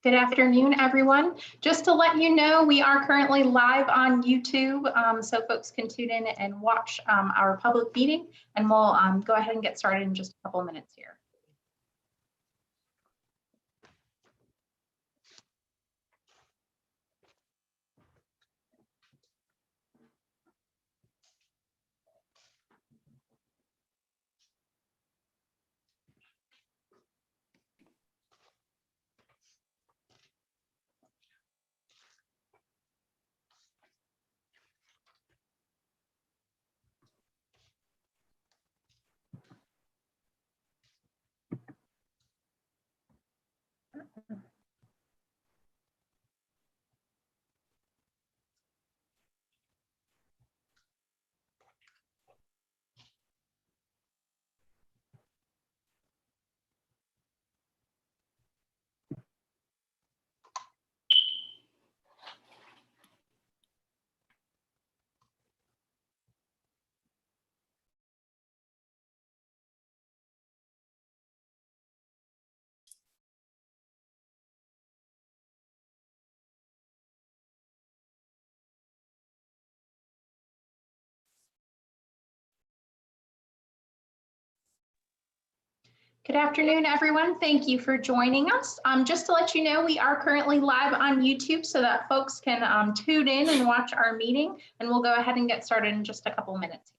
Good afternoon, everyone. Just to let you know, we are currently live on YouTube, so folks can tune in and watch our public meeting, and we'll go ahead and get started in just a couple of minutes here. Good afternoon, everyone. Thank you for joining us. Just to let you know, we are currently live on YouTube so that folks can tune in and watch our meeting, and we'll go ahead and get started in just a couple of minutes.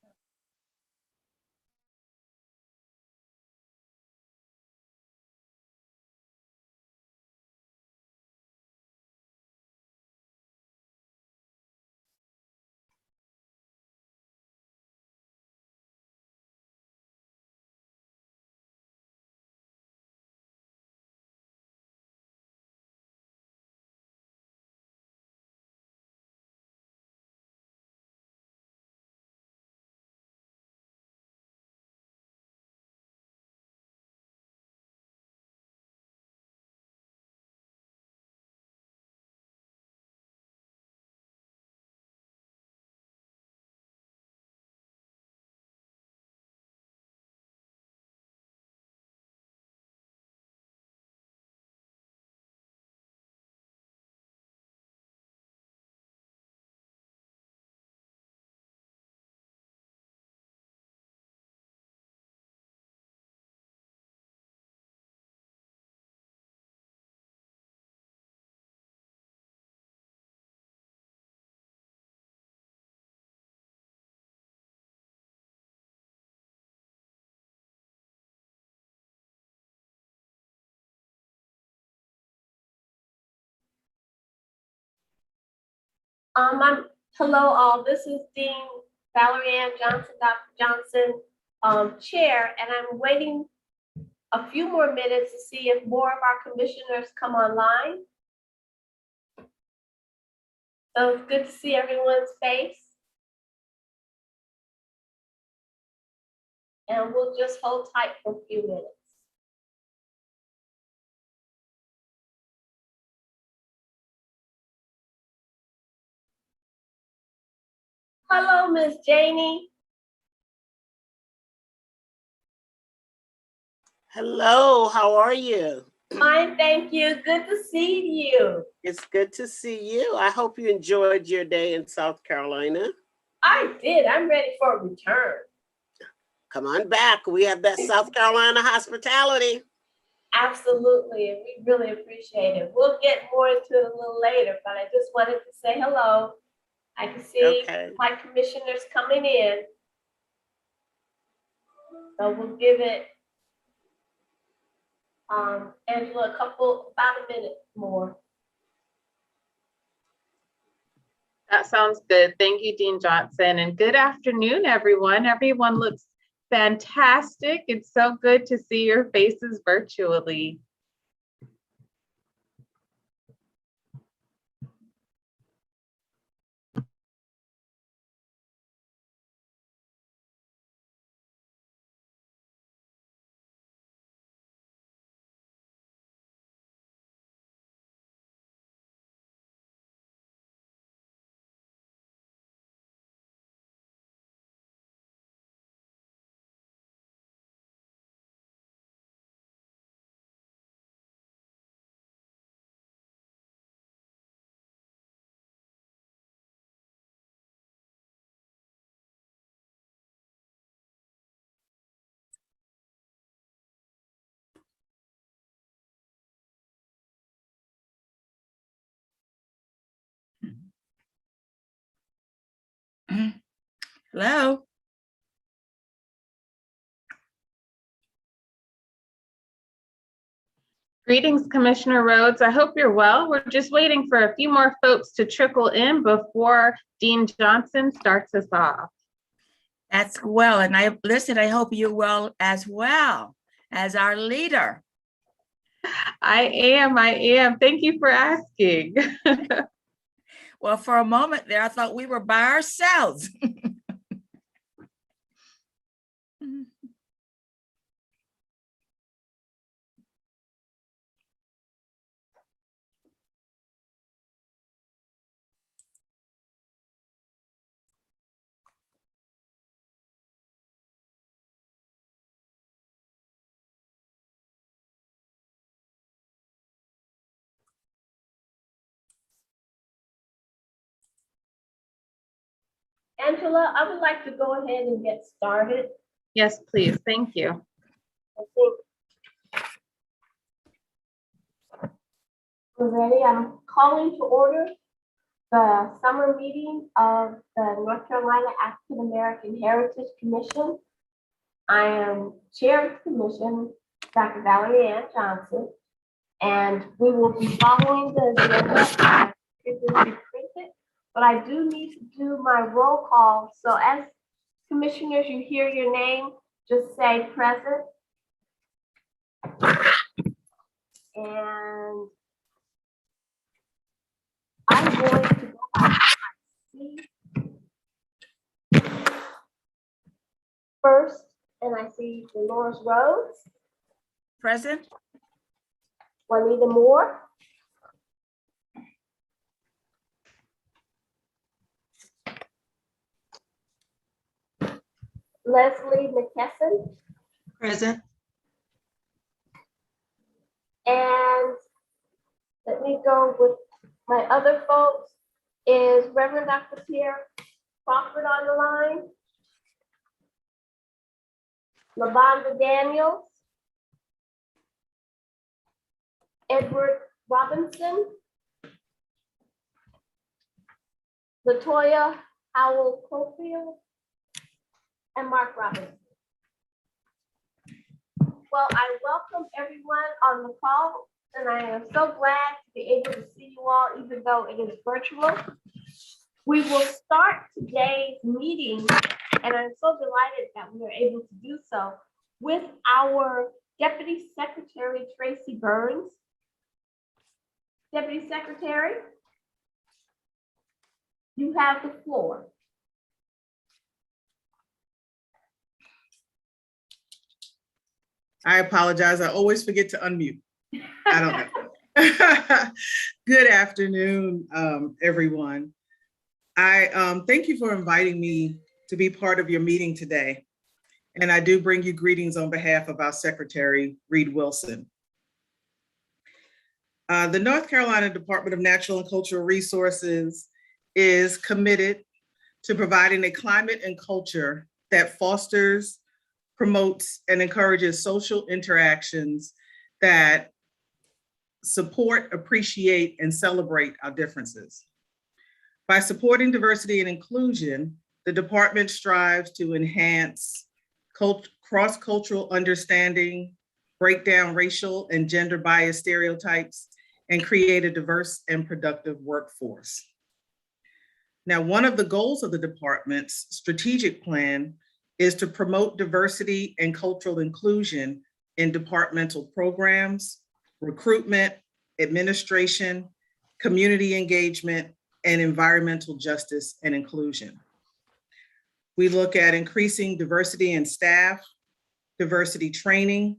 Hello all, this is Dean Valerie Ann Johnson, Dr. Johnson, Chair, and I'm waiting a few more minutes to see if more of our commissioners come online. So it's good to see everyone's face. And we'll just hold tight for a few minutes. Hello, Miss Janie. Hello, how are you? Fine, thank you. Good to see you. It's good to see you. I hope you enjoyed your day in South Carolina. I did. I'm ready for a return. Come on back. We have that South Carolina hospitality. Absolutely, and we really appreciate it. We'll get more into it a little later, but I just wanted to say hello. I can see my commissioners coming in. So we'll give it, Angela, about a minute more. That sounds good. Thank you, Dean Johnson, and good afternoon, everyone. Everyone looks fantastic. It's so good to see your faces virtually. Hello. Greetings, Commissioner Rhodes. I hope you're well. We're just waiting for a few more folks to trickle in before Dean Johnson starts us off. That's well. And I hope you're well as our leader. I am. Thank you for asking. Well, for a moment there, I thought we were by ourselves. Angela, I would like to go ahead and get started. Yes, please. Thank you. I think we're ready. I'm calling to order the summer meeting of the North Carolina African American Heritage Commission. I am Chair of the Commission, Dr. Valerie Ann Johnson, and we will be following the agenda. But I do need to do my roll call. So as commissioners, you hear your name, just say present. And I'm going to go back to my seat first, and I see Dolores Rhodes, Present. Juanita Moore, Leslie McKesson, Present. and let me go with my other folks. Is Reverend Dr. Pierre Crawford on the line? LaVonda Daniels, Edward Robinson, Latoya Howell Cofield, and Mark Robinson. Well, I welcome everyone on the call, and I am so glad to be able to see you all, even though it is virtual. We will start today's meeting, and I'm so delighted that we are able to do so, with our Deputy Secretary, Tracy Burns. Deputy Secretary, you have the floor. I apologize. I always forget to unmute. I don't know. Good afternoon, everyone. I thank you for inviting me to be part of your meeting today. And I do bring you greetings on behalf of our Secretary, Reed Wilson. The North Carolina Department of Natural and Cultural Resources is committed to providing a climate and culture that fosters, promotes, and encourages social interactions that support, appreciate, and celebrate our differences. By supporting diversity and inclusion, the department strives to enhance cross-cultural understanding, break down racial and gender bias stereotypes, and create a diverse and productive workforce. Now, one of the goals of the department's strategic plan is to promote diversity and cultural inclusion in departmental programs, recruitment, administration, community engagement, and environmental justice and inclusion. We look at increasing diversity in staff, diversity training,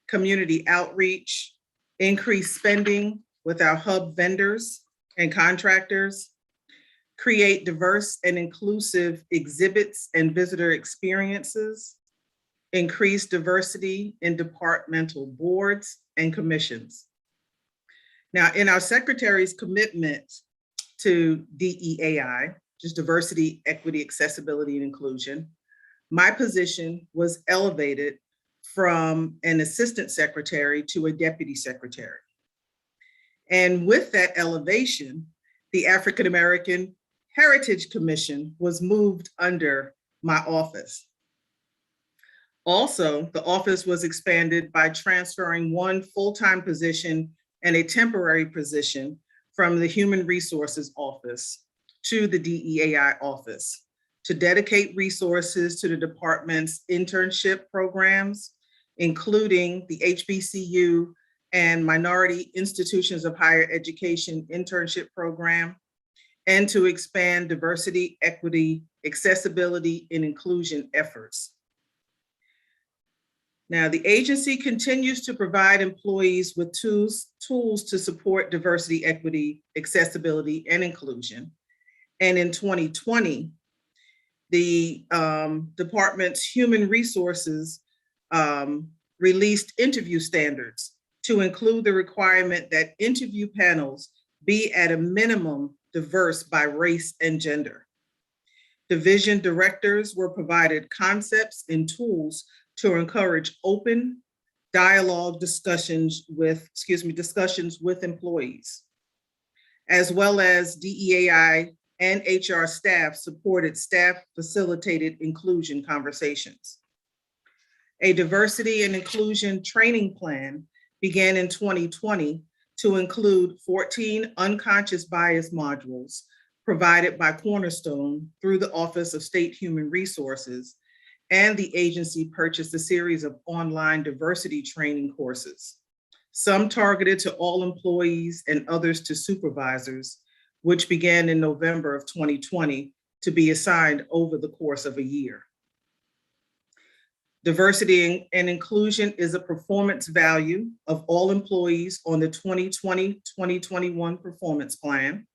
community outreach, increased spending with our hub vendors and contractors, create diverse and inclusive exhibits and visitor experiences, increase diversity in departmental boards and commissions. Now, in our Secretary's commitment to DEAI, just diversity, equity, accessibility, and inclusion, my position was elevated from an assistant secretary to a deputy secretary. And with that elevation, the African American Heritage Commission was moved under my office. Also, the office was expanded by transferring one full-time position and a temporary position from the Human Resources Office to the DEAI office to dedicate resources to the department's internship programs, including the HBCU and Minority Institutions of Higher Education internship program, and to expand diversity, equity, accessibility, and inclusion efforts. Now, the agency continues to provide employees with tools to support diversity, equity, accessibility, and inclusion. And in 2020, the department's human resources released interview standards to include the requirement that interview panels be at a minimum diverse by race and gender. Division directors were provided concepts and tools to encourage open dialogue discussions with employees, as well as DEAI and HR staff supported staff facilitated inclusion conversations. A diversity and inclusion training plan began in 2020 to include 14 unconscious bias modules provided by Cornerstone through the Office of State Human Resources, and the agency purchased a series of online diversity training courses, some targeted to all employees and others to supervisors, which began in November of 2020 to be assigned over the course of a year. Diversity and inclusion is a performance value of all employees on the 2020-2021 performance plan.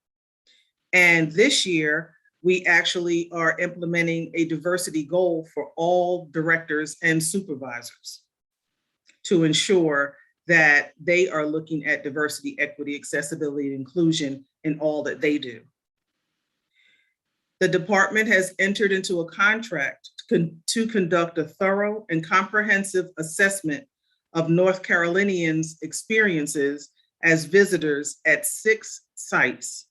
And this year, we actually are implementing a diversity goal for all directors and supervisors to ensure that they are looking at diversity, equity, accessibility, and inclusion in all that they do. The department has entered into a contract to conduct a thorough and comprehensive assessment of North Carolinians' experiences as visitors at 6 sites,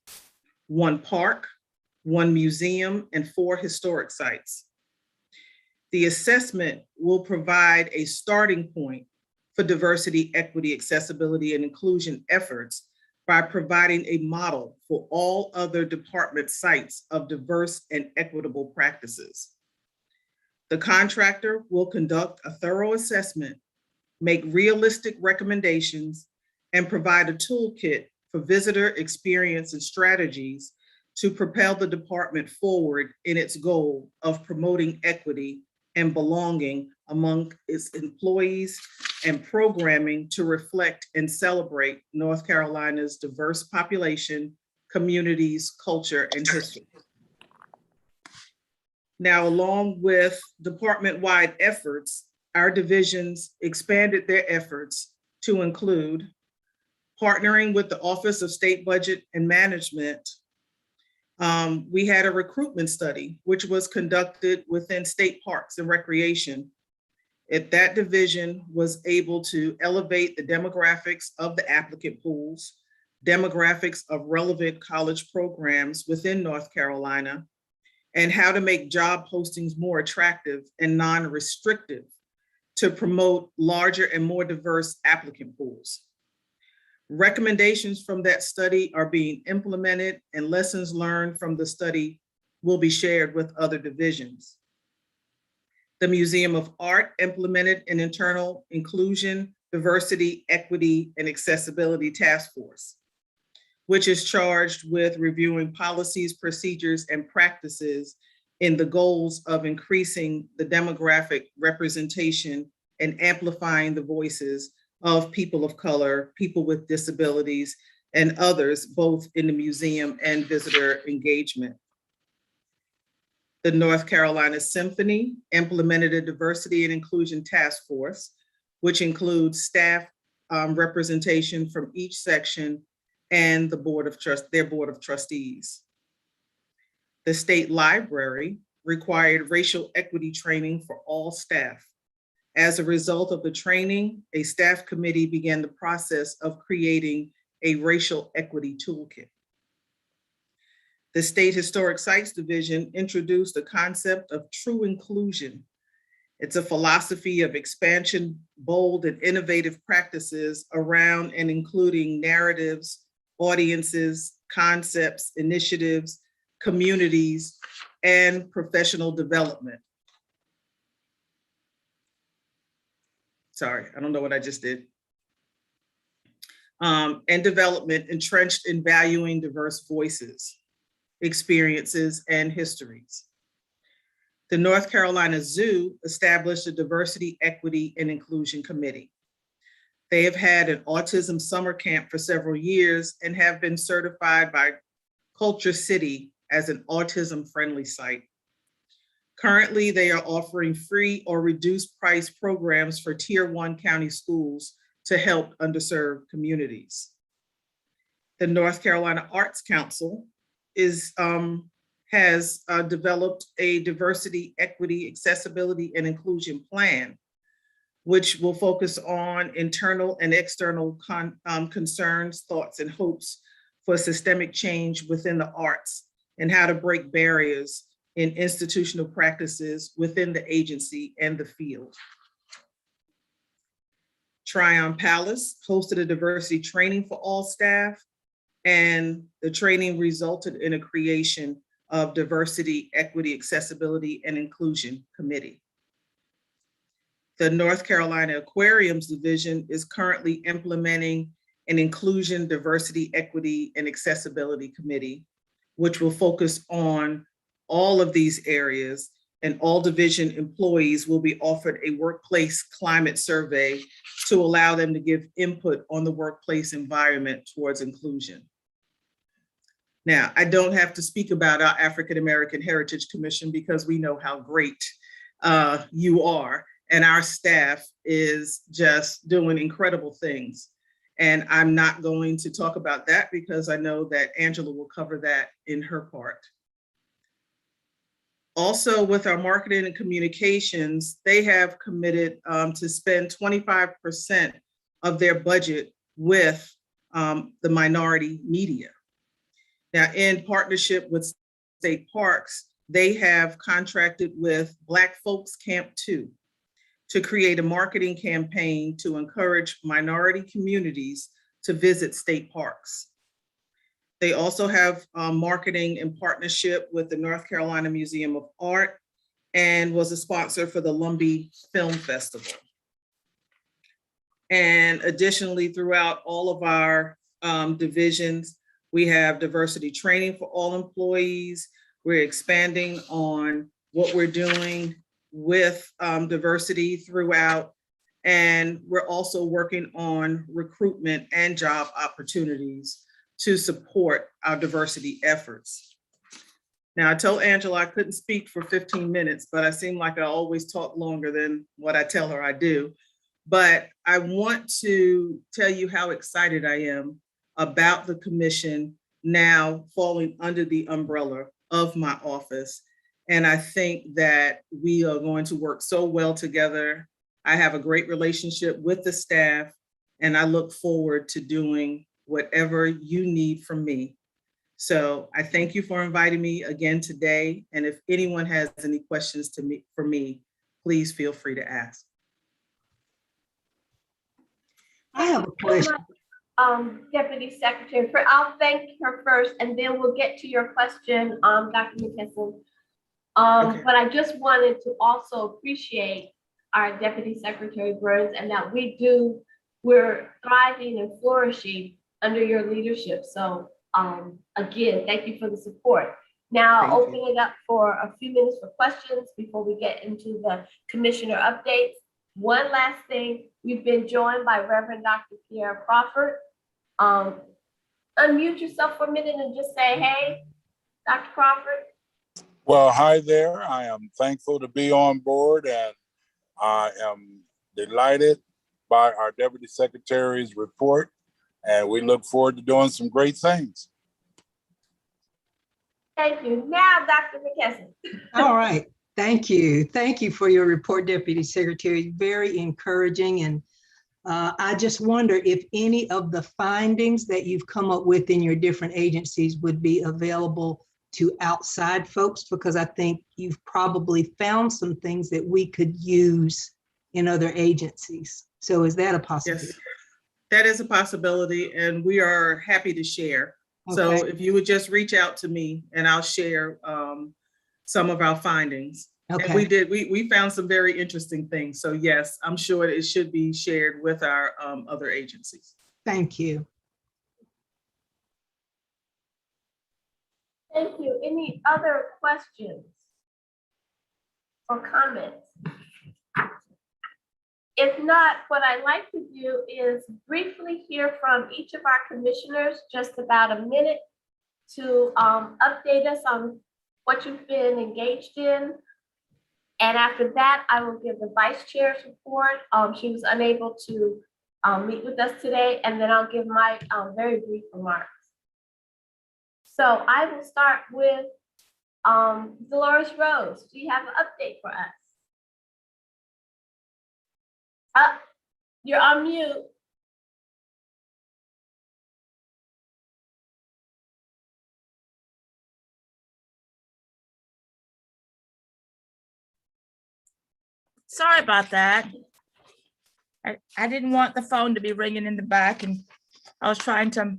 1 park, 1 museum, and 4 historic sites. The assessment will provide a starting point for diversity, equity, accessibility, and inclusion efforts by providing a model for all other department sites of diverse and equitable practices. The contractor will conduct a thorough assessment, make realistic recommendations, and provide a toolkit for visitor experience and strategies to propel the department forward in its goal of promoting equity and belonging among its employees and programming to reflect and celebrate North Carolina's diverse population, communities, culture, and history. Now, along with department-wide efforts, our divisions expanded their efforts to include partnering with the Office of State Budget and Management. We had a recruitment study, which was conducted within state parks and recreation. That division was able to elevate the demographics of the applicant pools, demographics of relevant college programs within North Carolina, and how to make job postings more attractive and non-restrictive to promote larger and more diverse applicant pools. Recommendations from that study are being implemented, and lessons learned from the study will be shared with other divisions. The Museum of Art implemented an internal inclusion, diversity, equity, and accessibility task force, which is charged with reviewing policies, procedures, and practices in the goals of increasing the demographic representation and amplifying the voices of people of color, people with disabilities, and others, both in the museum and visitor engagement. The North Carolina Symphony implemented a diversity and inclusion task force, which includes staff representation from each section and the their board of trustees. The State Library required racial equity training for all staff. As a result of the training, a staff committee began the process of creating a racial equity toolkit. The State Historic Sites Division introduced the concept of true inclusion. It's a philosophy of expansion, bold and innovative practices around and including narratives, audiences, concepts, initiatives, communities, and professional development. Sorry, I don't know what I just did. And development entrenched in valuing diverse voices, experiences, and histories. The North Carolina Zoo established a Diversity, Equity, and Inclusion Committee. They have had an autism summer camp for several years and have been certified by Culture City as an autism-friendly site. Currently, they are offering free or reduced price programs for Tier 1 county schools to help underserved communities. The North Carolina Arts Council has developed a diversity, equity, accessibility, and inclusion plan, which will focus on internal and external concerns, thoughts, and hopes for systemic change within the arts and how to break barriers in institutional practices within the agency and the field. Tryon Palace hosted a diversity training for all staff, and the training resulted in a creation of Diversity, Equity, Accessibility, and Inclusion Committee. The North Carolina Aquariums Division is currently implementing an Inclusion, Diversity, Equity, and Accessibility Committee, which will focus on all of these areas, and all division employees will be offered a workplace climate survey to allow them to give input on the workplace environment towards inclusion. Now, I don't have to speak about our African American Heritage Commission because we know how great you are, and our staff is just doing incredible things. And I'm not going to talk about that because I know that Angela will cover that in her part. Also, with our marketing and communications, they have committed to spend 25% of their budget with the minority media. Now, in partnership with state parks, they have contracted with Black Folks Camp 2 to create a marketing campaign to encourage minority communities to visit state parks. They also have marketing in partnership with the North Carolina Museum of Art and was a sponsor for the Lumbee Film Festival. And additionally, throughout all of our divisions, we have diversity training for all employees. We're expanding on what we're doing with diversity throughout. And we're also working on recruitment and job opportunities to support our diversity efforts. Now, I told Angela I couldn't speak for 15 minutes, but I seem like I always talk longer than what I tell her I do. But I want to tell you how excited I am about the commission now falling under the umbrella of my office. And I think that we are going to work so well together. I have a great relationship with the staff, and I look forward to doing whatever you need from me. So I thank you for inviting me again today. And if anyone has any questions for me, please feel free to ask. I have a question. Deputy Secretary, I'll thank her first, and then we'll get to your question, Dr. McKesson. Okay. But I just wanted to also appreciate our Deputy Secretary Burns, and that we're thriving and flourishing under your leadership. So again, thank you for the support. Now I'll open it up for a few minutes for questions before we get into the commissioner updates. One last thing, we've been joined by Reverend Dr. Pierre Crawford. Unmute yourself for a minute and just say, hey, Dr. Crawford. Well, hi there. I am thankful to be on board, and I am delighted by our Deputy Secretary's report, and we look forward to doing some great things. Thank you. Now, Dr. McKesson. All right. Thank you. Thank you for your report, Deputy Secretary. Very encouraging. And I just wonder if any of the findings that you've come up with in your different agencies would be available to outside folks, because I think you've probably found some things that we could use in other agencies. So is that a possibility? Yes, that is a possibility, and we are happy to share. So Okay. if you would just reach out to me and I'll share some of our findings. And Okay. we found some very interesting things. So yes, I'm sure it should be shared with our other agencies. Thank you. Thank you. Any other questions or comments? If not, what I'd like to do is briefly hear from each of our commissioners, just about a minute, to update us on what you've been engaged in. And after that, I will give the vice chair's report. She was unable to meet with us today, and then I'll give my very brief remarks. So I will start with Dolores Rose. Do you have an update for us? You're on mute. Sorry about that. I didn't want the phone to be ringing in the back, and I was trying to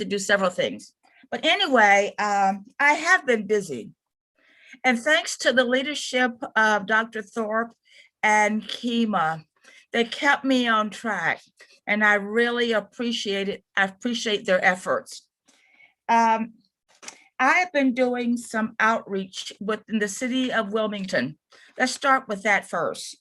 do several things. But anyway, I have been busy. And thanks to the leadership of Dr. Thorpe and Kima, they kept me on track. And I really appreciate it. I appreciate their efforts. I have been doing some outreach within the city of Wilmington. Let's start with that first.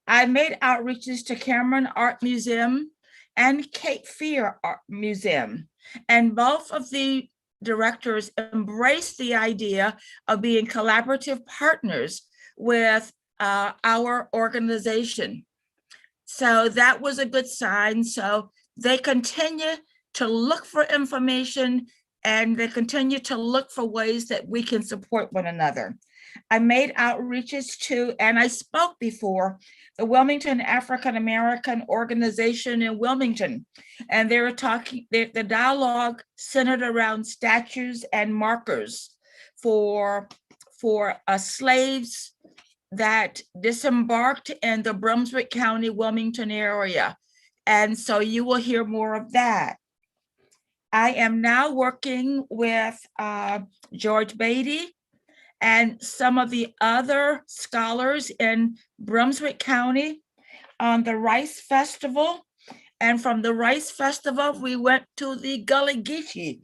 I made outreaches to Cameron Art Museum and Cape Fear Art Museum. And both of the directors embraced the idea of being collaborative partners with our organization. So that was a good sign. So they continue to look for information, and they continue to look for ways that we can support one another. I made outreaches to, and I spoke before, the Wilmington African American Organization in Wilmington. And they were talking, the dialogue centered around statues and markers for slaves that disembarked in the Brunswick County, Wilmington area. And so you will hear more of that. I am now working with George Beatty and some of the other scholars in Brunswick County on the Rice Festival. And from the Rice Festival, we went to the Gullah Geechee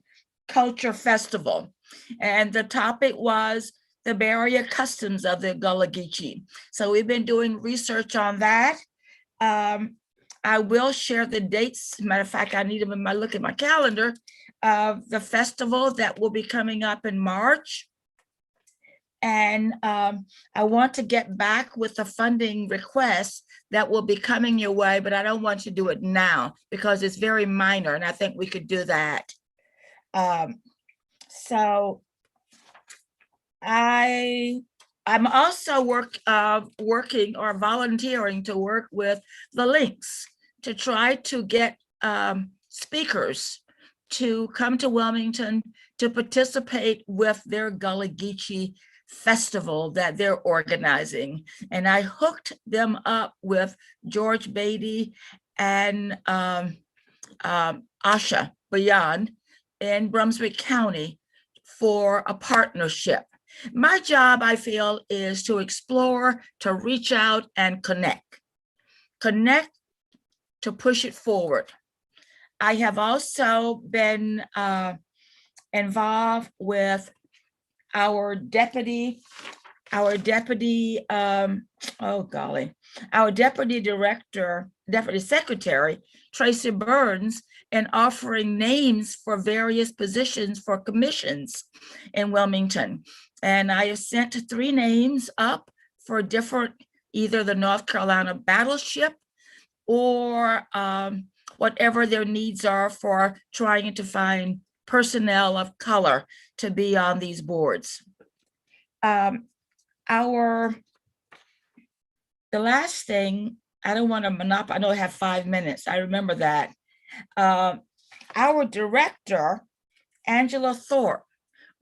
Culture Festival. And the topic was the barrier customs of the Gullah Geechee. So we've been doing research on that. I will share the dates. Matter of fact, I need them in my look at my calendar of the festival that will be coming up in March. And I want to get back with the funding request that will be coming your way, but I don't want to do it now because it's very minor, and I think we could do that. So I'm also working or volunteering to work with the Links to try to get speakers to come to Wilmington to participate with their Gullah Geechee festival that they're organizing. And I hooked them up with George Beatty and Asha Bayan in Brunswick County for a partnership. My job, I feel, is to explore, to reach out and connect to push it forward. I have also been involved with our deputy secretary, Tracy Burns, and offering names for various positions for commissions in Wilmington. And I have sent 3 names up for different, either the North Carolina Battleship or whatever their needs are for trying to find personnel of color to be on these boards. The last thing, I don't want to monopolize, I know I have 5 minutes, I remember that. Our director Angela Thorpe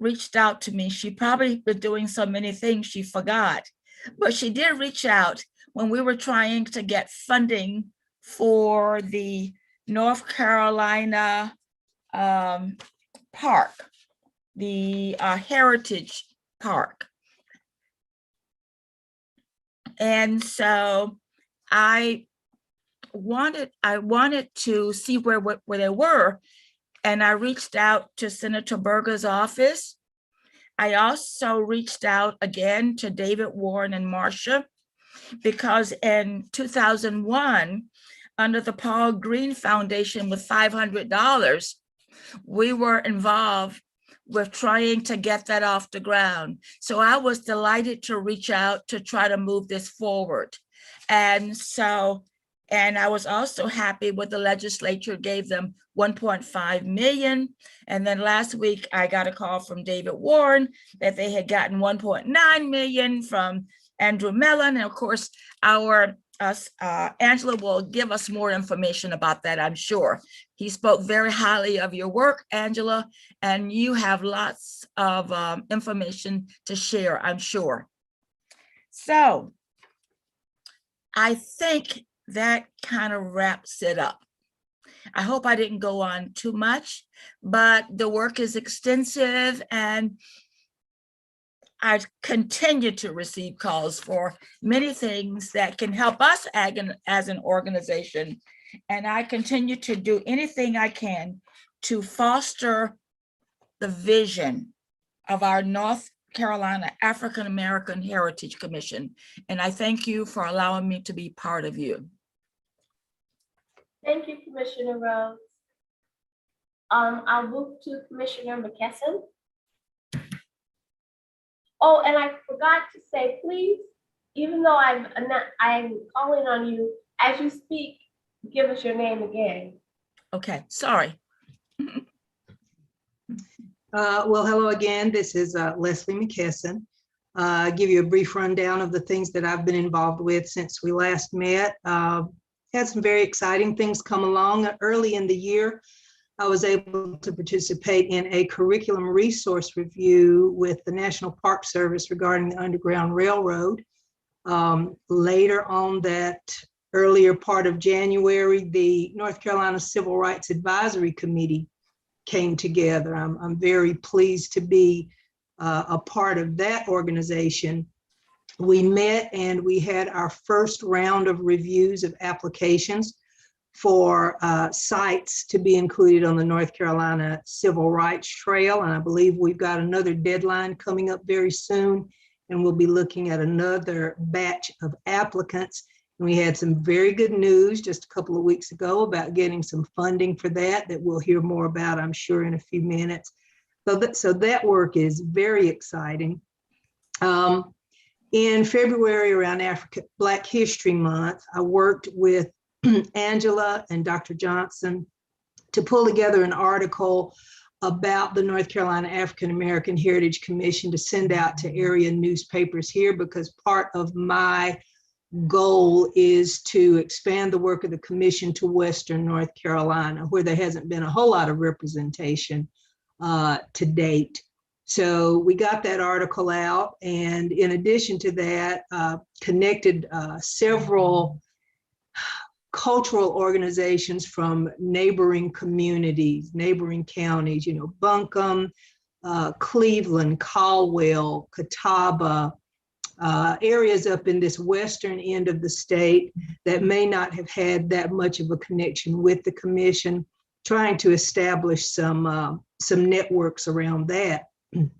reached out to me. She probably been doing so many things she forgot, but she did reach out when we were trying to get funding for the North Carolina park, the Heritage Park. And so I wanted to see where they were. And I reached out to Senator Berger's office. I also reached out again to David Warren and Marcia, because in 2001, under the Paul Green Foundation with $500, we were involved with trying to get that off the ground. So I was delighted to reach out to try to move this forward. And I was also happy with the legislature gave them 1.5 million. And then last week I got a call from David Warren that they had gotten 1.9 million from Andrew Mellon. And of course, our Angela will give us more information about that, I'm sure. He spoke very highly of your work, Angela, and you have lots of information to share, I'm sure. So I think that kind of wraps it up. I hope I didn't go on too much, but the work is extensive, and I continue to receive calls for many things that can help us as an organization. And I continue to do anything I can to foster the vision of our North Carolina African American Heritage Commission. And I thank you for allowing me to be part of you. Thank you, Commissioner Rose. I'll move to Commissioner McKesson. Oh, and I forgot to say, please, even though I'm calling on you, as you speak, give us your name again. Okay, sorry. Well, hello again. This is Leslie McKesson. Give you a brief rundown of the things that I've been involved with since we last met. Had some very exciting things come along. Early in the year, I was able to participate in a curriculum resource review with the National Park Service regarding the Underground Railroad. Later on that earlier part of January, the North Carolina Civil Rights Advisory Committee came together. I'm very pleased to be a part of that organization. We met and we had our first round of reviews of applications for sites to be included on the North Carolina Civil Rights Trail. And I believe we've got another deadline coming up very soon, and we'll be looking at another batch of applicants. And we had some very good news just a couple of weeks ago about getting some funding for that we'll hear more about, I'm sure, in a few minutes. So that work is very exciting. In February, around Black History Month, I worked with Angela and Dr. Johnson to pull together an article about the North Carolina African American Heritage Commission to send out to area newspapers here, because part of my goal is to expand the work of the commission to Western North Carolina, where there hasn't been a whole lot of representation to date. So we got that article out, and in addition to that, connected several cultural organizations from neighboring communities, neighboring counties, Buncombe, Cleveland, Caldwell, Catawba, areas up in this western end of the state that may not have had that much of a connection with the commission, trying to establish some networks around that. And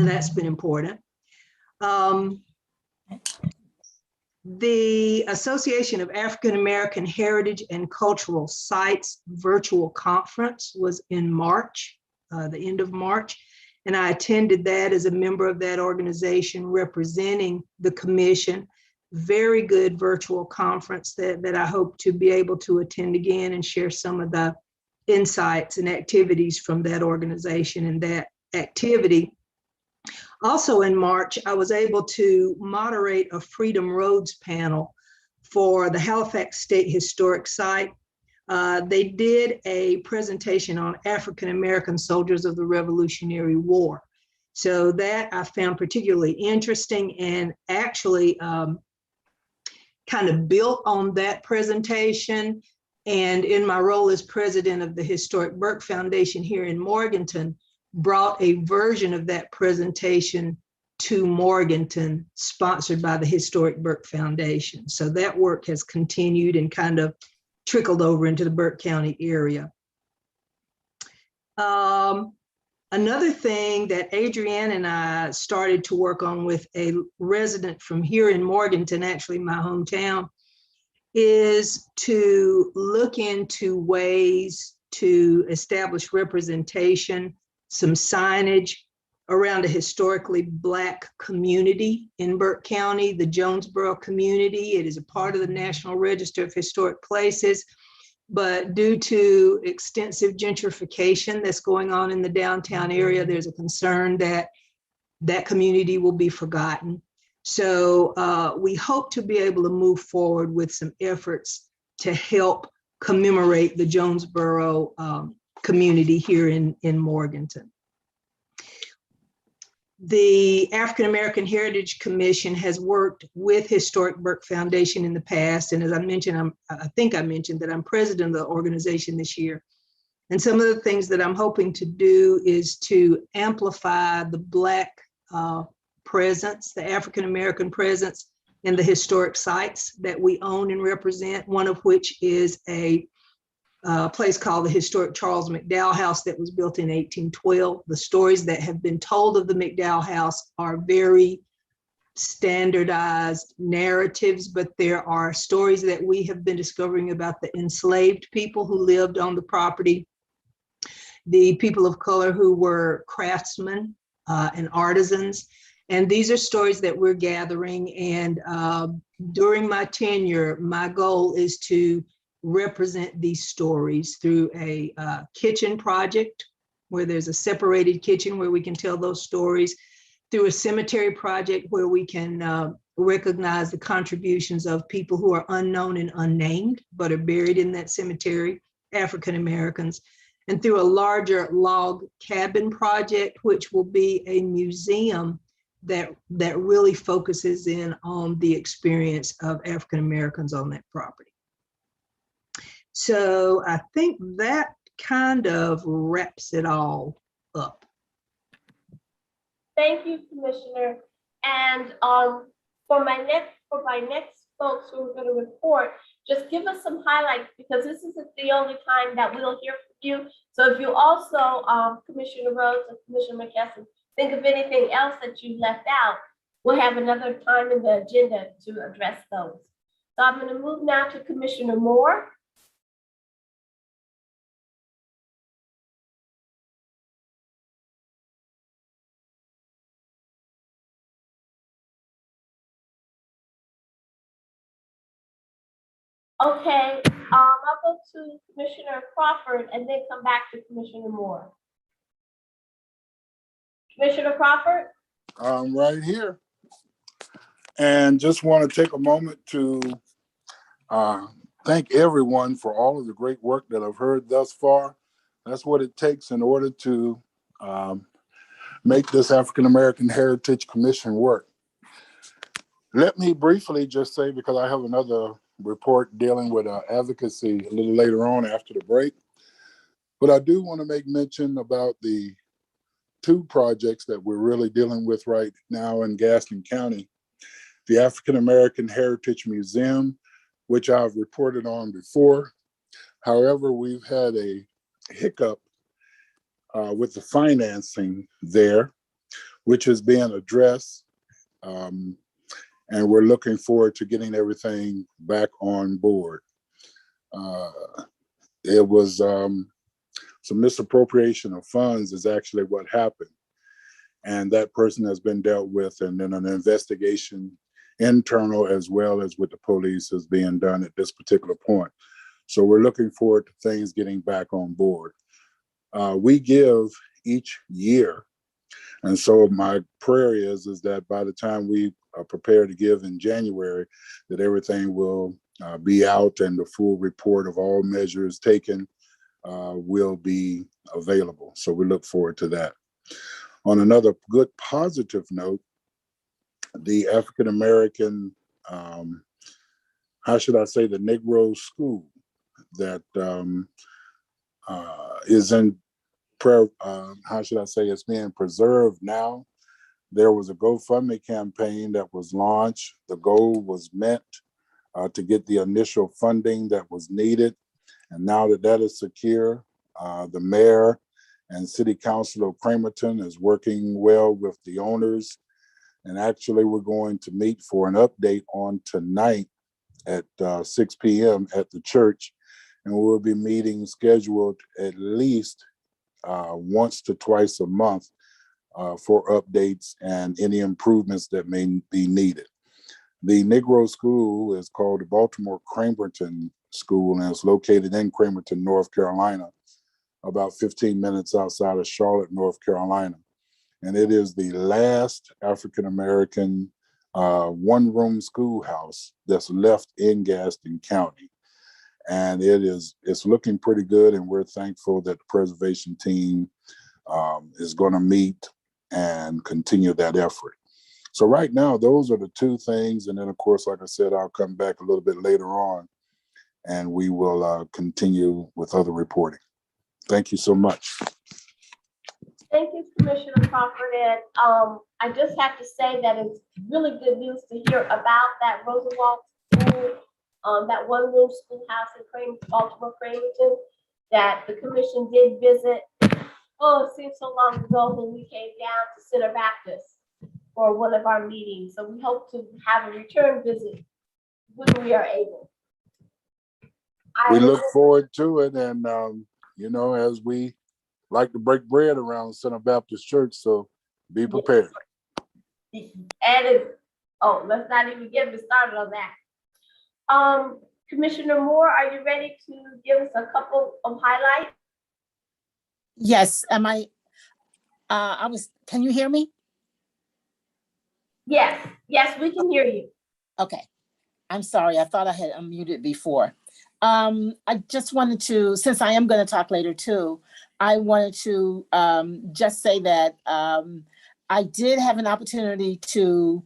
that's been important. The Association of African American Heritage and Cultural Sites virtual conference was in March, the end of March, and I attended that as a member of that organization representing the commission. Very good virtual conference that I hope to be able to attend again and share some of the insights and activities from that organization and that activity. Also in March, I was able to moderate a Freedom Roads panel for the Halifax State Historic Site. they did a presentation on African-American soldiers of the Revolutionary War. So that I found particularly interesting, and actually kind of built on that presentation. And in my role as president of the Historic Burke Foundation here in Morganton, brought a version of that presentation to Morganton, sponsored by the Historic Burke Foundation. So that work has continued and kind of trickled over into the Burke County area. Another thing that Adrienne and I started to work on with a resident from here in Morganton, actually my hometown, is to look into ways to establish representation, some signage around a historically Black community in Burke County, the Jonesboro community. It is a part of the National Register of Historic Places, but due to extensive gentrification that's going on in the downtown area, there's a concern that that community will be forgotten. So we hope to be able to move forward with some efforts to help commemorate the Jonesboro community here in Morganton. The African American Heritage Commission has worked with Historic Burke Foundation in the past. And as I mentioned, I think I mentioned that I'm president of the organization this year. And some of the things that I'm hoping to do is to amplify the Black presence, the African American presence in the historic sites that we own and represent, one of which is a place called the historic Charles Mcdowell House that was built in 1812. The stories that have been told of the Mcdowell House are very standardized narratives, but there are stories that we have been discovering about the enslaved people who lived on the property, the people of color who were craftsmen and artisans. And these are stories that we're gathering. And during my tenure, my goal is to represent these stories through a kitchen project where there's a separated kitchen where we can tell those stories, through a cemetery project where we can recognize the contributions of people who are unknown and unnamed, but are buried in that cemetery, African Americans, and through a larger log cabin project, which will be a museum that really focuses in on the experience of African Americans on that property. So I think that kind of wraps it all up. Thank you, Commissioner. And for my next folks who are going to report, just give us some highlights, because this isn't the only time that we'll hear from you. So if you also, Commissioner Rhodes and Commissioner McKesson, think of anything else that you left out, we'll have another time in the agenda to address those. So I'm going to move now to Commissioner Moore. Okay, I'll go to Commissioner Crawford and then come back to Commissioner Moore. Commissioner Crawford? I'm right here. And just want to take a moment to thank everyone for all of the great work that I've heard thus far. That's what it takes in order to make this African American Heritage Commission work. Let me briefly just say, because I have another report dealing with advocacy a little later on after the break, but I do want to make mention about the two projects that we're really dealing with right now in Gaston County. The African American Heritage Museum, which I've reported on before. However, we've had a hiccup with the financing there, which is being addressed. And we're looking forward to getting everything back on board. It was some misappropriation of funds is actually what happened. And that person has been dealt with, and then an investigation, internal as well as with the police, is being done at this particular point. So we're looking forward to things getting back on board. We give each year. And so my prayer is that by the time we are prepared to give in January, that everything will be out, and the full report of all measures taken will be available. So we look forward to that. On another good positive note, the African American, how should I say, the Negro school that is in prayer, how should I say, it's being preserved now. There was a GoFundMe campaign that was launched. The goal was met to get the initial funding that was needed. And now that that is secure, the mayor and city council of Cramerton is working well with the owners. And actually, we're going to meet for an update on tonight at 6 p.m. at the church. And we'll be meeting scheduled at least once to twice a month for updates and any improvements that may be needed. The Negro school is called the Baltimore Cramerton School, and it's located in Cramerton, North Carolina, about 15 minutes outside of Charlotte, North Carolina. And it is the last African-American one-room schoolhouse that's left in Gaston County. And it's looking pretty good, and we're thankful that the preservation team is going to meet and continue that effort. So right now, those are the two things. And then, of course, like I said, I'll come back a little bit later on, and we will continue with other reporting. Thank you so much. Thank you, Commissioner Crawford. And I just have to say that it's really good news to hear about that Roosevelt School, that one-room schoolhouse in Baltimore, Cramerton, that the commission did visit. Oh, it seems so long ago when we came down to Center Baptist for one of our meetings. So we hope to have a return visit when we are able. We look forward to it. And, you know, as we like to break bread around Center Baptist Church, so be prepared. And let's not even get me started on that. Commissioner Moore, are you ready to give us a couple of highlights? Yes, can you hear me? Yes, we can hear you. Okay, I'm sorry, I thought I had unmuted before. I just wanted to, since I am going to talk later too, I wanted to just say that I did have an opportunity to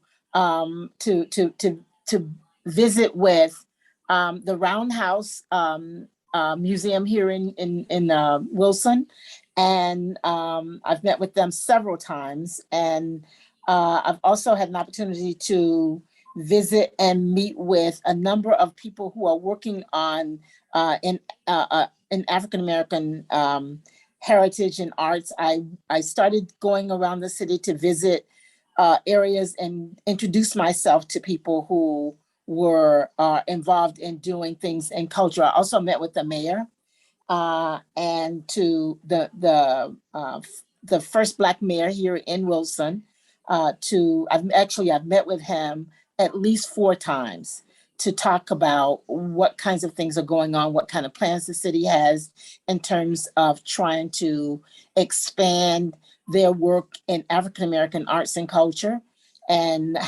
visit with the Roundhouse Museum here in Wilson, and I've met with them several times, and I've also had an opportunity to visit and meet with a number of people who are working on in African American heritage and arts. I started going around the city to visit areas and introduce myself to people who were involved in doing things in culture. I also met with the mayor and to the first Black mayor here in Wilson. I've met with him at least 4 times to talk about what kinds of things are going on, what kind of plans the city has in terms of trying to expand their work in African American arts and culture, and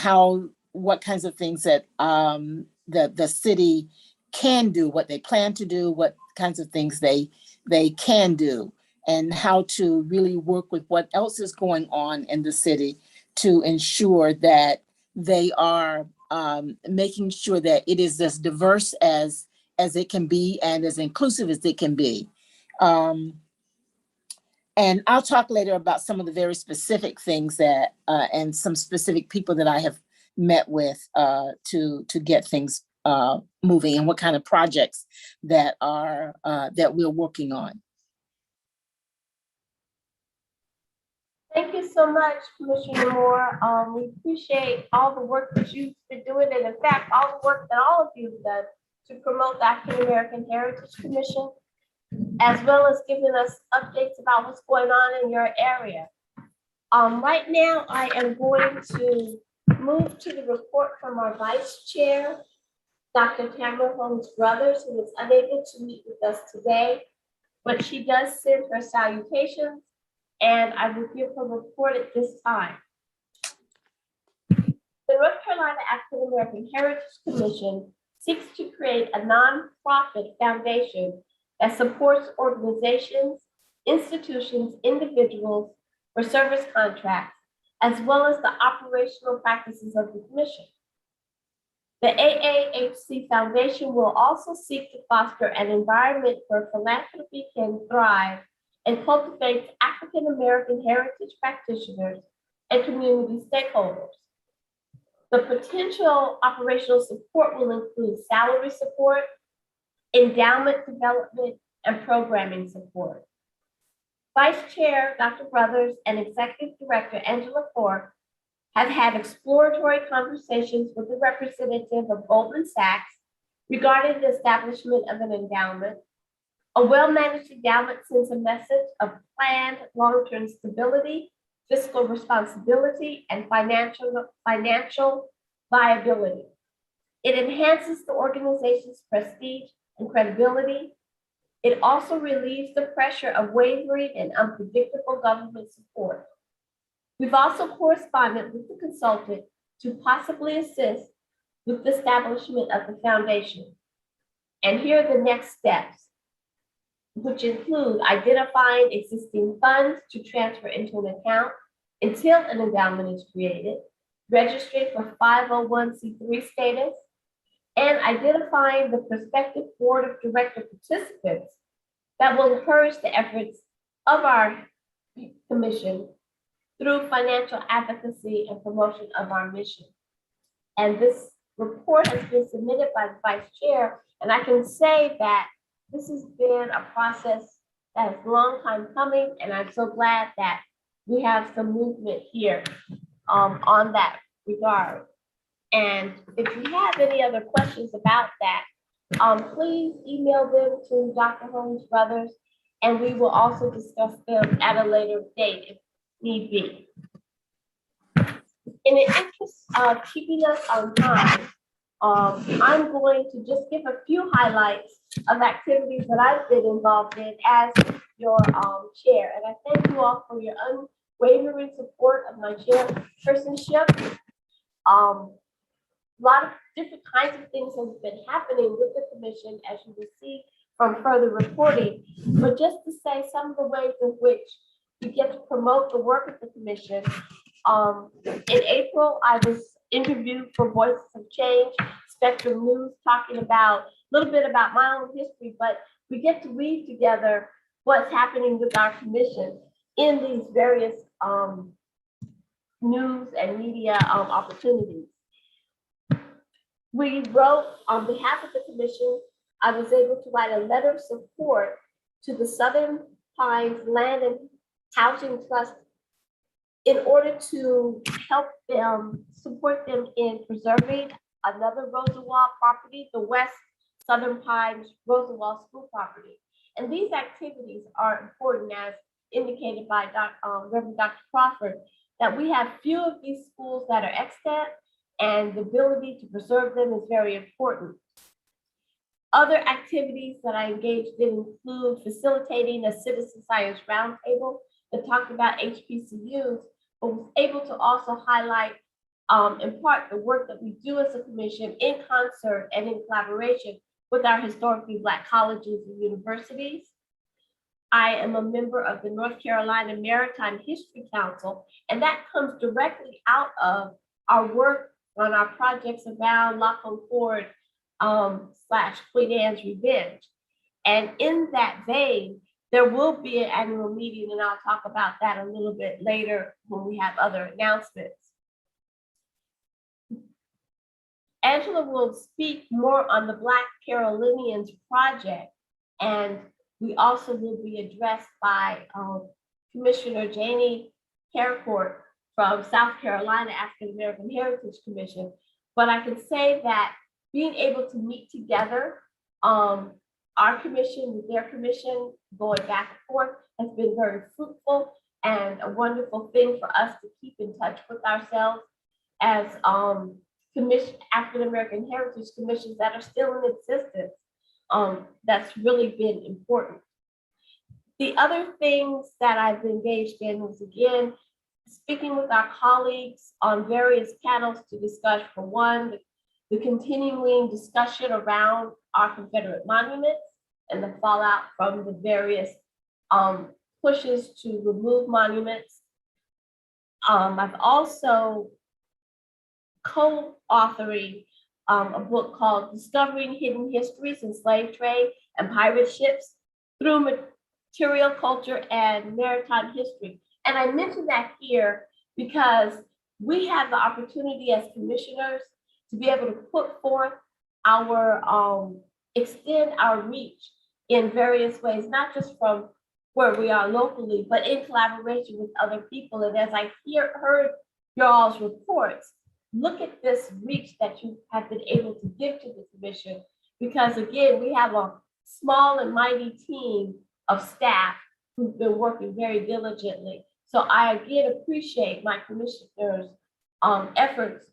what kinds of things that the city can do, what they plan to do, what kinds of things they can do, and how to really work with what else is going on in the city to ensure that they are making sure that it is as diverse as it can be and as inclusive as it can be. And I'll talk later about some of the very specific things that and some specific people that I have met with to get things moving, and what kind of projects that we're working on. Thank you so much, Commissioner Moore. We appreciate all the work that you've been doing, and in fact, all the work that all of you have done to promote the African American Heritage Commission, as well as giving us updates about what's going on in your area. Right now, I am going to move to the report from our Vice Chair, Dr. Tamara Holmes Brothers, who is unable to meet with us today, but she does send her salutations, and I will give her report at this time. The North Carolina African American Heritage Commission seeks to create a nonprofit foundation that supports organizations, institutions, individuals, or service contracts, as well as the operational practices of the Commission. The AAHC Foundation will also seek to foster an environment where philanthropy can thrive and cultivate African American heritage practitioners and community stakeholders. The potential operational support will include salary support, endowment development, and programming support. Vice Chair Dr. Brothers and Executive Director Angela Thorpe have had exploratory conversations with the representative of Goldman Sachs regarding the establishment of an endowment. A well-managed endowment sends a message of planned long-term stability, fiscal responsibility, and financial viability. It enhances the organization's prestige and credibility. It also relieves the pressure of wavering and unpredictable government support. We've also corresponded with the consultant to possibly assist with the establishment of the foundation. And here are the next steps, which include identifying existing funds to transfer into an account until an endowment is created, registering for 501c3 status, and identifying the prospective board of director participants that will encourage the efforts of our commission through financial advocacy and promotion of our mission. And this report has been submitted by the Vice Chair, and I can say that this has been a process that is a long time coming, and I'm so glad that we have some movement here on that regard. And if you have any other questions about that, please email them to Dr. Holmes Brothers, and we will also discuss them at a later date if need be. In the interest of keeping us on time, I'm going to just give a few highlights of activities that I've been involved in as your chair. And I thank you all for your unwavering support of my chairpersonship. A lot of different kinds of things have been happening with the commission, as you will see from further reporting. But just to say some of the ways in which we get to promote the work of the commission. In April, I was interviewed for Voices of Change, Spectrum News, talking about a little bit about my own history, but we get to weave together what's happening with our commission in these various news and media opportunities. We wrote on behalf of the commission, I was able to write a letter of support to the Southern Pines Land and Housing Trust in order to help them, support them in preserving another Roosevelt property, the West Southern Pines Roosevelt School property. And these activities are important, as indicated by Reverend Dr. Crawford, that we have few of these schools that are extant, and the ability to preserve them is very important. Other activities that I engaged in include facilitating a citizen science roundtable that talked about HBCUs, but was able to also highlight in part the work that we do as a commission in concert and in collaboration with our historically Black colleges and universities. I am a member of the North Carolina Maritime History Council, and that comes directly out of our work on our projects around Lockwood Ford / Queen Anne's Revenge. And in that vein, there will be an annual meeting, and I'll talk about that a little bit later when we have other announcements. Angela will speak more on the Black Carolinians project, and we also will be addressed by Commissioner Janie from South Carolina African American Heritage Commission. But I can say that being able to meet together, our commission with their commission, going back and forth, has been very fruitful and a wonderful thing for us to keep in touch with ourselves as African American Heritage Commissions that are still in existence. That's really been important. The other things that I've engaged in was, again, speaking with our colleagues on various panels to discuss, for one, the the continuing discussion around our Confederate monuments and the fallout from the various pushes to remove monuments. I've also co-authoring a book called Discovering Hidden Histories in Slave Trade and Pirate Ships Through Material Culture and Maritime History. And I mention that here because we have the opportunity as commissioners to be able to put forth our, extend our reach in various ways, not just from where we are locally, but in collaboration with other people. And as I heard y'all's reports, look at this reach that you have been able to give to the commission, because again, we have a small and mighty team of staff who've been working very diligently. So I again appreciate my commissioners' efforts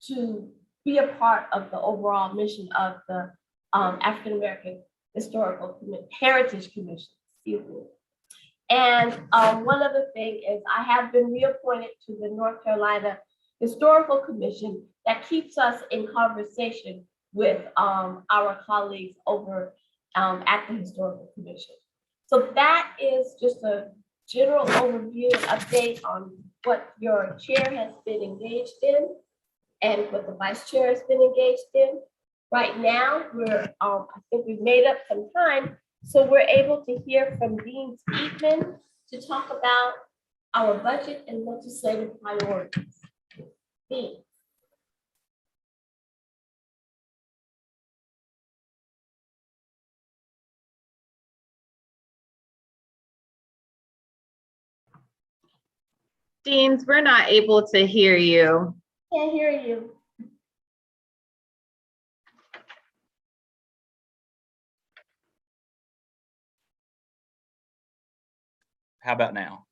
to be a part of the overall mission of the African American Historical Heritage Commission, excuse me. And one other thing is I have been reappointed to the North Carolina Historical Commission that keeps us in conversation with our colleagues over at the Historical Commission. So that is just a general overview and update on what your chair has been engaged in and what the vice chair has been engaged in. Right now, we're, I think we've made up some time, so we're able to hear from Dean Speakman to talk about our budget and legislative priorities. Dean. Deans, we're not able to hear you. Can't hear you. How about now?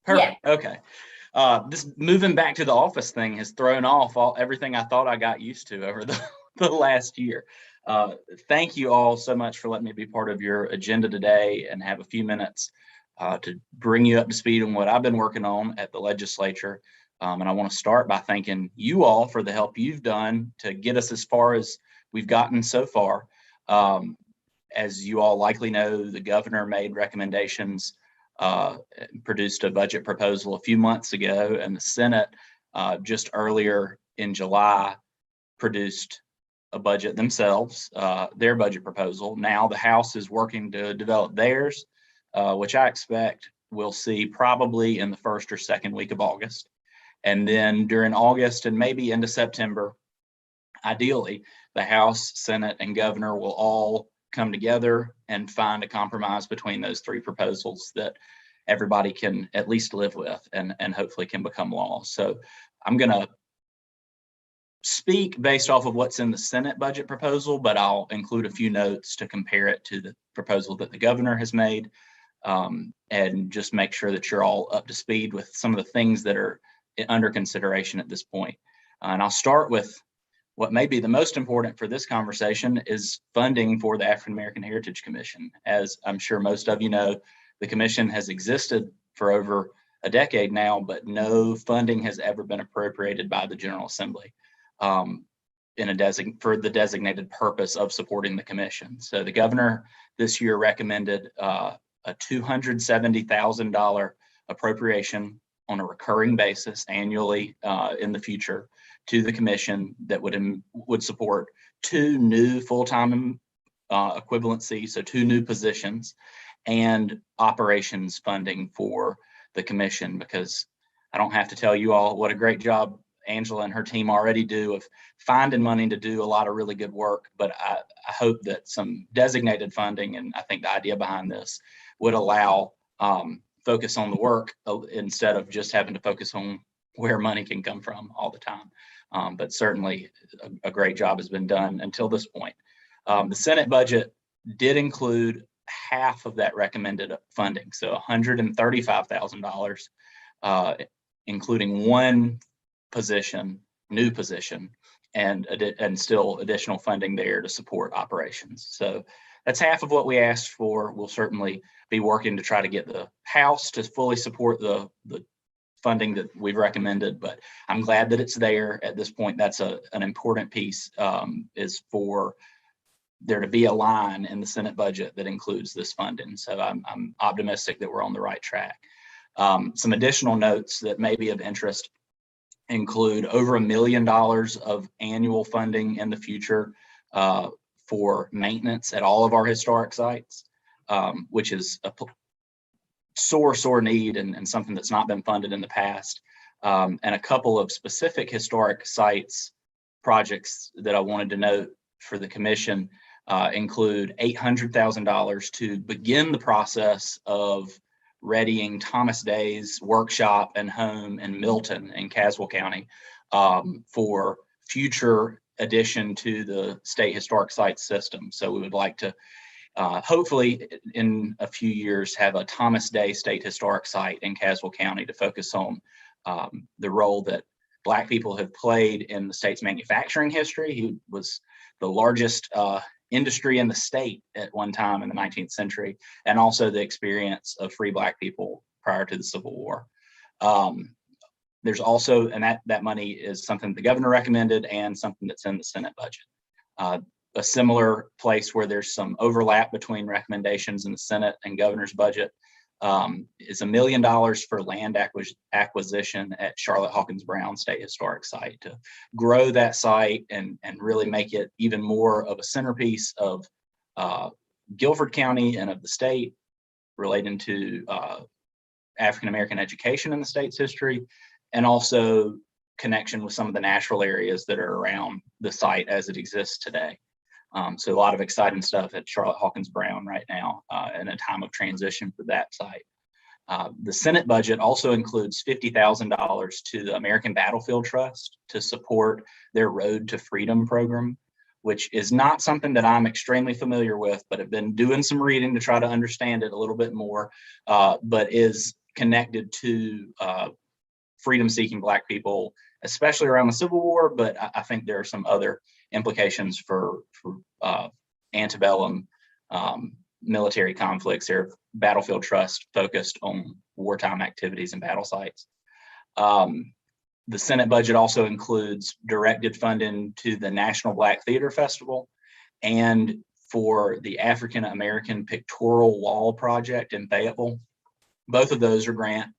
Perfect. Yeah. Okay. This moving back to the office thing has thrown off everything I thought I got used to over the last year. Thank you all so much for letting me be part of your agenda today and have a few minutes to bring you up to speed on what I've been working on at the legislature. And I want to start by thanking you all for the help you've done to get us as far as we've gotten so far. As you all likely know, the governor made recommendations, produced a budget proposal a few months ago, and the Senate just earlier in July produced a budget themselves, their budget proposal. Now the House is working to develop theirs, which I expect we'll see probably in the first or second week of August. And then during August and maybe into September, ideally, the House, Senate, and governor will all come together and find a compromise between those three proposals that everybody can at least live with and hopefully can become law. So I'm going to speak based off of what's in the Senate budget proposal, but I'll include a few notes to compare it to the proposal that the governor has made, and just make sure that you're all up to speed with some of the things that are under consideration at this point. And I'll start with what may be the most important for this conversation is funding for the African American Heritage Commission. As I'm sure most of you know, the commission has existed for over a decade now, but no funding has ever been appropriated by the General Assembly for the designated purpose of supporting the commission. So the governor this year recommended a $270,000 appropriation on a recurring basis annually in the future to the commission that would support 2 new full-time equivalency, so 2 new positions, and operations funding for the commission, because I don't have to tell you all what a great job Angela and her team already do of finding money to do a lot of really good work. But I hope that some designated funding, and I think the idea behind this would allow focus on the work instead of just having to focus on where money can come from all the time. But certainly a great job has been done until this point. The Senate budget did include half of that recommended funding, so $135,000, including 1 position, new position, and still additional funding there to support operations. So that's half of what we asked for. We'll certainly be working to try to get the House to fully support the funding that we've recommended, but I'm glad that it's there at this point. That's an important piece, is for there to be a line in the Senate budget that includes this funding. So I'm optimistic that we're on the right track. Some additional notes that may be of interest include over $1 million of annual funding in the future for maintenance at all of our historic sites, which is a sore need and something that's not been funded in the past. And a couple of specific historic sites projects that I wanted to note for the commission include $800,000 to begin the process of readying Thomas Day's workshop and home in Milton in Caswell County for future addition to the state historic site system. So we would like to hopefully in a few years have a Thomas Day State Historic Site in Caswell County to focus on the role that Black people have played in the state's manufacturing history. He was the largest industry in the state at one time in the 19th century, and also the experience of free Black people prior to the Civil War. There's also, and that money is something the governor recommended and something that's in the Senate budget. A similar place where there's some overlap between recommendations in the Senate and governor's budget is $1 million for land acquisition at Charlotte Hawkins Brown State Historic Site to grow that site and really make it even more of a centerpiece of Guilford County and of the state, relating to African-American education in the state's history, and also connection with some of the natural areas that are around the site as it exists today. So a lot of exciting stuff at Charlotte Hawkins Brown right now in a time of transition for that site. The Senate budget also includes $50,000 to the American Battlefield Trust to support their Road to Freedom program, which is not something that I'm extremely familiar with, but have been doing some reading to try to understand it a little bit more, but is connected to freedom-seeking Black people, especially around the Civil War, but I think there are some other implications for antebellum military conflicts. Their Battlefield Trust focused on wartime activities and battle sites. The Senate budget also includes directed funding to the National Black Theater Festival and for the African American Pictorial Wall Project in Fayetteville. Both of those are grant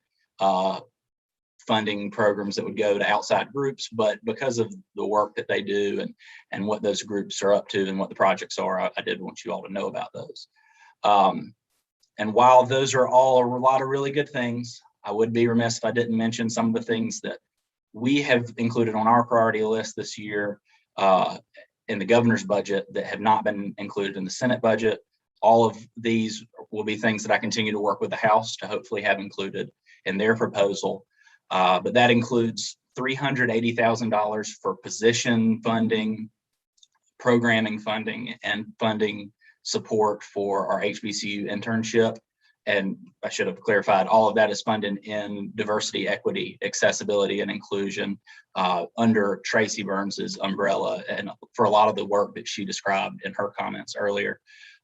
funding programs that would go to outside groups, but because of the work that they do and what those groups are up to and what the projects are, I did want you all to know about those. And while those are all a lot of really good things, I would be remiss if I didn't mention some of the things that we have included on our priority list this year in the governor's budget that have not been included in the Senate budget. All of these will be things that I continue to work with the House to hopefully have included in their proposal. But that includes $380,000 for position funding, programming funding, and funding support for our HBCU internship. And I should have clarified, all of that is funded in diversity, equity, accessibility, and inclusion under Tracy Burns's umbrella, and for a lot of the work that she described in her comments earlier.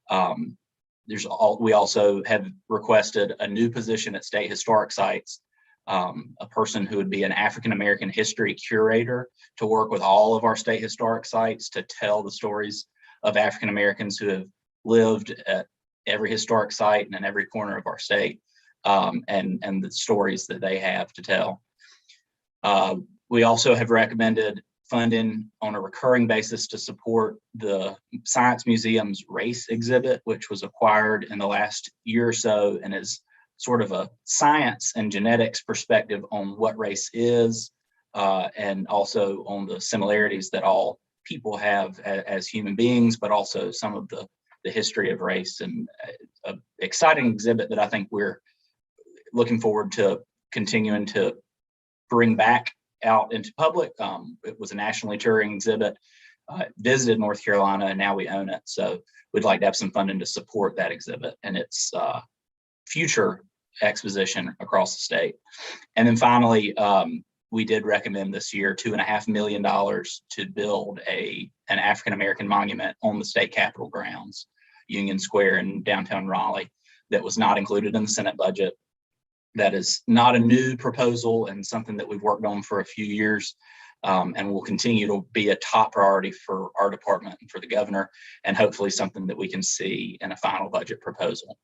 We also have requested a new position at state historic sites, a person who would be an African-American history curator to work with all of our state historic sites to tell the stories of African-Americans who have lived at every historic site and in every corner of our state, and the stories that they have to tell. We also have recommended funding on a recurring basis to support the Science Museum's race exhibit, which was acquired in the last year or so and is sort of a science and genetics perspective on what race is, and also on the similarities that all people have as human beings, but also some of the history of race, and an exciting exhibit that I think we're looking forward to continuing to bring back out into public. It was a nationally touring exhibit, visited North Carolina, and now we own it. So we'd like to have some funding to support that exhibit and its future exposition across the state. And then finally, we did recommend this year $2.5 million to build an African-American monument on the state capitol grounds, Union Square in downtown Raleigh, that was not included in the Senate budget. that is not a new proposal and something that we've worked on for a few years, and will continue to be a top priority for our department and for the governor, and hopefully something that we can see in a final budget proposal.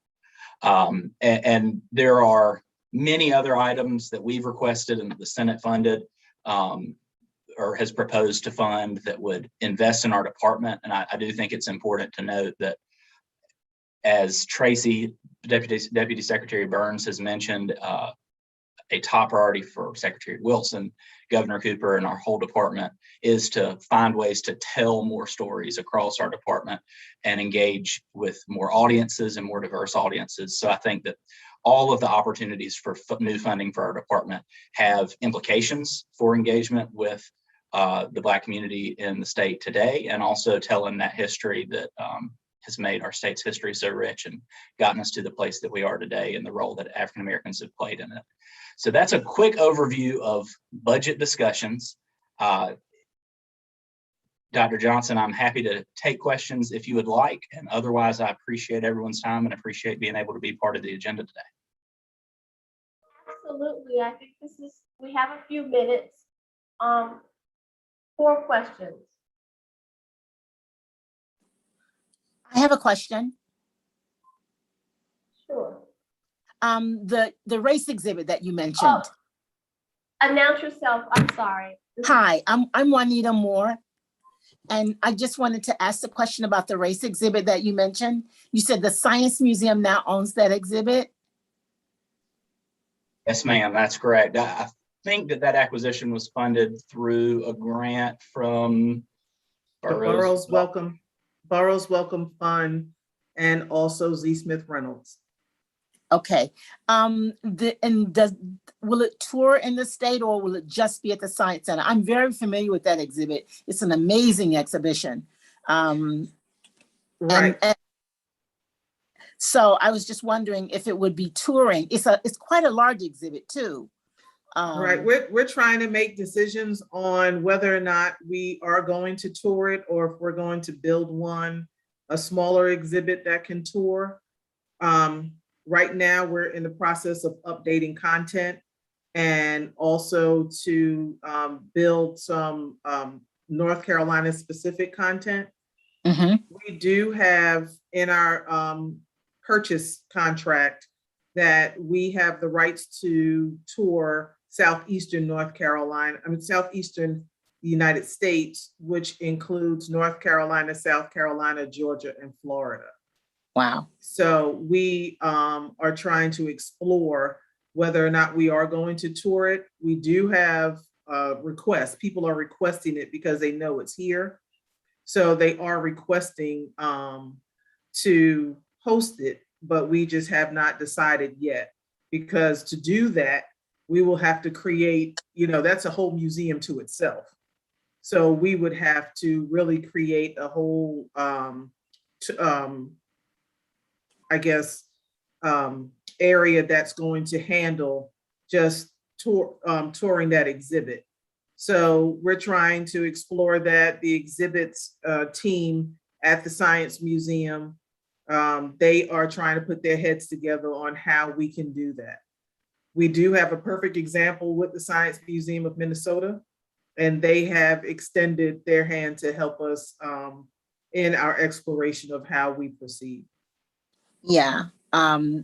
And there are many other items that we've requested and the Senate funded or has proposed to fund that would invest in our department. And I do think it's important to note that, as Tracy, Deputy Secretary Burns has mentioned, a top priority for Secretary Wilson, Governor Cooper, and our whole department is to find ways to tell more stories across our department and engage with more audiences and more diverse audiences. So I think that all of the opportunities for new funding for our department have implications for engagement with the Black community in the state today, and also telling that history that has made our state's history so rich and gotten us to the place that we are today and the role that African Americans have played in it. So that's a quick overview of budget discussions. Dr. Johnson, I'm happy to take questions if you would like, and otherwise I appreciate everyone's time and appreciate being able to be part of the agenda today. Absolutely. I think we have a few minutes for questions. I have a question. Sure. The race exhibit that you mentioned. Announce yourself. I'm sorry. Hi, I'm Juanita Moore. And I just wanted to ask the question about the race exhibit that you mentioned. You said the Science Museum now owns that exhibit? Yes, ma'am, that's correct. I think that acquisition was funded through a grant from Burroughs Welcome Fund and also Z. Smith Reynolds. Okay. Will it tour in the state, or will it just be at the Science Center? I'm very familiar with that exhibit. It's an amazing exhibition. Right. And so I was just wondering if it would be touring. It's quite a large exhibit too. Right. We're trying to make decisions on whether or not we are going to tour it, or if we're going to build a smaller exhibit that can tour. Right now, we're in the process of updating content and also to build some North Carolina specific content. Mm-hmm. We do have in our purchase contract that we have the rights to tour Southeastern North Carolina, Southeastern United States, which includes North Carolina, South Carolina, Georgia, and Florida. Wow. So we are trying to explore whether or not we are going to tour it. We do have requests. People are requesting it because they know it's here. So they are requesting to host it, but we just have not decided yet, because to do that, we will have to create, that's a whole museum to itself. So we would have to really create a whole, area that's going to handle just touring that exhibit. So we're trying to explore that. The exhibits team at the Science Museum, they are trying to put their heads together on how we can do that. We do have a perfect example with the Science Museum of Minnesota, and they have extended their hand to help us in our exploration of how we proceed. Yeah. The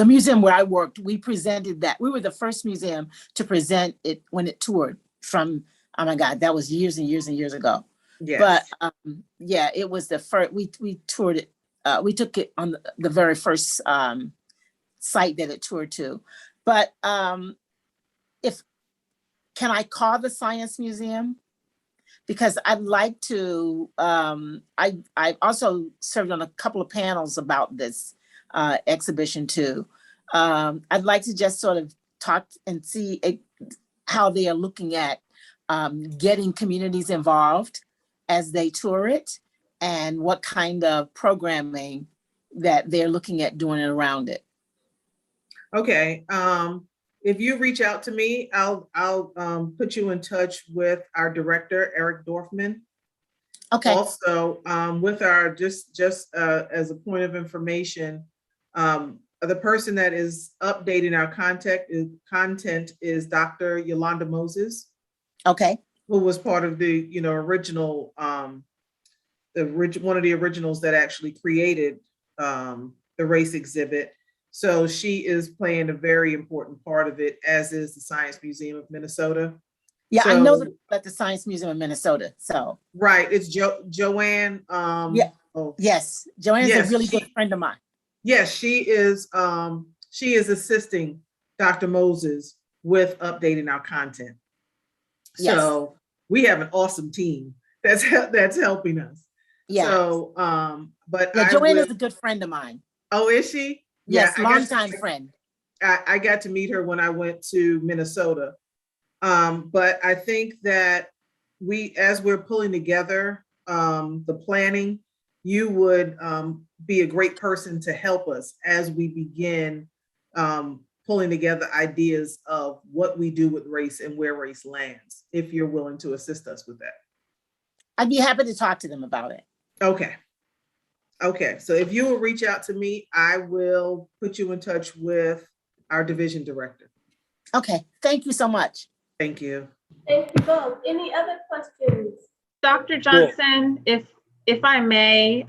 museum where I worked, we presented that. We were the first museum to present it when it toured from, oh my God, that was years and years and years ago. Yes. But yeah, it was the first, we toured it, we took it on the very first site that it toured to. But can I call the Science Museum? Because I'd like to, I also served on a couple of panels about this exhibition too. I'd like to just sort of talk and see how they are looking at getting communities involved as they tour it, and what kind of programming that they're looking at doing around it. Okay. If you reach out to me, I'll put you in touch with our director, Eric Dorfman. Okay. Also, with our, just as a point of information, the person that is updating our content is Dr. Yolanda Moses, Okay, who was part of the, original, one of the originals that actually created the race exhibit. So she is playing a very important part of it, as is the Science Museum of Minnesota. yeah, I know So- that the Science Museum of Minnesota, so. Right, it's Joanne. Yeah. Oh, Yes, Joanne's Yes, a really good friend of mine. yes, she is assisting Dr. Moses with updating our content. Yes. So we have an awesome team that's helping us. Yeah, So, but yeah, I Joanne will- is a good friend of mine. Oh, is she? Yes, I got to- longtime friend. I got to meet her when I went to Minnesota. But I think that as we're pulling together the planning, you would be a great person to help us as we begin pulling together ideas of what we do with race and where race lands, if you're willing to assist us with that. I'd be happy to talk to them about it. Okay. Okay, so if you will reach out to me, I will put you in touch with our division director. Okay, thank you so much. Thank you. Thank you both. Any other questions? Dr. Johnson, if I may,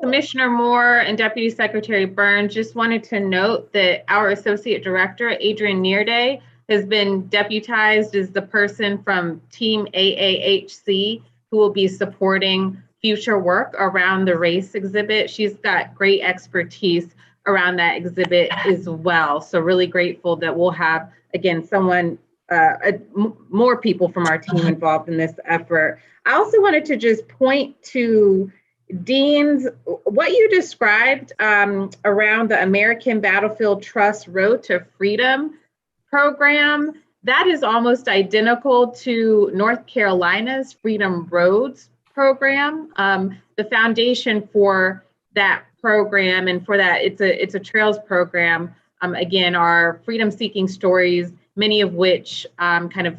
Commissioner Moore and Deputy Secretary Burns just wanted to note that our Associate Director, Adrian Nearday, has been deputized as the person from Team AAHC who will be supporting future work around the race exhibit. She's got great expertise around that exhibit as well. So really grateful that we'll have, again, more people from our team involved in this effort. I also wanted to just point to Dean's, what you described around the American Battlefield Trust Road to Freedom program. That is almost identical to North Carolina's Freedom Roads program. The foundation for that program and for that, it's a trails program. Again, are freedom seeking stories, many of which kind of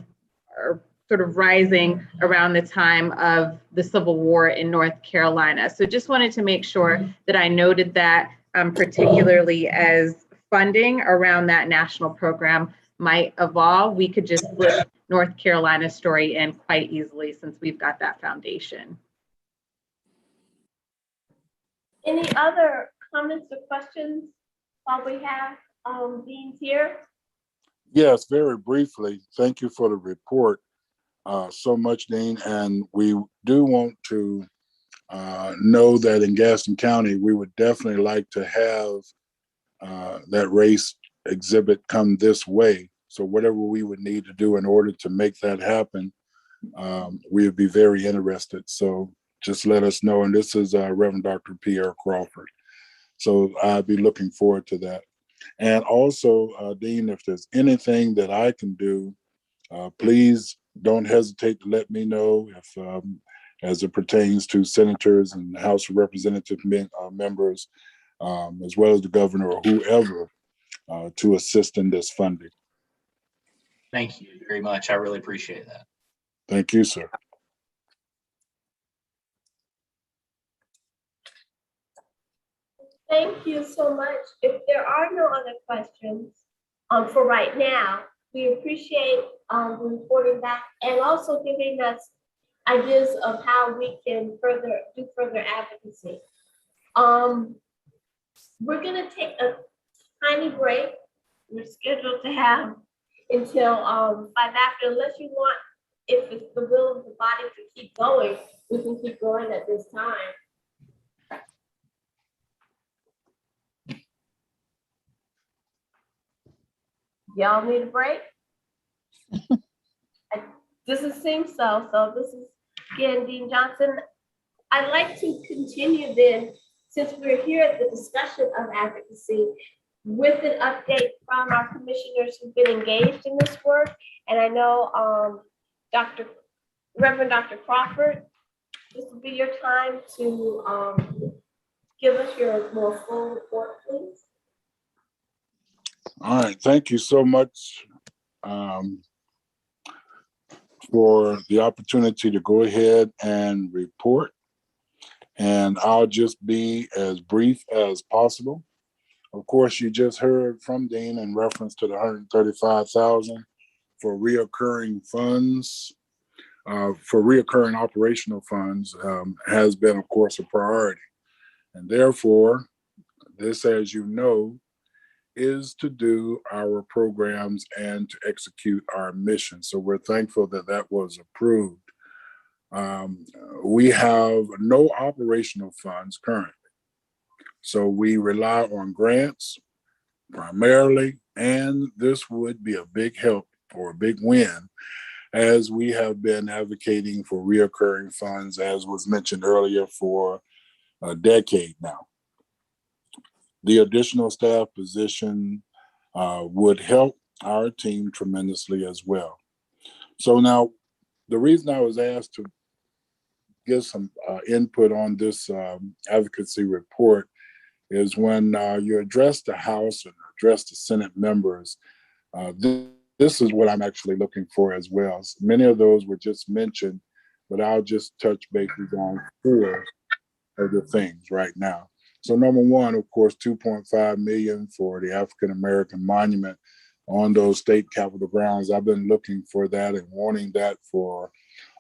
are sort of rising around the time of the Civil War in North Carolina. So just wanted to make sure that I noted that particularly as funding around that national program might evolve, we could just slip North Carolina's story in quite easily since we've got that foundation. Any other comments or questions while we have Dean's here? Yes, very briefly. Thank you for the report so much, Dean. And we do want to know that in Gaston County, we would definitely like to have that race exhibit come this way. So whatever we would need to do in order to make that happen, we would be very interested. So just let us know. And this is Reverend Dr. Pierre Crawford. So I'd be looking forward to that. And also, Dean, if there's anything that I can do, please don't hesitate to let me know if, as it pertains to senators and House of Representative members, as well as the governor or whoever, to assist in this funding. Thank you very much. I really appreciate that. Thank you, sir. Thank you so much. If there are no other questions for right now, we appreciate the reporting back and also giving us ideas of how we can do further advocacy. We're gonna take a tiny break. We're scheduled to have until 5 after, unless you want, if it's the will of the body to keep going, we can keep going at this time. Y'all need a break? Doesn't seem so. So this is, again, Dean Johnson. I'd like to continue then, since we're here at the discussion of advocacy, with an update from our commissioners who've been engaged in this work. And I know Reverend Dr. Crawford, this will be your time to give us your more full report, please. All right, thank you so much for the opportunity to go ahead and report. And I'll just be as brief as possible. Of course, you just heard from Dean in reference to the $135,000 for reoccurring funds, for reoccurring operational funds has been, of course, a priority. And therefore, this, as you know, is to do our programs and to execute our mission. So we're thankful that that was approved. We have no operational funds currently. So we rely on grants primarily, and this would be a big help or a big win as we have been advocating for reoccurring funds, as was mentioned earlier, for a decade now. The additional staff position would help our team tremendously as well. So now, the reason I was asked to give some input on this advocacy report is when you address the House and address the Senate members, this is what I'm actually looking for as well. So many of those were just mentioned, but I'll just touch bases on 4 of the things right now. So number one, of course, $2.5 million for the African American monument on those state capitol grounds. I've been looking for that and wanting that for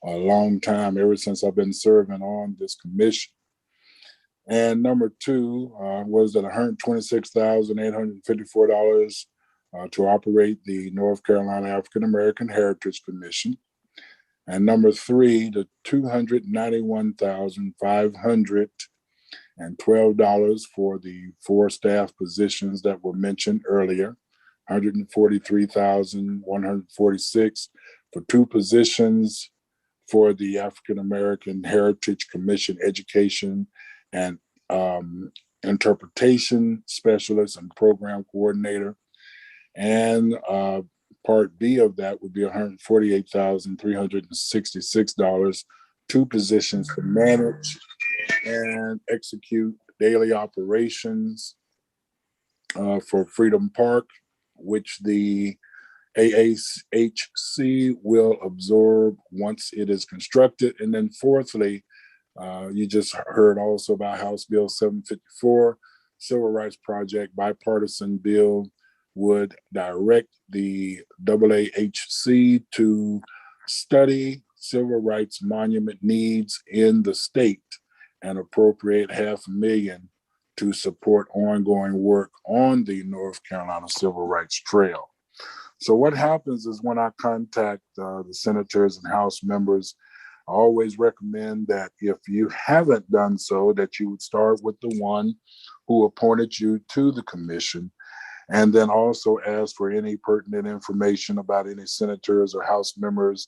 a long time, ever since I've been serving on this commission. And number two was at $126,854 to operate the North Carolina African American Heritage Commission. And number three, the $291,512 for the 4 staff positions that were mentioned earlier, $143,146 for 2 positions for the African American Heritage Commission Education and Interpretation Specialist and Program Coordinator. And part B of that would be $148,366, 2 positions to manage and execute daily operations for Freedom Park, which the AAHC will absorb once it is constructed. And then fourthly, you just heard also about House Bill 754, Civil Rights Project bipartisan bill would direct the AAHC to study civil rights monument needs in the state and appropriate $500,000 to support ongoing work on the North Carolina Civil Rights Trail. So what happens is when I contact the senators and House members, I always recommend that if you haven't done so, that you would start with the one who appointed you to the commission, and then also ask for any pertinent information about any senators or House members,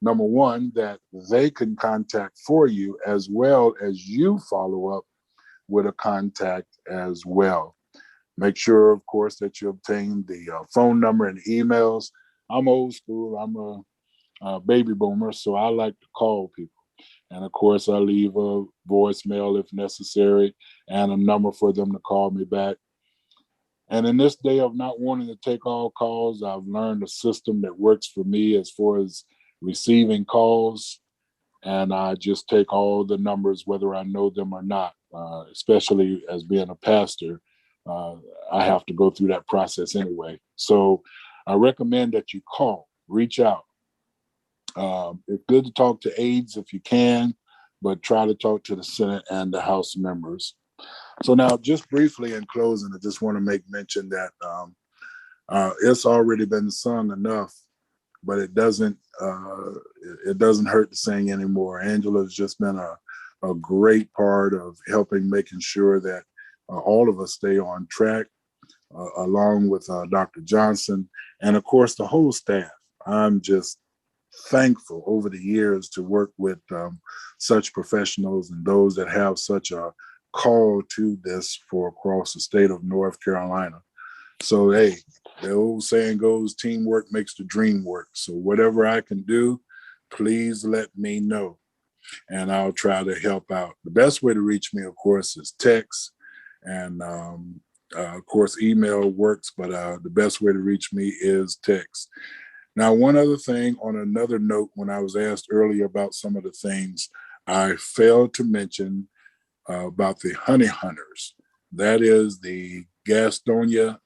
number one, that they can contact for you, as well as you follow up with a contact as well. Make sure, of course, that you obtain the phone number and emails. I'm old school. I'm a baby boomer, so I like to call people. And of course, I leave a voicemail if necessary and a number for them to call me back. And in this day of not wanting to take all calls, I've learned a system that works for me as far as receiving calls. And I just take all the numbers, whether I know them or not, especially as being a pastor. I have to go through that process anyway. So I recommend that you call, reach out. It's good to talk to aides if you can, but try to talk to the Senate and the House members. So now, just briefly in closing, I just want to make mention that it's already been sung enough, but it doesn't hurt to sing anymore. Angela's just been a great part of helping making sure that all of us stay on track, along with Dr. Johnson, and of course the whole staff. I'm just thankful over the years to work with such professionals and those that have such a call to this for across the state of North Carolina. So, hey, the old saying goes, teamwork makes the dream work. So whatever I can do, please let me know, and I'll try to help out. The best way to reach me, of course, is text, and of course, email works, but the best way to reach me is text. Now, one other thing on another note, when I was asked earlier about some of the things, I failed to mention about the honey hunters. That is the Gastonia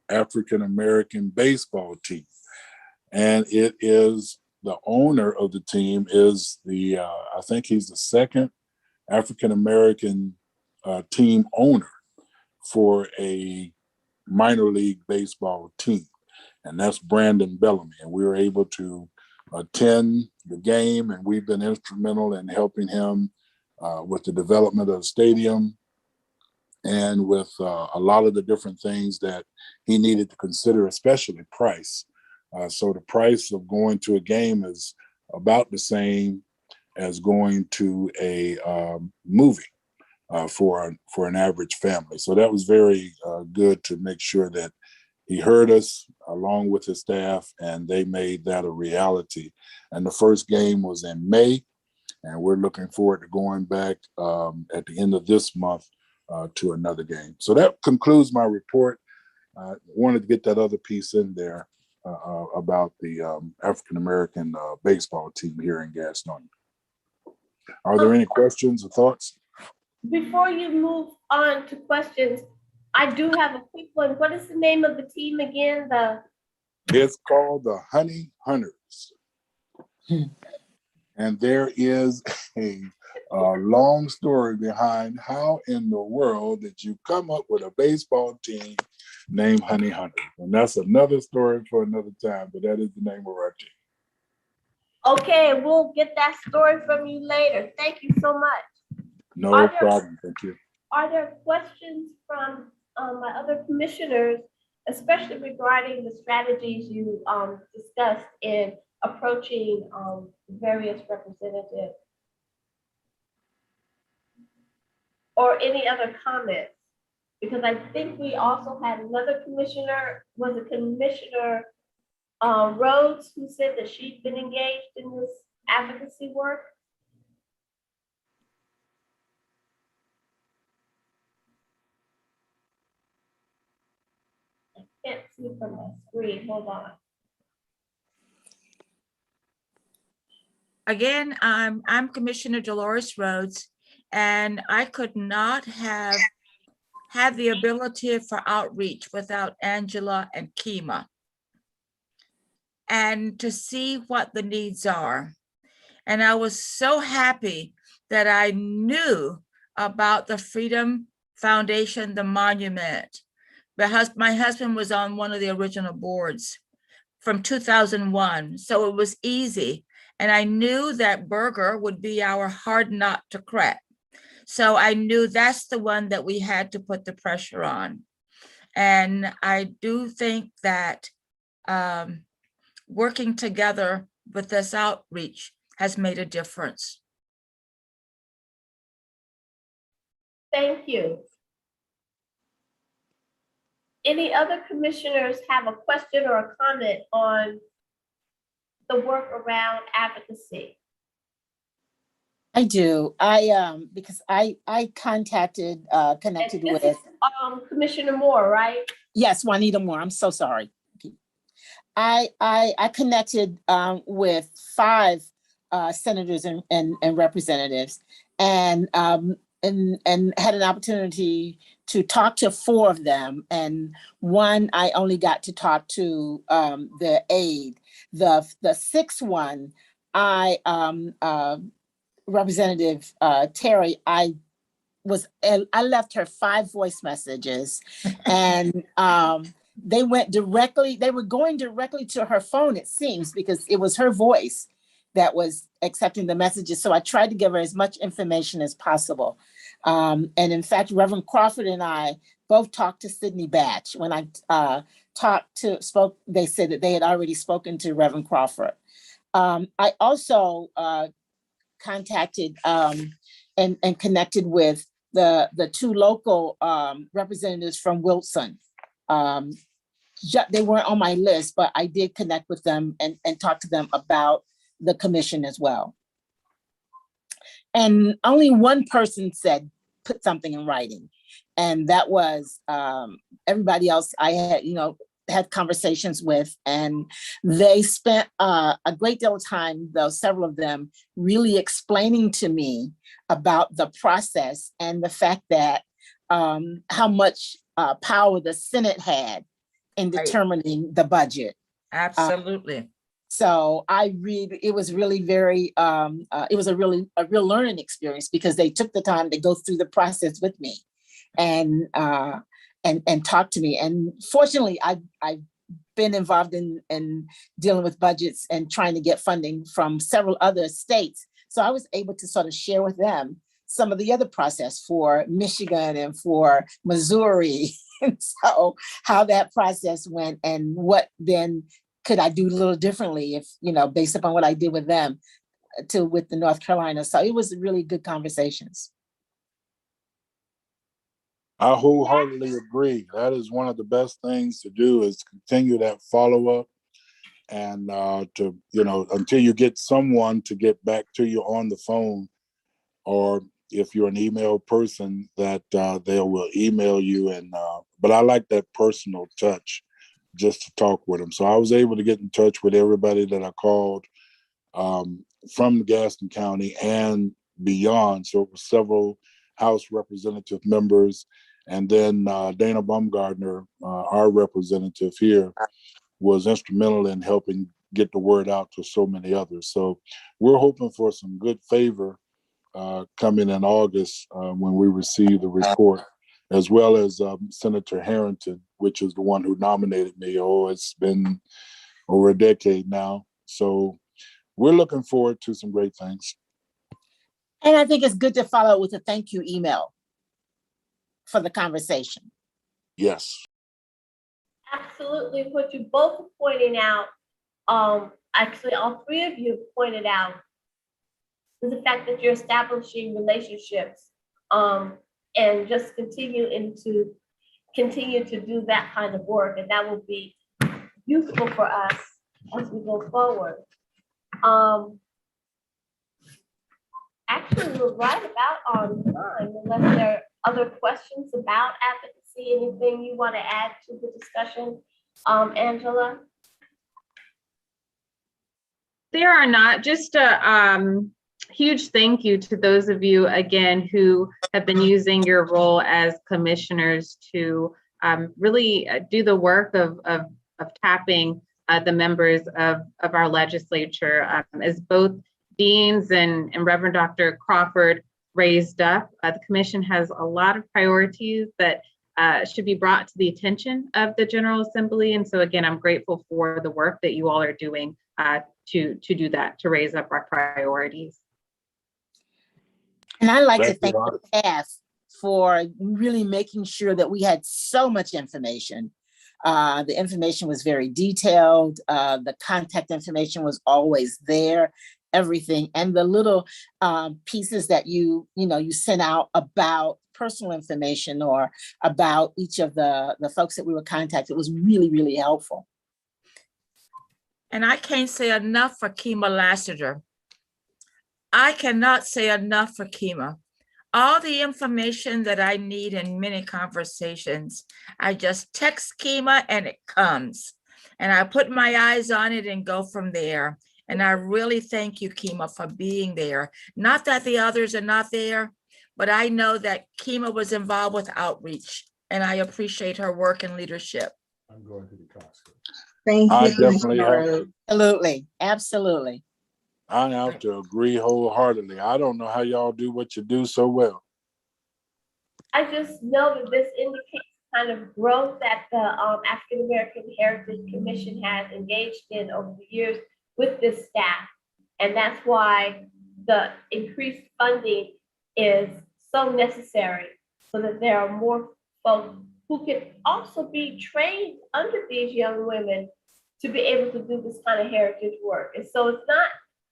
African American baseball team. And it is the owner of the team is I think he's the second African American team owner for a minor league baseball team. And that's Brandon Bellamy. And we were able to attend the game, and we've been instrumental in helping him with the development of the stadium and with a lot of the different things that he needed to consider, especially price. So the price of going to a game is about the same as going to a movie for an average family. So that was very good to make sure that he heard us along with his staff, and they made that a reality. And the first game was in May, and we're looking forward to going back at the end of this month to another game. So that concludes my report. I wanted to get that other piece in there about the African-American baseball team here in Gastonia. Are there any questions or thoughts? Before you move on to questions, I do have a quick one. What is the name of the team again? It's called the Honey Hunters. And there is a long story behind how in the world did you come up with a baseball team named Honey Hunters. And that's another story for another time, but that is the name of our team. Okay, we'll get that story from you later. Thank you so much. No problem, thank you. Are there questions from my other commissioners, especially regarding the strategies you discussed in approaching various representatives? Or any other comments? Because I think we also had another commissioner, was it Commissioner Rhodes, who said that she'd been engaged in this advocacy work? I can't see from my screen, hold on. Again, I'm Commissioner Dolores Rhodes, and I could not have had the ability for outreach without Angela and Kima, and to see what the needs are. And I was so happy that I knew about the Freedom Foundation, the monument. My husband was on one of the original boards from 2001, so it was easy. And I knew that Berger would be our hard nut to crack. So I knew that's the one that we had to put the pressure on. And I do think that working together with this outreach has made a difference. Thank you. Any other commissioners have a question or a comment on the work around advocacy? I do. Because I connected with Commissioner Moore, right? Yes, Juanita Moore. I'm so sorry. I connected with 5 senators and representatives, and had an opportunity to talk to 4 of them. And one I only got to talk to the aide. The 6th one, Representative Terry, I left her 5 voice messages, and they were going directly to her phone, it seems, because it was her voice that was accepting the messages. So I tried to give her as much information as possible. And in fact, Reverend Crawford and I both talked to Sydney Batch. When I spoke, they said that they had already spoken to Reverend Crawford. I also contacted and connected with the 2 local representatives from Wilson. They weren't on my list, but I did connect with them and talk to them about the commission as well. And only one person said, put something in writing. And that was everybody else I had conversations with, and they spent a great deal of time, though several of them, really explaining to me about the process and the fact that how much power the Senate had in Right. determining the budget. Absolutely. So it was really very, it was a real learning experience because they took the time to go through the process with me and talk to me. And fortunately, I've been involved in dealing with budgets and trying to get funding from several other states. So I was able to sort of share with them some of the other process for Michigan and for Missouri. And so how that process went and what then could I do a little differently if, based upon what I did with them with the North Carolina. So it was really good conversations. I wholeheartedly agree. That is one of the best things to do is continue that follow-up and until you get someone to get back to you on the phone, or if you're an email person that they will email you. But I like that personal touch just to talk with them. So I was able to get in touch with everybody that I called from Gaston County and beyond. So it was several House representative members. And then Dana Baumgardner, our representative here, was instrumental in helping get the word out to so many others. So we're hoping for some good favor coming in August when we receive the report, as well as Senator Harrington, which is the one who nominated me. It's been over a decade now. So we're looking forward to some great things. And I think it's good to follow with a thank you email for the conversation. Yes. Absolutely. What you both are pointing out, actually all three of you pointed out, is the fact that you're establishing relationships and just continue to do that kind of work. And that will be useful for us as we go forward. Actually, we're right about on time, unless there are other questions about advocacy, anything you want to add to the discussion, Angela? There are not. Just a huge thank you to those of you, again, who have been using your role as commissioners to really do the work of tapping the members of our legislature. As both deans and Reverend Dr. Crawford raised up, the commission has a lot of priorities that should be brought to the attention of the General Assembly. And so again, I'm grateful for the work that you all are doing to do that, to raise up our priorities. And I'd like to thank the staff for really making sure that we had so much information. The information was very detailed. The contact information was always there, everything. And the little pieces that you sent out about personal information or about each of the folks that we were contacted was really, really helpful. And I can't say enough for Kima Lassiter. I cannot say enough for Kima. All the information that I need in many conversations, I just text Kima and it comes. And I put my eyes on it and go from there. And I really thank you, Kima, for being there. Not that the others are not there, but I know that Kima was involved with outreach, and I appreciate her work and leadership. I'm going to the Costco. Thank you. I definitely have to. Absolutely, absolutely. I have to agree wholeheartedly. I don't know how y'all do what you do so well. I just know that this indicates kind of growth that the African American Heritage Commission has engaged in over the years with this staff. And that's why the increased funding is so necessary, so that there are more folks who can also be trained under these young women to be able to do this kind of heritage work. And so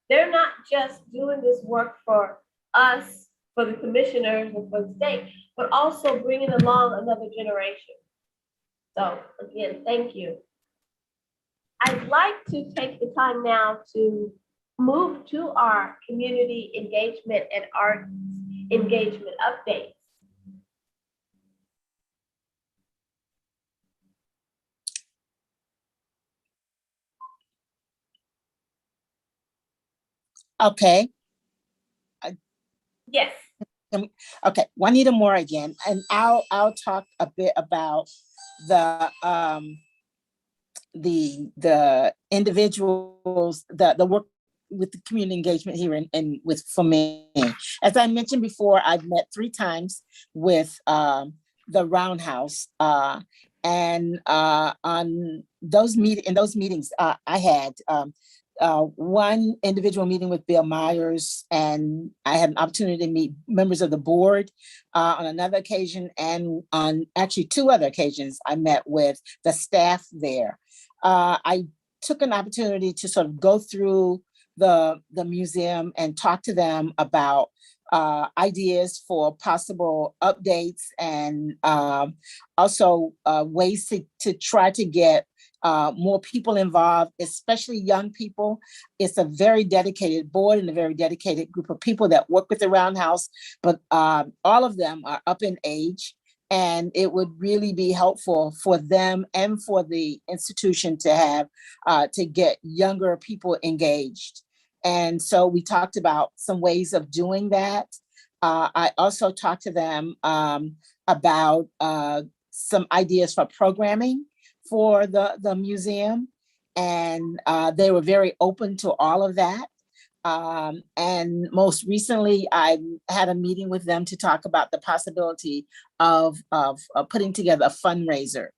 they're not just doing this work for us, for the commissioners and for the state, but also bringing along another generation. So again, thank you. I'd like to take the time now to move to our community engagement and arts engagement updates. Okay. Yes. Okay, Juanita Moore again, and I'll talk a bit about the individuals, the work with the community engagement here and with for me. As I mentioned before, I've met 3 times with the Roundhouse, and on those meetings, I had one individual meeting with Bill Myers, and I had an opportunity to meet members of the board on another occasion, and on actually 2 other occasions, I met with the staff there. I took an opportunity to sort of go through the museum and talk to them about ideas for possible updates, and also ways to try to get more people involved, especially young people. It's a very dedicated board and a very dedicated group of people that work with the Roundhouse, but all of them are up in age. And it would really be helpful for them and for the institution to have to get younger people engaged. And so we talked about some ways of doing that. I also talked to them about some ideas for programming for the museum. And they were very open to all of that. And most recently, I had a meeting with them to talk about the possibility of putting together a fundraiser,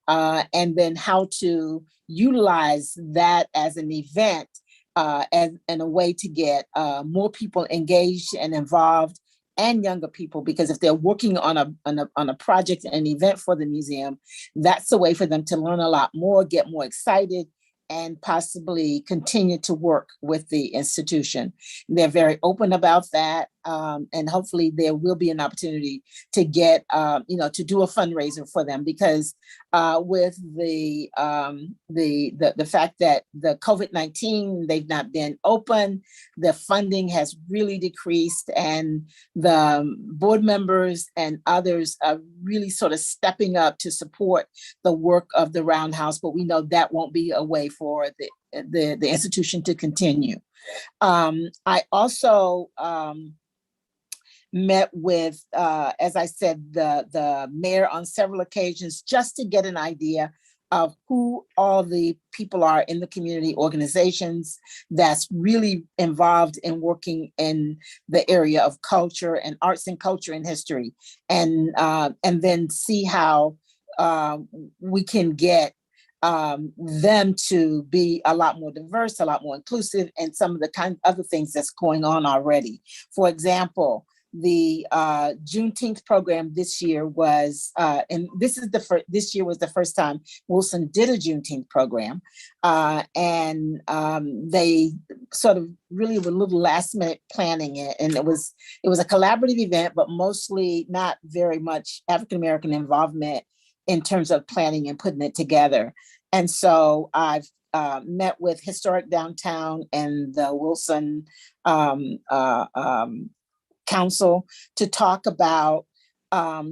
and then how to utilize that as an event and a way to get more people engaged and involved, and younger people, because if they're working on a project, an event for the museum, that's a way for them to learn a lot more, get more excited, and possibly continue to work with the institution. They're very open about that. And hopefully there will be an opportunity to get, to do a fundraiser for them, because with the fact that the COVID-19, they've not been open, the funding has really decreased, and the board members and others are really sort of stepping up to support the work of the Roundhouse, but we know that won't be a way for the institution to continue. I also met with, as I said, the mayor on several occasions, just to get an idea of who all the people are in the community organizations that's really involved in working in the area of culture and arts and culture and history, and then see how we can get them to be a lot more diverse, a lot more inclusive, and some of the kind of other things that's going on already. For example, the Juneteenth program this year was, and this year was the first time Wilson did a Juneteenth program, and they sort of really were a little last minute planning it, and it was a collaborative event, but mostly not very much African American involvement in terms of planning and putting it together. And so I've met with Historic Downtown and the Wilson Council to talk about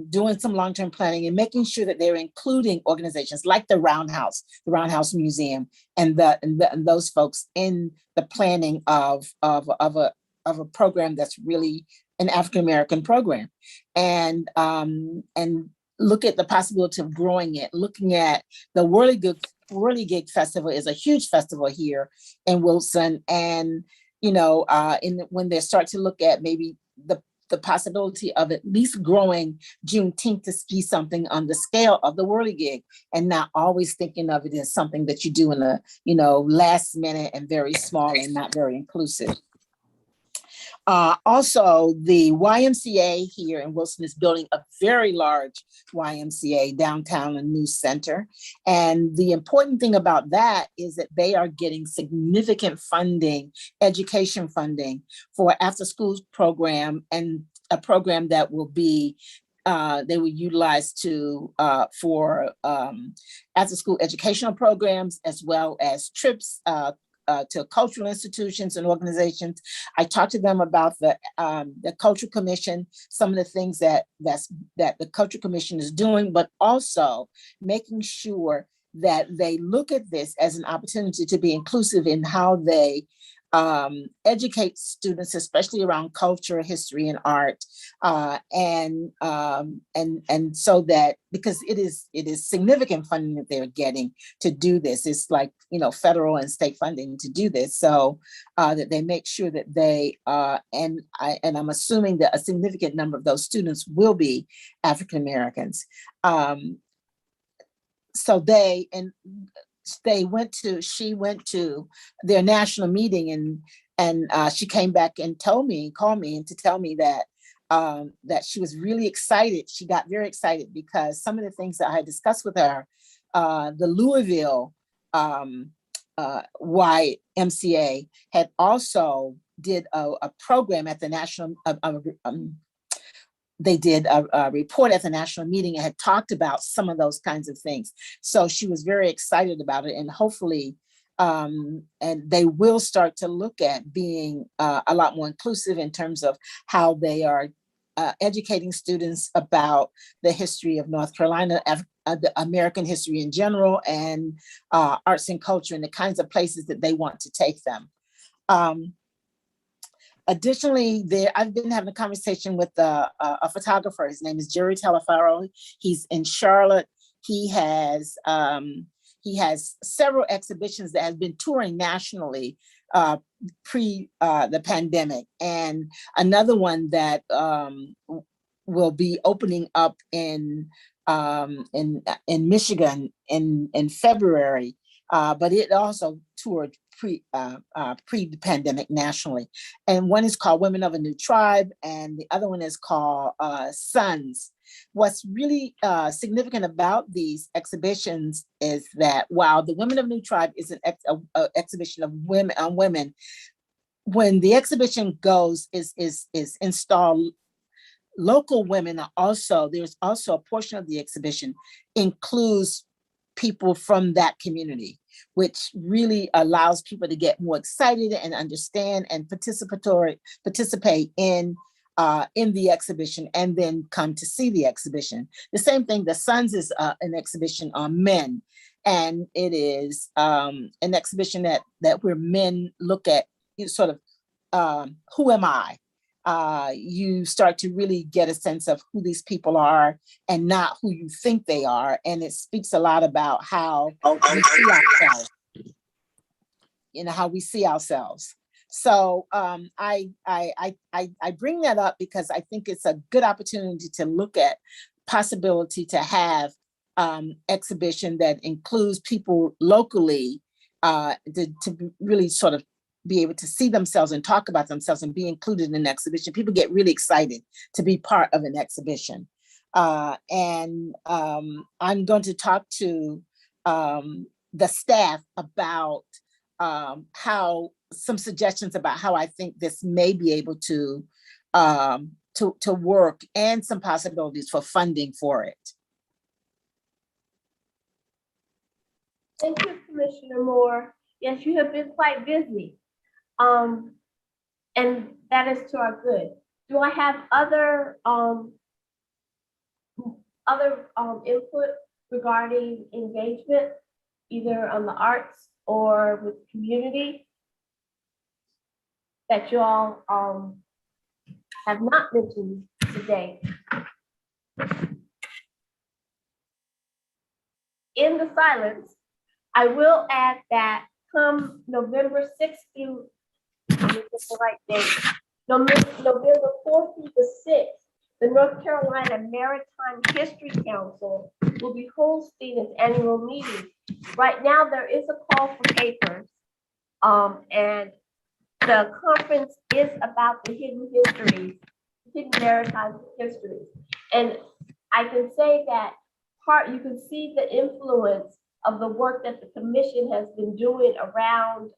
doing some long-term planning and making sure that they're including organizations like the Roundhouse Museum, and those folks in the planning of a program that's really an African American program, and look at the possibility of growing it. Looking at the Whirligig Festival is a huge festival here in Wilson, and when they start to look at maybe the possibility of at least growing Juneteenth to be something on the scale of the Whirligig, and not always thinking of it as something that you do in a last minute and very small and not very inclusive. Also, the YMCA here in Wilson is building a very large YMCA downtown and news center. And the important thing about that is that they are getting significant funding, education funding, for after school program, and a program that will be they will utilize for after school educational programs, as well as trips to cultural institutions and organizations. I talked to them about the Cultural Commission, some of the things that the Cultural Commission is doing, but also making sure that they look at this as an opportunity to be inclusive in how they educate students, especially around culture, history, and art, and so that, because it is significant funding that they're getting to do this. It's like, you know, federal and state funding to do this, so that they make sure that they and I'm assuming that a significant number of those students will be African Americans. So she went to their national meeting, and she came back and called me to tell me that that she was really excited. She got very excited because some of the things that I had discussed with her, the Louisville YMCA had also did a program at the national. They did a report at the national meeting and had talked about some of those kinds of things. So she was very excited about it, and hopefully, and they will start to look at being a lot more inclusive in terms of how they are educating students about the history of North Carolina, the American history in general, and arts and culture, and the kinds of places that they want to take them. Additionally, I've been having a conversation with a photographer. His name is Jerry Telefaro. He's in Charlotte. He has several exhibitions that have been touring nationally pre the pandemic, and another one that will be opening up in Michigan in February. But it also toured pre-pandemic nationally. And one is called Women of a New Tribe, and the other one is called Sons. What's really significant about these exhibitions is that while the Women of a New Tribe is an exhibition of women on women, when the exhibition goes is installed, local women are also, there's also a portion of the exhibition includes people from that community, which really allows people to get more excited and understand and participate in the exhibition, and then come to see the exhibition. The same thing, the Sons is an exhibition on men, and it is an exhibition that where men look at sort of who am I? You start to really get a sense of who these people are and not who you think they are. And it speaks a lot about how we see ourselves, how we see ourselves. So I bring that up because I think it's a good opportunity to look at possibility to have exhibition that includes people locally to really sort of be able to see themselves and talk about themselves and be included in an exhibition. People get really excited to be part of an exhibition. And I'm going to talk to the staff about how some suggestions about how I think this may be able to work, and some possibilities for funding for it. Thank you, Commissioner Moore. Yes, you have been quite busy. And that is to our good. Do I have other input regarding engagement, either on the arts or with community, that you all have not mentioned today? In the silence, I will add that come November 6th through, let me get the right date, November 4th through the 6th, the North Carolina Maritime History Council will be hosting its annual meeting. Right now, there is a call for papers, and the conference is about the hidden maritime histories. And I can say that you can see the influence of the work that the commission has been doing around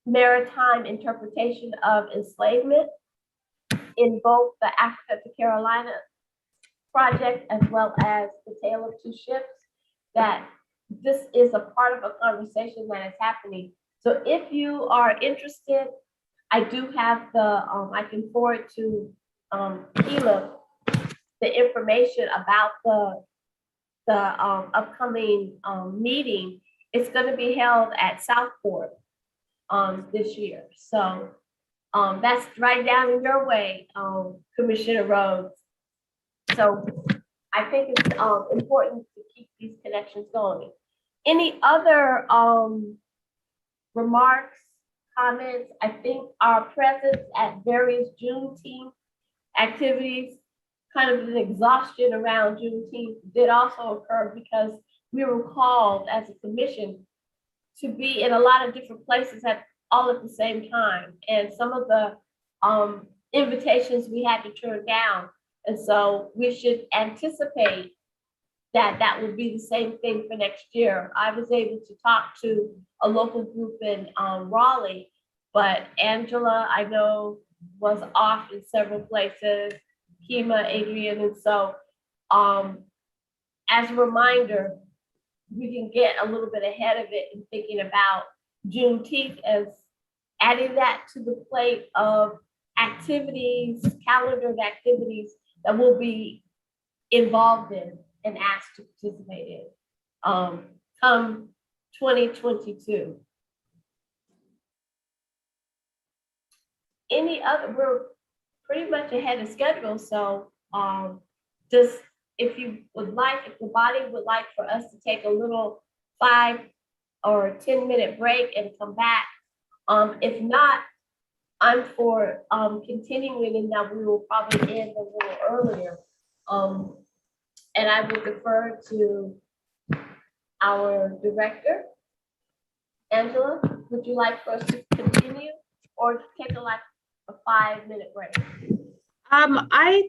maritime interpretation of enslavement in both the Africa to Carolina project as well as the Tale of Two Ships, that this is a part of a conversation that is happening. So if you are interested, I do have I can forward to Keela the information about the upcoming meeting. It's going to be held at Southport this year. So that's right down in your way, Commissioner Rhodes. So I think it's important to keep these connections going. Any other remarks, comments? I think our presence at various Juneteenth activities, kind of an exhaustion around Juneteenth did also occur because we were called as a commission to be in a lot of different places all at the same time. And some of the invitations we had to turn down. And so we should anticipate that would be the same thing for next year. I was able to talk to a local group in Raleigh, but Angela, I know, was off in several places, Kima, Adrian, and so as a reminder, we can get a little bit ahead of it in thinking about Juneteenth as adding that to the plate of activities, calendared activities that we'll be involved in and asked to participate in come 2022. Any other, we're pretty much ahead of schedule. So just if you would like, if the body would like for us to take a little 5 or 10-minute break and come back. If not, I'm for continuing, and that we will probably end a little earlier. And I will defer to our director. Angela, would you like for us to continue or take a 5-minute break? I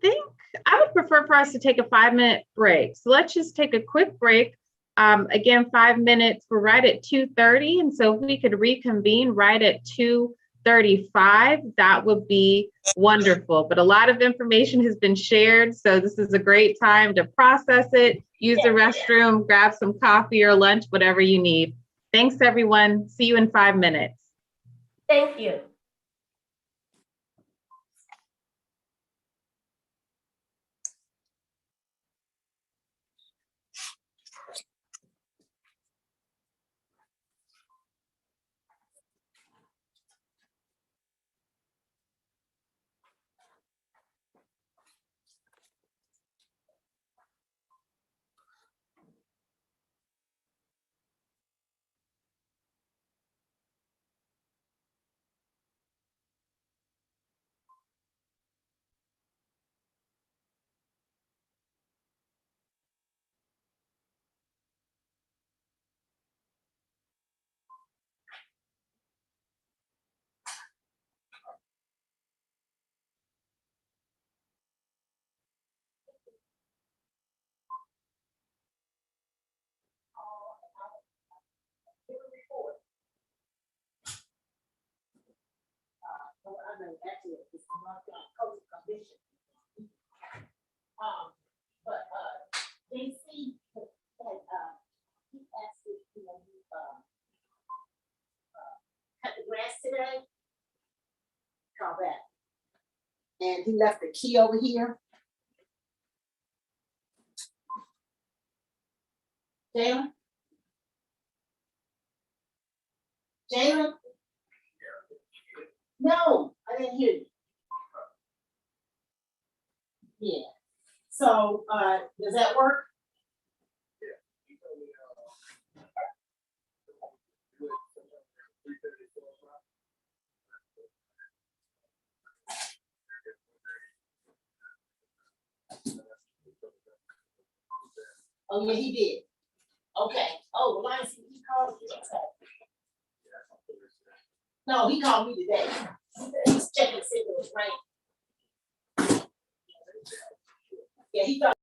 think I would prefer for us to take a 5-minute break. So let's just take a quick break. Again, 5 minutes, we're right at 2:30. And so if we could reconvene right at 2:35, that would be wonderful. But a lot of information has been shared. So this is a great time to process it, use the restroom, grab some coffee or lunch, whatever you need. Thanks, everyone. See you in 5 minutes. Thank you. JC he asked if cut the grass today. Call back. And he left the key over here. Jalen? Jalen? No, I didn't hear you. Yeah. So does that work? Oh yeah, he did. Okay. Oh, well, I see he called you. Okay. No, he called me today. He's checking to see if it was rain. Yeah, he thought.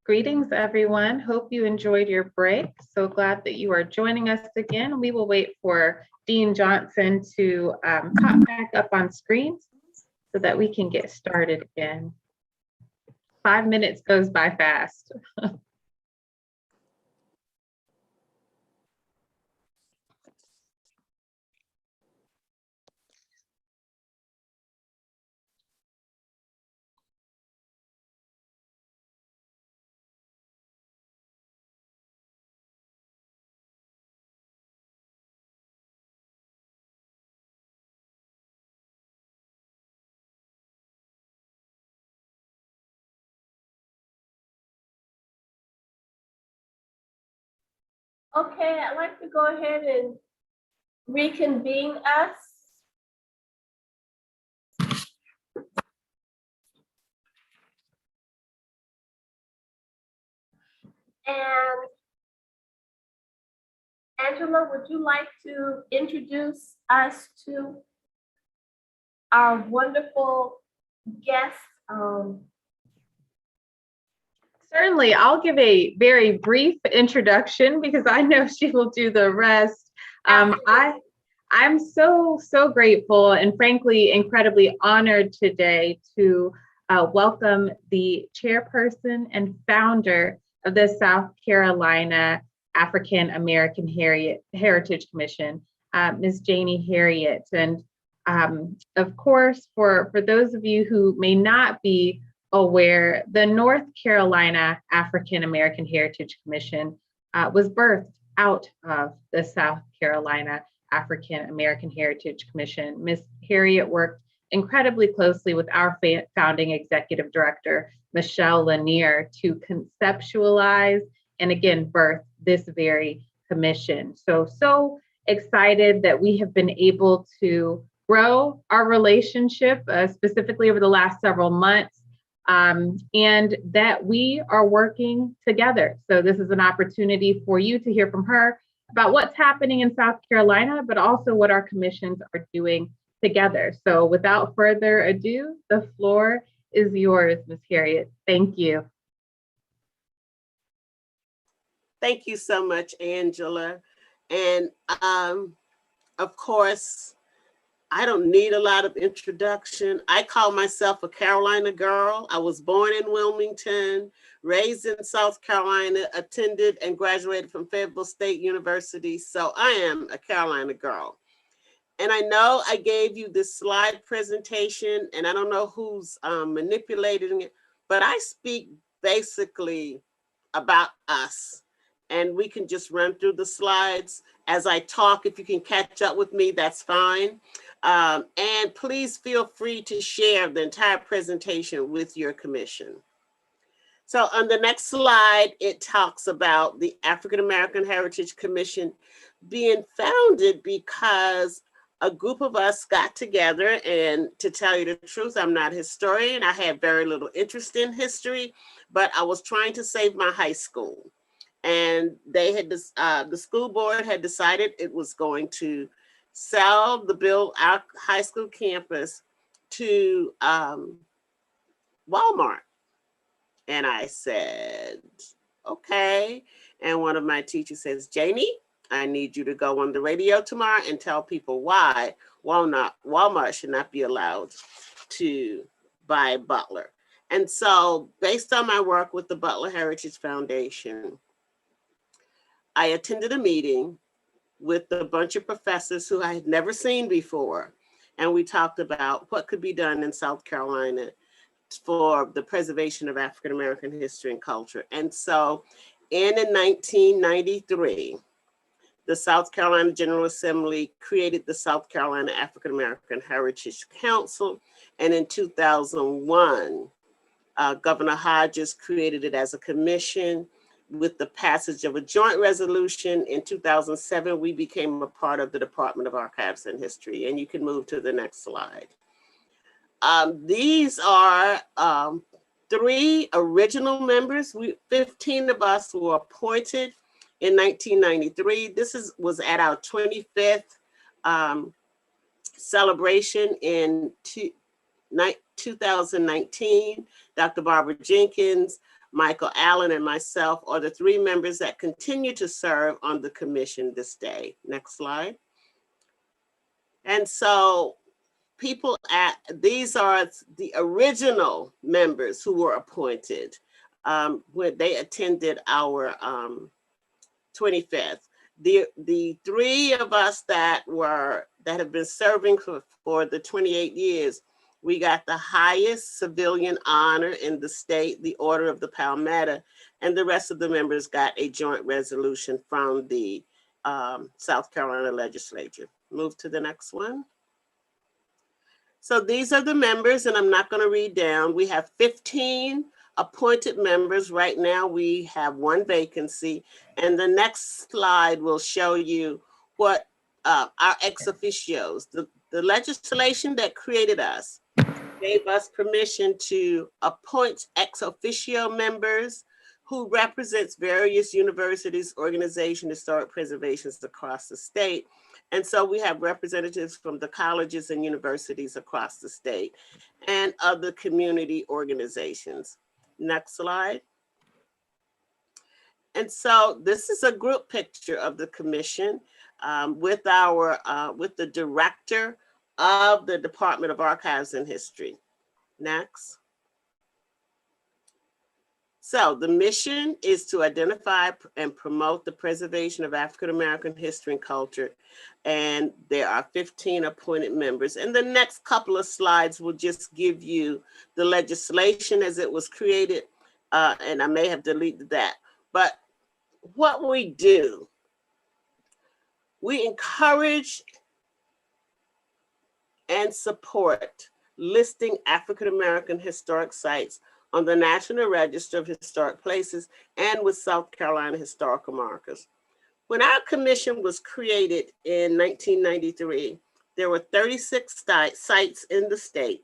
Greetings, everyone. Hope you enjoyed your break. So glad that you are joining us again. We will wait for Dean Johnson to pop back up on screen so that we can get started again. 5 minutes goes by fast. Okay, I'd like to go ahead and reconvene us. And Angela, would you like to introduce us to our wonderful guest? Certainly, I'll give a very brief introduction because I know she will do the rest. I'm so grateful and frankly incredibly honored today to welcome the chairperson and founder of the South Carolina African American Heritage Commission, Ms. Janie Harriet. And of course, for those of you who may not be aware, the North Carolina African American Heritage Commission was birthed out of the South Carolina African American Heritage Commission. Ms. Harriet worked incredibly closely with our founding executive director, Michelle Lanier, to conceptualize and again, birth this very commission. So excited that we have been able to grow our relationship, specifically over the last several months, and that we are working together. So this is an opportunity for you to hear from her about what's happening in South Carolina, but also what our commissions are doing together. So without further ado, the floor is yours, Ms. Harriet. Thank you. Thank you so much, Angela. And of course, I don't need a lot of introduction. I call myself a Carolina girl. I was born in Wilmington, raised in South Carolina, attended and graduated from Fayetteville State University. So I am a Carolina girl. And I know I gave you this slide presentation and I don't know who's manipulating it, but I speak basically about us. And we can just run through the slides as I talk. If you can catch up with me, that's fine. And please feel free to share the entire presentation with your commission. So on the next slide, it talks about the African American Heritage Commission being founded because a group of us got together, and to tell you the truth, I'm not a historian. I had very little interest in history, but I was trying to save my high school. And they had the school board had decided it was going to sell our high school campus to Walmart. And I said, okay. And one of my teachers says, Janie, I need you to go on the radio tomorrow and tell people why Walmart should not be allowed to buy Butler. And so based on my work with the Butler Heritage Foundation, I attended a meeting with a bunch of professors who I had never seen before. And we talked about what could be done in South Carolina for the preservation of African American history and culture. And so in 1993, the South Carolina General Assembly created the South Carolina African American Heritage Council. And in 2001, Governor Hodges created it as a commission. With the passage of a joint resolution in 2007, we became a part of the Department of Archives and History. And you can move to the next slide. These are 3 original members. 15 of us were appointed in 1993. This was at our 25th celebration in 2019. Dr. Barbara Jenkins Michael Allen, and myself are the three members that continue to serve on the commission this day. Next slide. And so these are the original members who were appointed when they attended our 25th. The three of us that have been serving for the 28 years, we got the highest civilian honor in the state, the Order of the Palmetto, and the rest of the members got a joint resolution from the South Carolina legislature. Move to the next one. So these are the members, and I'm not going to read down. We have 15 appointed members. Right now, we have one vacancy. And the next slide will show you what our ex officios, the legislation that created us, gave us permission to appoint ex officio members who represents various universities, organizations, historic preservations across the state. And so we have representatives from the colleges and universities across the state and other community organizations. Next slide. And so this is a group picture of the commission with the director of the Department of Archives and History. Next. So the mission is to identify and promote the preservation of African American history and culture. And there are 15 appointed members. And the next couple of slides will just give you the legislation as it was created. And I may have deleted that. But what we do, we encourage and support listing African American historic sites on the National Register of Historic Places and with South Carolina historical markers. When our commission was created in 1993, there were 36 sites in the state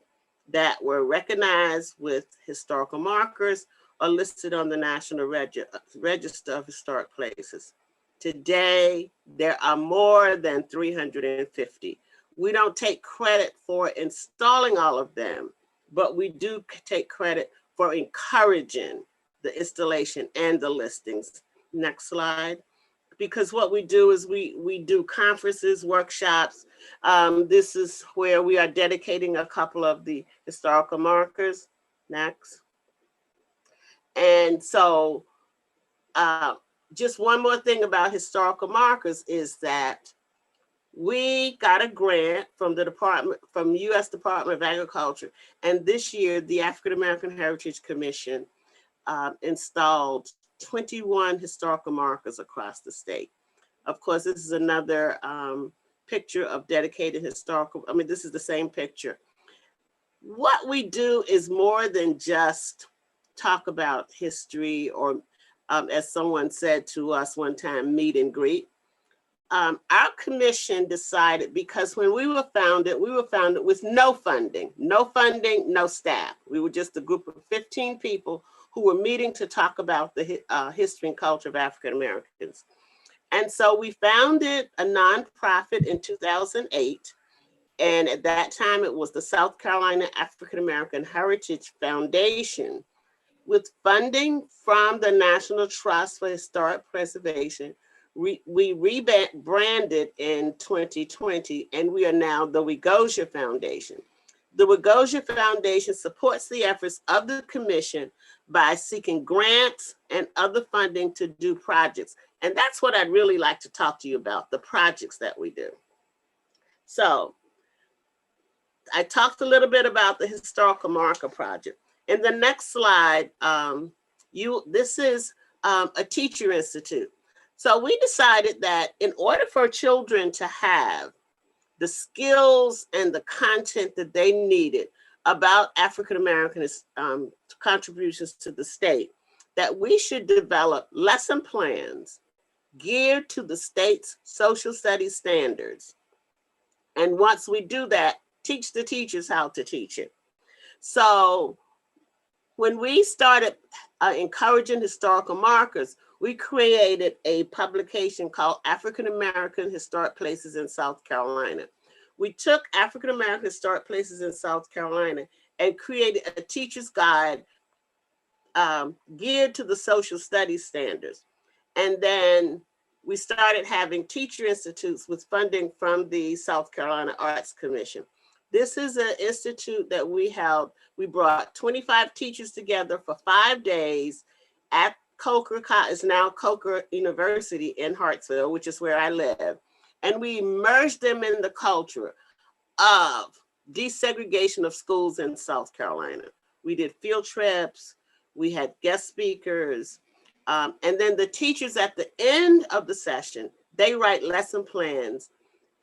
that were recognized with historical markers or listed on the National Register of Historic Places. Today, there are more than 350. We don't take credit for installing all of them, but we do take credit for encouraging the installation and the listings. Next slide. Because what we do is we do conferences, workshops. This is where we are dedicating a couple of the historical markers. Next. And so just one more thing about historical markers is that we got a grant from the U.S. Department of Agriculture. And this year, the African American Heritage Commission installed 21 historical markers across the state. Of course, this is another picture of dedicated historical, this is the same picture. What we do is more than just talk about history or, as someone said to us one time, meet and greet. Our commission decided, because when we were founded with no funding, no staff. We were just a group of 15 people who were meeting to talk about the history and culture of African Americans. And so we founded a nonprofit in 2008. And at that time, it was the South Carolina African American Heritage Foundation, with funding from the National Trust for Historic Preservation. We rebranded in 2020, and we are now the Wegosia Foundation. The Wegosia Foundation supports the efforts of the commission by seeking grants and other funding to do projects. And that's what I'd really like to talk to you about, the projects that we do. So I talked a little bit about the historical marker project. In the next slide, this is a teacher institute. So we decided that in order for children to have the skills and the content that they needed about African American contributions to the state, that we should develop lesson plans geared to the state's social studies standards. And once we do that, teach the teachers how to teach it. So when we started encouraging historical markers, we created a publication called African American Historic Places in South Carolina. We took African American Historic Places in South Carolina and created a teacher's guide geared to the social studies standards. And then we started having teacher institutes with funding from the South Carolina Arts Commission. This is an institute that we held. We brought 25 teachers together for 5 days at Coker, is now Coker University in Hartsville, which is where I live. And we immersed them in the culture of desegregation of schools in South Carolina. We did field trips, we had guest speakers, and then the teachers at the end of the session, they write lesson plans,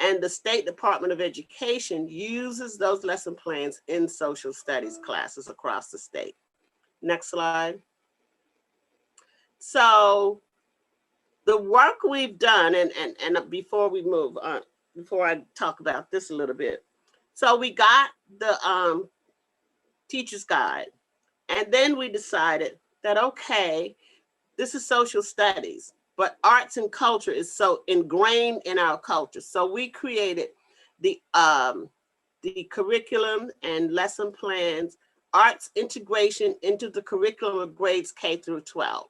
and the State Department of Education uses those lesson plans in social studies classes across the state. Next slide. So the work we've done, and before we move on, before I talk about this a little bit. So we got the teacher's guide, and then we decided that, okay, this is social studies, but arts and culture is so ingrained in our culture. So we created the curriculum and lesson plans, arts integration into the curriculum of grades K through 12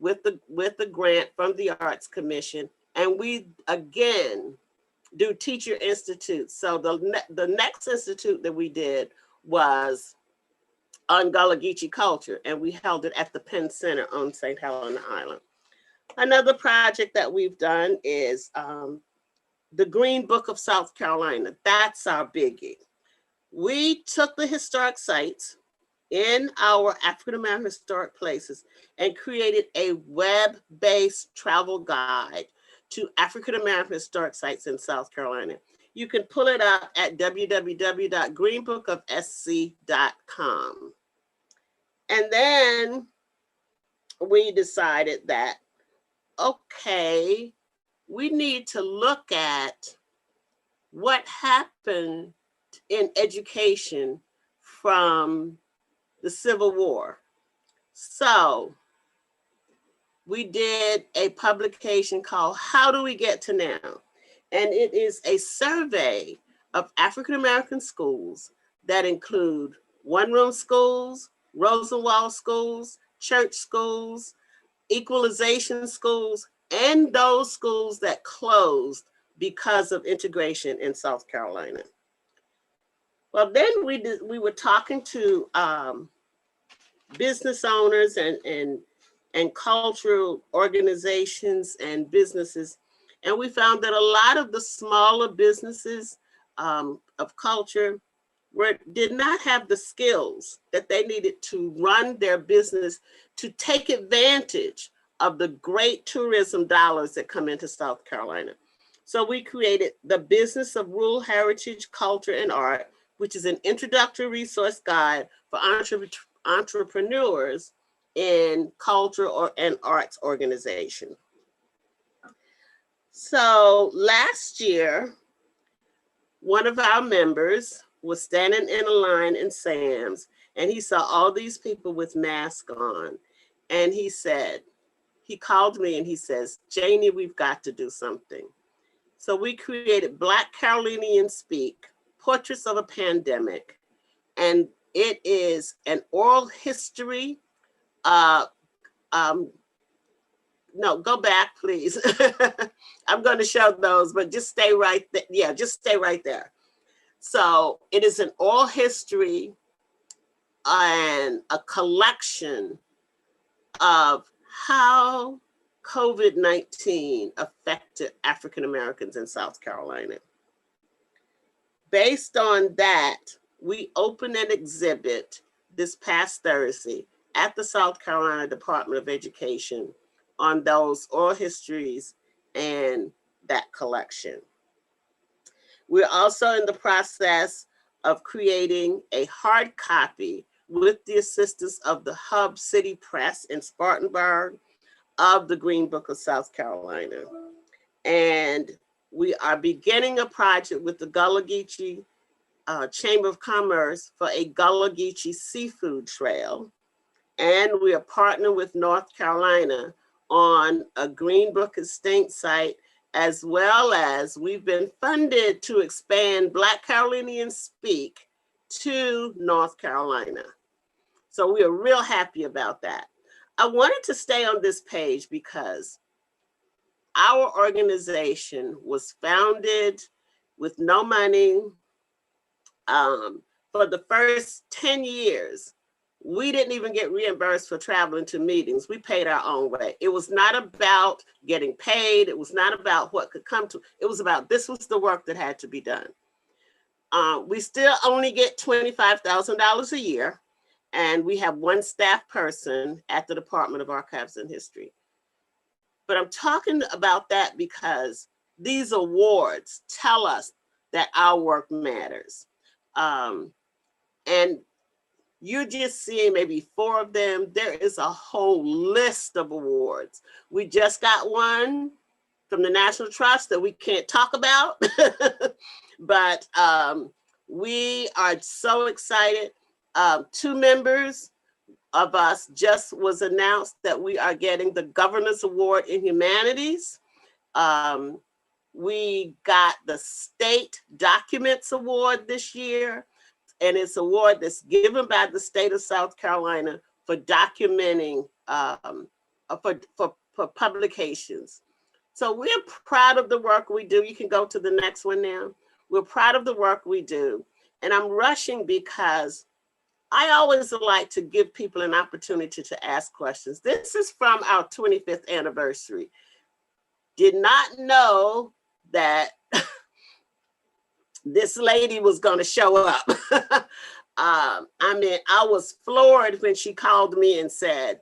with the grant from the Arts Commission. And we, again, do teacher institutes. So the next institute that we did was on Gullah Geechee culture, and we held it at the Penn Center on St. Helena Island. Another project that we've done is the Green Book of South Carolina. That's our biggie. We took the historic sites in our African American historic places and created a web-based travel guide to African American historic sites in South Carolina. You can pull it up at www.greenbookofsc.com. And then we decided that, okay, we need to look at what happened in education from the Civil War. So we did a publication called How Do We Get to Now? And it is a survey of African American schools that include one-room schools, Rosenwald schools, church schools, equalization schools, and those schools that closed because of integration in South Carolina. Well, then we were talking to business owners and cultural organizations and businesses. And we found that a lot of the smaller businesses of culture did not have the skills that they needed to run their business to take advantage of the great tourism dollars that come into South Carolina. So we created the Business of Rural Heritage, Culture, and Art, which is an introductory resource guide for entrepreneurs in culture and arts organization. So last year, one of our members was standing in a line in Sam's, and he saw all these people with masks on. And he said, he called me and he says, Janie, we've got to do something. So we created Black Carolinians Speak, Portraits of a Pandemic. And it is an oral history. No, go back, please. I'm going to show those, but just stay right there. Yeah, just stay right there. So it is an oral history and a collection of how COVID-19 affected African Americans in South Carolina. Based on that, we opened an exhibit this past Thursday at the South Carolina Department of Education on those oral histories and that collection. We're also in the process of creating a hard copy with the assistance of the Hub City Press in Spartanburg of the Green Book of South Carolina. And we are beginning a project with the Gullah Geechee Chamber of Commerce for a Gullah Geechee seafood trail. And we are partnering with North Carolina on a Green Book estate site, as well as we've been funded to expand Black Carolinians Speak to North Carolina. So we are real happy about that. I wanted to stay on this page because our organization was founded with no money. For the first 10 years, we didn't even get reimbursed for traveling to meetings. We paid our own way. It was not about getting paid. It was not about what could come to. It was about this was the work that had to be done. We still only get $25,000 a year, and we have one staff person at the Department of Archives and History. But I'm talking about that because these awards tell us that our work matters. And you're just seeing maybe 4 of them. There is a whole list of awards. We just got one from the National Trust that we can't talk about, but we are so excited. 2 members of us just was announced that we are getting the Governor's Award in Humanities. We got the State Documents Award this year, and it's an award that's given by the state of South Carolina for documenting, for publications. So we're proud of the work we do. You can go to the next one now. We're proud of the work we do. And I'm rushing because I always like to give people an opportunity to ask questions. This is from our 25th anniversary. Did not know that this lady was going to show up. I mean, I was floored when she called me and said,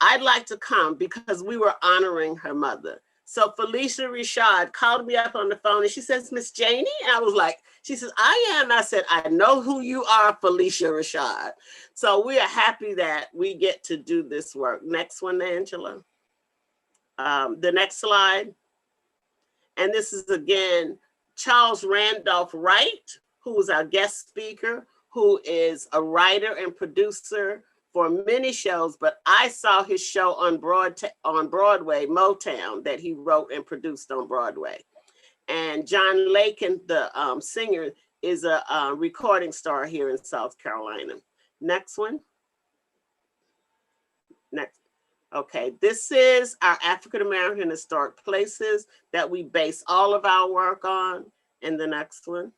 I'd like to come because we were honoring her mother. So Felicia Richard called me up on the phone and she says, Miss Janie? And I was like, she says, I am. I said, I know who you are, Felicia Richard. So we are happy that we get to do this work. Next one, Angela. The next slide. And this is again, Charles Randolph Wright, who was our guest speaker, who is a writer and producer for many shows, but I saw his show on Broadway, Motown, that he wrote and produced on Broadway. And John Lakin, the singer, is a recording star here in South Carolina. Next one. Next. Okay, this is our African American historic places that we base all of our work on. And the next one.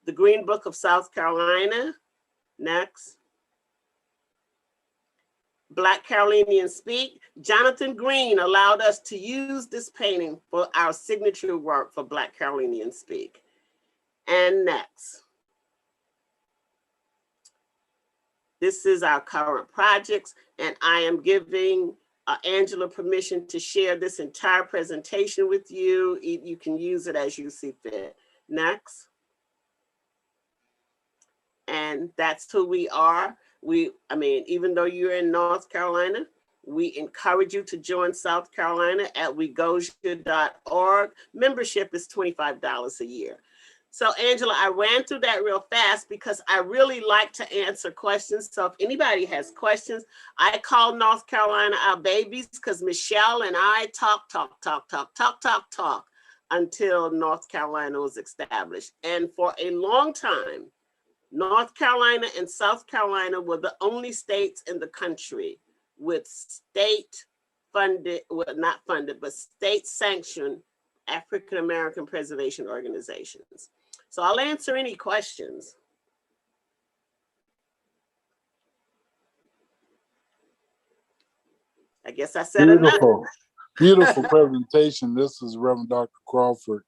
The Green Book of South Carolina. Next. Black Carolinians Speak. Jonathan Green allowed us to use this painting for our signature work for Black Carolinians Speak. And next. This is our current projects, and I am giving Angela permission to share this entire presentation with you. You can use it as you see fit. Next. And that's who we are. I mean, even though you're in North Carolina, we encourage you to join South Carolina at wegosia.org. Membership is $25 a year. So Angela, I ran through that real fast because I really like to answer questions. So if anybody has questions, I call North Carolina our babies because Michelle and I talk until North Carolina was established. And for a long time, North Carolina and South Carolina were the only states in the country with state funded, well, not funded, but state sanctioned African American preservation organizations. So I'll answer any questions. I guess I said enough. Beautiful presentation. This is Reverend Dr. Crawford.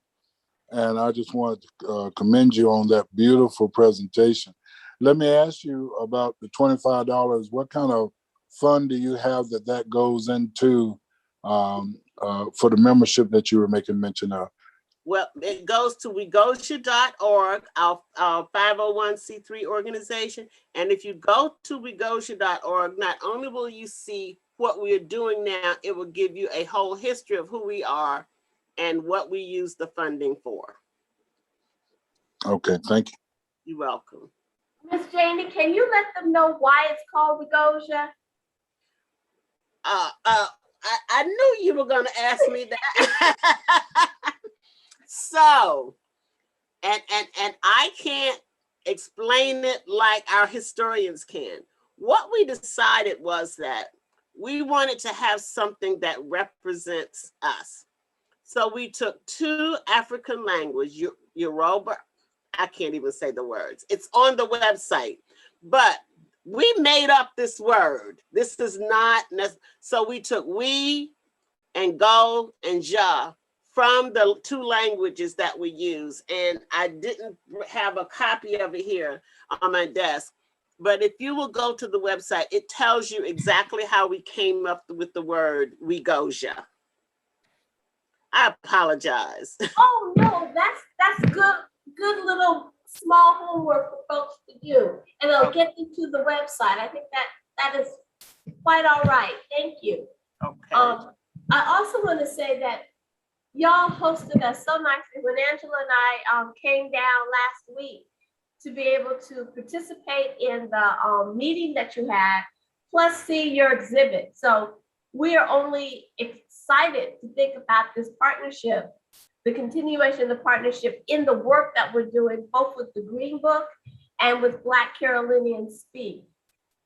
And I just wanted to commend you on that beautiful presentation. Let me ask you about the $25. What kind of fund do you have that goes into for the membership that you were making mention of? Well, it goes to wegosia.org, our 501c3 organization. And if you go to wegosia.org, not only will you see what we are doing now, it will give you a whole history of who we are and what we use the funding for. Okay, thank you. You're welcome. Miss Janie, can you let them know why it's called Wegosia? I knew you were going to ask me that. So, and I can't explain it like our historians can. What we decided was that we wanted to have something that represents us. So we took 2 African language, Yoruba, I can't even say the words. It's on the website, but we made up this word. This is not, so we took we and go and ja from the 2 languages that we use. And I didn't have a copy of it here on my desk, but if you will go to the website, it tells you exactly how we came up with the word we go ja. I apologize. Oh, no, that's good little small homework for folks to do. And it'll get them to the website. I think that is quite all right. Thank you. Okay. I also want to say that y'all hosted us so nicely when Angela and I came down last week to be able to participate in the meeting that you had, plus see your exhibit. So we are only excited to think about this partnership, the continuation of the partnership in the work that we're doing, both with the Green Book and with Black Carolinians Speak.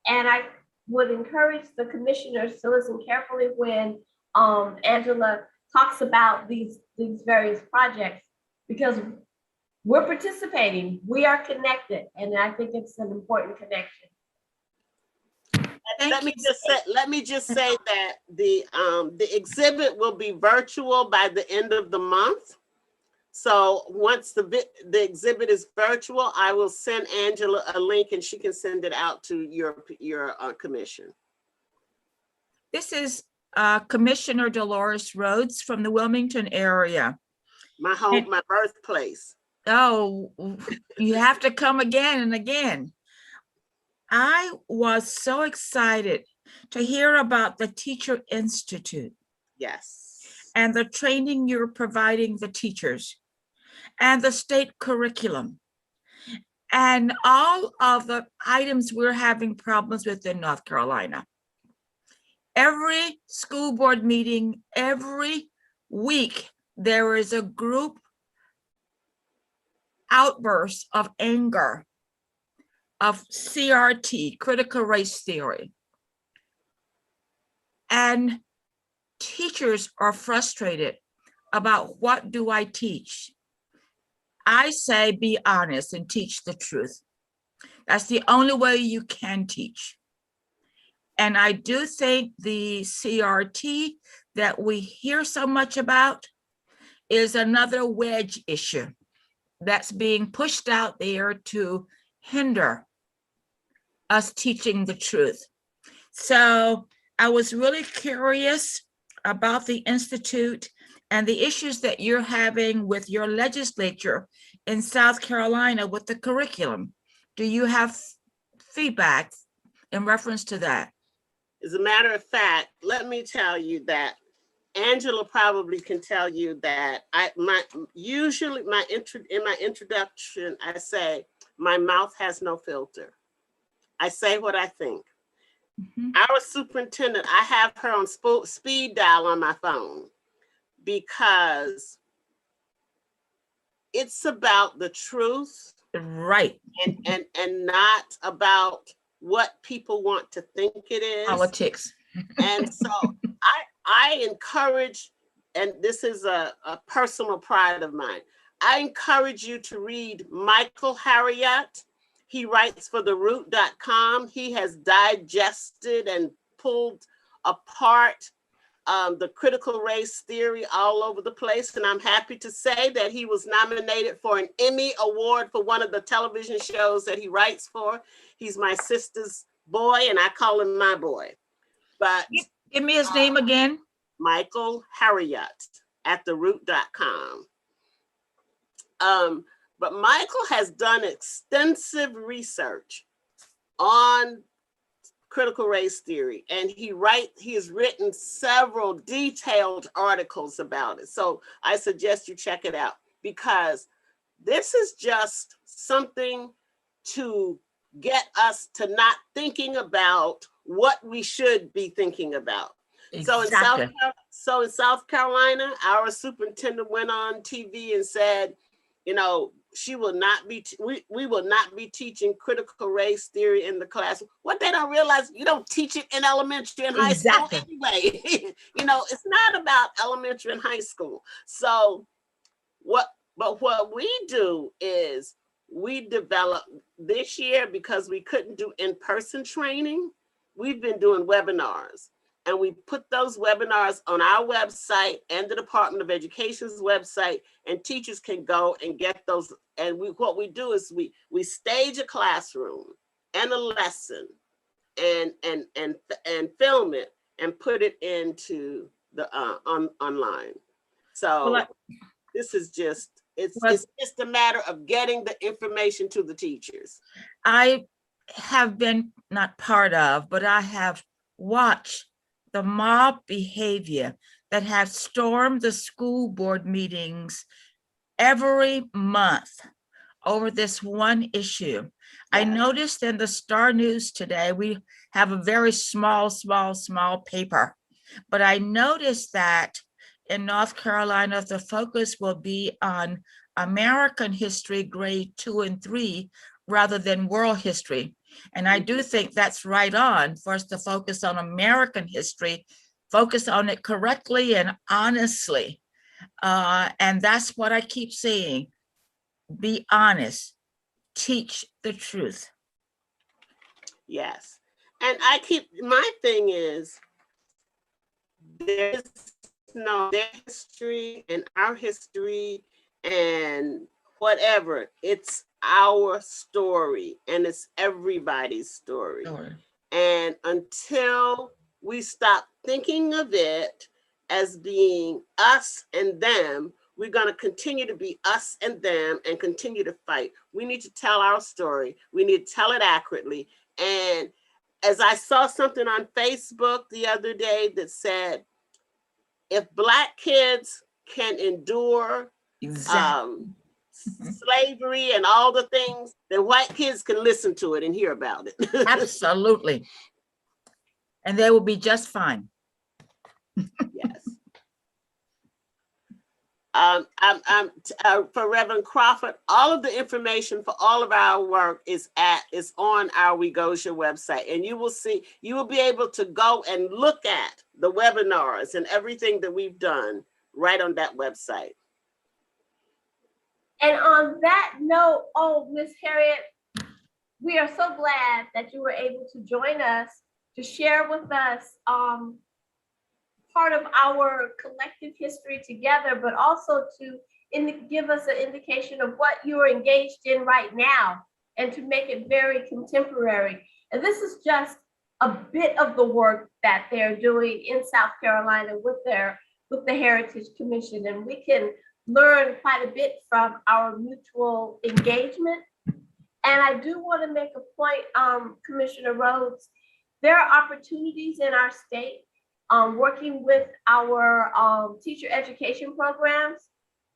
And I would encourage the commissioners to listen carefully when Angela talks about these various projects, because we're participating, we are connected, and I think it's an important connection. Let me just say that the exhibit will be virtual by the end of the month. So once the exhibit is virtual, I will send Angela a link and she can send it out to your commission. This is Commissioner Dolores Rhodes from the Wilmington area. My home, my birthplace. Oh, you have to come again and again. I was so excited to hear about the Teacher Institute. Yes. And the training you're providing the teachers and the state curriculum and all of the items we're having problems with in North Carolina. Every school board meeting, every week, there is a group outburst of anger, of CRT, critical race theory. And teachers are frustrated about what do I teach? I say be honest and teach the truth. That's the only way you can teach. And I do think the CRT that we hear so much about is another wedge issue that's being pushed out there to hinder us teaching the truth. So I was really curious about the Institute and the issues that you're having with your legislature in South Carolina with the curriculum. Do you have feedback in reference to that? As a matter of fact, let me tell you that Angela probably can tell you that usually in my introduction, I say, my mouth has no filter. I say what I think. Mm-hmm. Our superintendent, I have her on speed dial on my phone because it's about the truth. Right. And not about what people want to think it is. Politics. And so I encourage, and this is a personal pride of mine, I encourage you to read Michael Harriet. He writes for theroot.com. He has digested and pulled apart the critical race theory all over the place. And I'm happy to say that he was nominated for an Emmy Award for one of the television shows that he writes for. He's my sister's boy, and I call him my boy. But give me his name again. Michael Harriet at theroot.com. But Michael has done extensive research on critical race theory, and he has written several detailed articles about it. So I suggest you check it out, because this is just something to get us to not thinking about what we should be thinking about. Exactly. So in South Carolina, our superintendent went on TV and said, she will not be, we will not be teaching critical race theory in the classroom. What they don't realize, you don't teach it in elementary and high school anyway. You know, it's not about elementary and high school. So what we do is we develop this year, because we couldn't do in-person training, we've been doing webinars. And we put those webinars on our website and the Department of Education's website, and teachers can go and get those. And what we do is we stage a classroom and a lesson and film it and put it into the online. So this is just, it's just a matter of getting the information to the teachers. I have been not part of, but I have watched the mob behavior that has stormed the school board meetings every month over this one issue. Yes. I noticed in the Star News today, we have a very small paper, but I noticed that in North Carolina, the focus will be on American history, grade 2 and 3, rather than world history. And I do think that's right on for us to focus on American history, focus on it correctly and honestly. And that's what I keep saying. Be honest, teach the truth. Yes. And my thing is, there's their history and our history and whatever. It's our story, and it's everybody's story. Sure. And until we stop thinking of it as being us and them, we're going to continue to be us and them and continue to fight. We need to tell our story. We need to tell it accurately. And as I saw something on Facebook the other day that said, if Black kids can endure slavery and all the things, then white kids can listen to it and hear about it. Absolutely. And they will be just fine. Yes. For Reverend Crawford, all of the information for all of our work is on our WeGosia website, and you will be able to go and look at the webinars and everything that we've done right on that website. And on that note, Miss Harriet, we are so glad that you were able to join us to share with us part of our collective history together, but also to give us an indication of what you're engaged in right now and to make it very contemporary. And this is just a bit of the work that they're doing in South Carolina with the Heritage Commission, and we can learn quite a bit from our mutual engagement. And I do want to make a point, Commissioner Rhodes, there are opportunities in our state working with our teacher education programs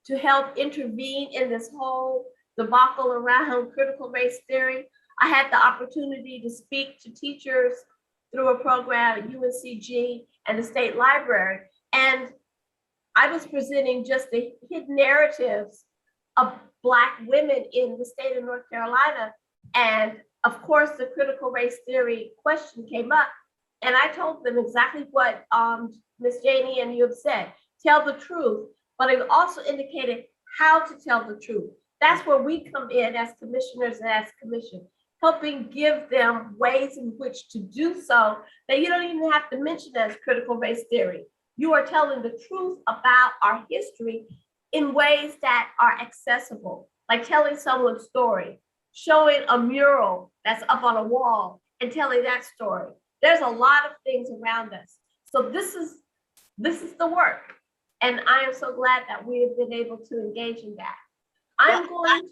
to help intervene in this whole debacle around critical race theory. I had the opportunity to speak to teachers through a program at UNCG and the State Library. And I was presenting just the hidden narratives of Black women in the state of North Carolina. And of course, the critical race theory question came up. And I told them exactly what Ms. Janie and you have said, tell the truth, but I also indicated how to tell the truth. That's where we come in as commissioners and as commission, helping give them ways in which to do so that you don't even have to mention as critical race theory. You are telling the truth about our history in ways that are accessible, like telling someone's story, showing a mural that's up on a wall and telling that story. There's a lot of things around us. So this is the work. And I am so glad that we have been able to engage in that. Go ahead.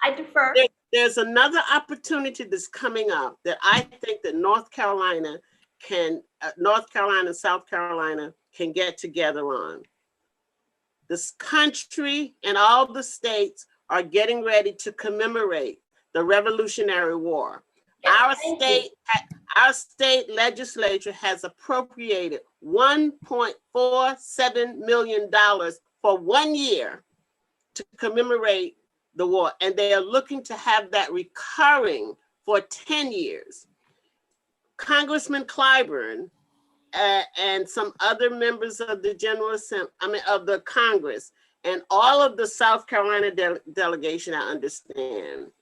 I defer. There's another opportunity that's coming up that I think that North Carolina and South Carolina can get together on. This country and all the states are getting ready to commemorate the Revolutionary War. Our state legislature has appropriated $1.47 million for 1 year to commemorate the war, and they are looking to have that recurring for 10 years. Congressman Clyburn and some other members of the General Assembly, of the Congress, and all of the South Carolina delegation, I understand,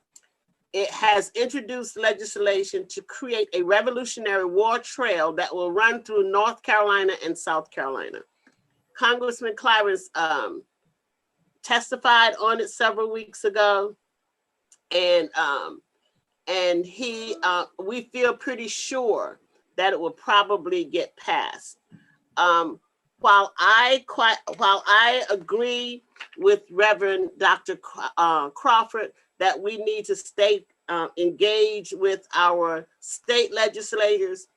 it has introduced legislation to create a Revolutionary War trail that will run through North Carolina and South Carolina. Congressman Clyburn testified on it several weeks ago, and we feel pretty sure that it will probably get passed. While I agree with Reverend Dr. Crawford that we need to stay engaged with our state legislators,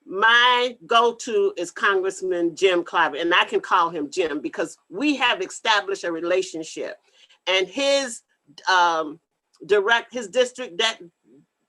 my go-to is Congressman Jim Clyburn, and I can call him Jim because we have established a relationship, and his district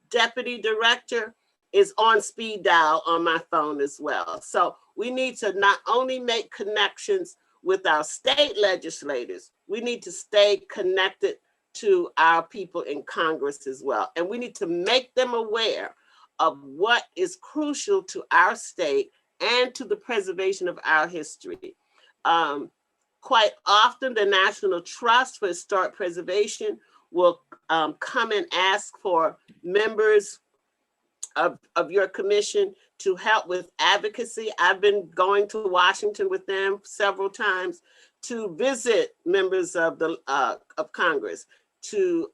deputy director is on speed dial on my phone as well. So we need to not only make connections with our state legislators, we need to stay connected to our people in Congress as well. And we need to make them aware of what is crucial to our state and to the preservation of our history. Quite often, the National Trust for Historic Preservation will come and ask for members of your commission to help with advocacy. I've been going to Washington with them several times to visit members of the of Congress to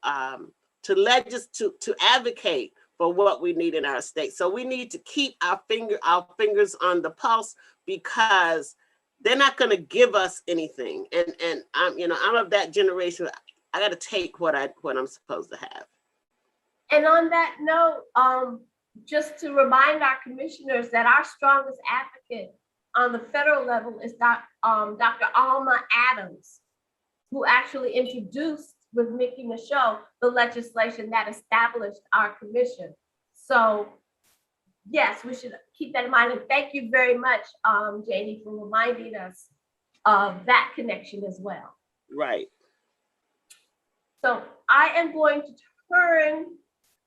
advocate for what we need in our state. So we need to keep our fingers on the pulse because they're not going to give us anything. And I'm of that generation. I got to take what I'm supposed to have. And on that note, just to remind our commissioners that our strongest advocate on the federal level is Dr. Alma Adams, who actually introduced with Mickey Michaud the legislation that established our commission. So yes, we should keep that in mind. And thank you very much, Janie, for reminding us of that connection as well. Right. So I am going to turn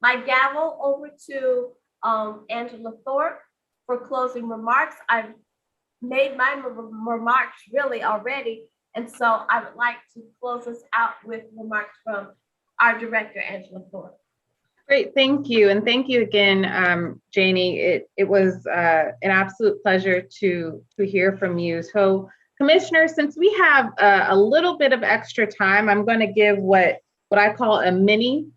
my gavel over to Angela Thorpe for closing remarks. I've made my remarks really already. And so I would like to close us out with remarks from our director, Angela Thorpe. Great, thank you. And thank you again, Janie. It was an absolute pleasure to hear from you. So commissioners, since we have a little bit of extra time, I'm going to give what I call a mini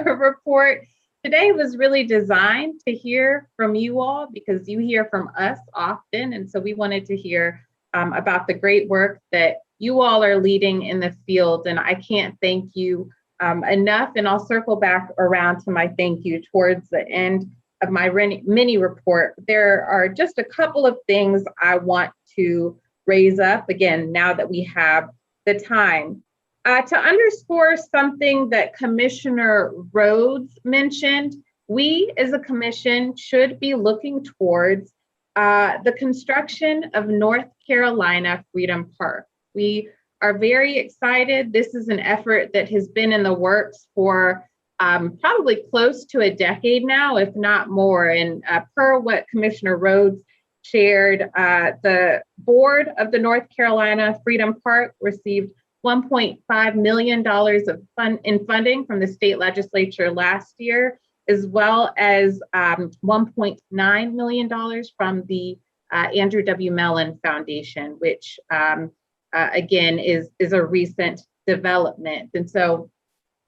report. Today was really designed to hear from you all because you hear from us often. And so we wanted to hear about the great work that you all are leading in the field. And I can't thank you enough. And I'll circle back around to my thank you towards the end of my mini report. There are just a couple of things I want to raise up again, now that we have the time. To underscore something that Commissioner Rhodes mentioned, we as a commission should be looking towards the construction of North Carolina Freedom Park. We are very excited. This is an effort that has been in the works for probably close to a decade now, if not more. And per what Commissioner Rhodes shared, the board of the North Carolina Freedom Park received $1.5 million of funding from the state legislature last year, as well as $1.9 million from the Andrew W. Mellon Foundation, which again is a recent development. And so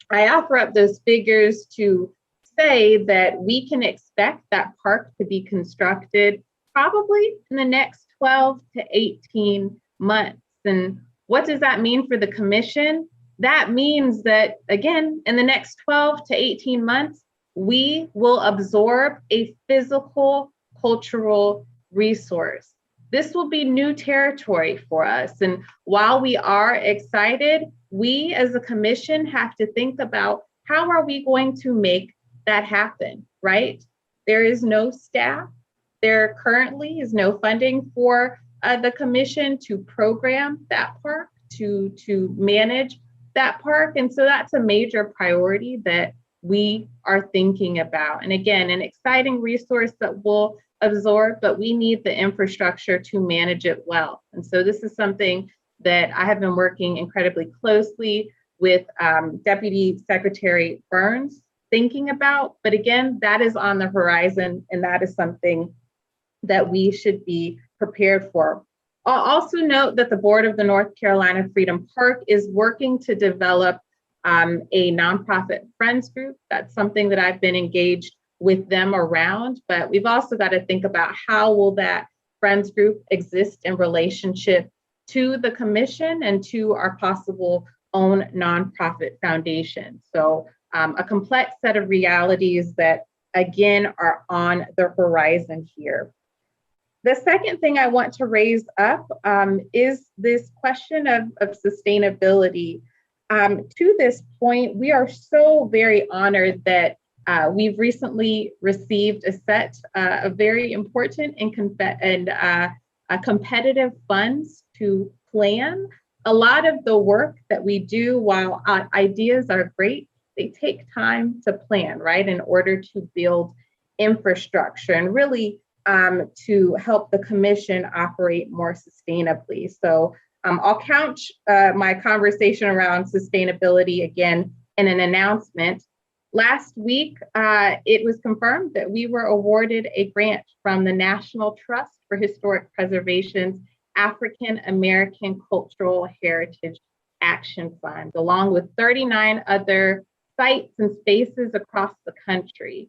I offer up those figures to say that we can expect that park to be constructed probably in the next 12 to 18 months. And what does that mean for the commission? That means that, again, in the next 12 to 18 months, we will absorb a physical cultural resource. This will be new territory for us. And while we are excited, we as a commission have to think about how are we going to make that happen, right? There is no staff. There currently is no funding for the commission to program that park. to manage that park. And so that's a major priority that we are thinking about. And again, an exciting resource that we'll absorb, but we need the infrastructure to manage it well. And so this is something that I have been working incredibly closely with Deputy Secretary Burns thinking about. But again, that is on the horizon, and that is something that we should be prepared for. I'll also note that the board of the North Carolina Freedom Park is working to develop a nonprofit friends group. That's something that I've been engaged with them around, but we've also got to think about how will that friends group exist in relationship to the commission and to our possible own nonprofit foundation. So a complex set of realities that, again, are on the horizon here. The second thing I want to raise up is this question of sustainability. To this point, we are so very honored that we've recently received a set of very important and competitive funds to plan. A lot of the work that we do, while ideas are great, they take time to plan, right, in order to build infrastructure and really to help the commission operate more sustainably. So I'll couch my conversation around sustainability again in an announcement. Last week, it was confirmed that we were awarded a grant from the National Trust for Historic Preservation's African American Cultural Heritage Action Fund, along with 39 other sites and spaces across the country.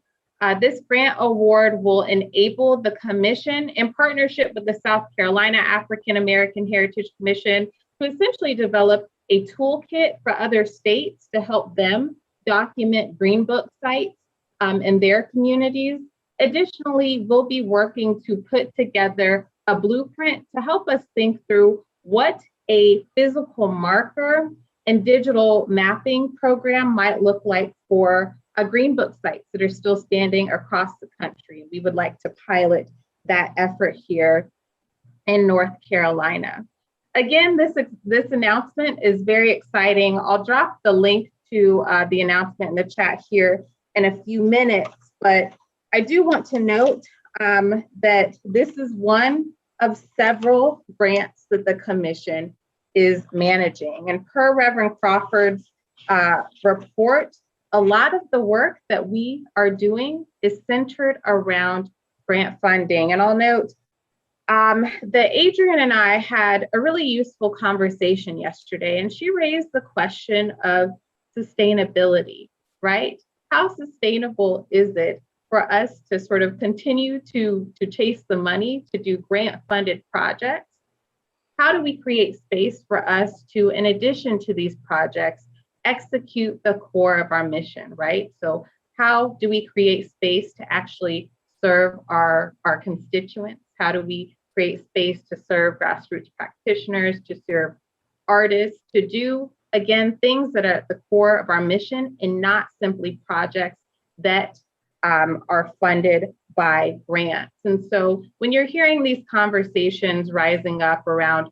This grant award will enable the commission, in partnership with the South Carolina African American Heritage Commission, to essentially develop a toolkit for other states to help them document Green Book sites in their communities. Additionally, we'll be working to put together a blueprint to help us think through what a physical marker and digital mapping program might look like for Green Book sites that are still standing across the country. We would like to pilot that effort here in North Carolina. Again, this announcement is very exciting. I'll drop the link to the announcement in the chat here in a few minutes, but I do want to note that this is one of several grants that the commission is managing. And per Reverend Crawford's report, a lot of the work that we are doing is centered around grant funding. And I'll note that Adrian and I had a really useful conversation yesterday, and she raised the question of sustainability, right? How sustainable is it for us to sort of continue to chase the money to do grant funded projects? How do we create space for us to, in addition to these projects, execute the core of our mission, right? So how do we create space to actually serve our constituents? How do we create space to serve grassroots practitioners, to serve artists, to do, again, things that are at the core of our mission and not simply projects that are funded by grants? And so when you're hearing these conversations rising up around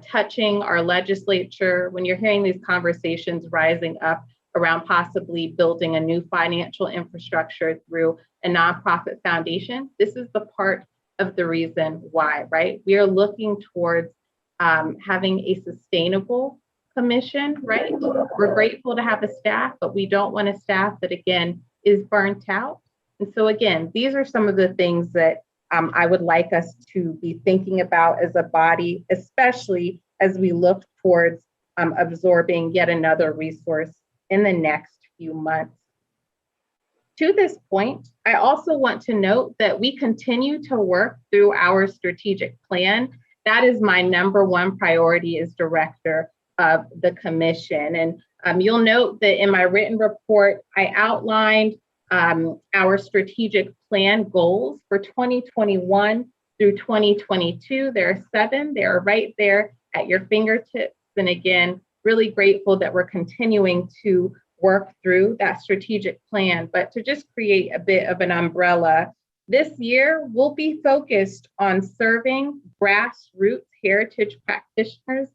touching our legislature, when you're hearing these conversations rising up around possibly building a new financial infrastructure through a nonprofit foundation, this is the part of the reason why, right? We are looking towards having a sustainable commission, right? We're grateful to have a staff, but we don't want a staff that, again, is burnt out. And so again, these are some of the things that I would like us to be thinking about as a body, especially as we look towards absorbing yet another resource in the next few months. To this point, I also want to note that we continue to work through our strategic plan. That is my number one priority as director of the commission. And you'll note that in my written report, I outlined our strategic plan goals for 2021 through 2022. There are 7. They are right there at your fingertips. And again, really grateful that we're continuing to work through that strategic plan. But to just create a bit of an umbrella, this year we'll be focused on serving grassroots heritage practitioners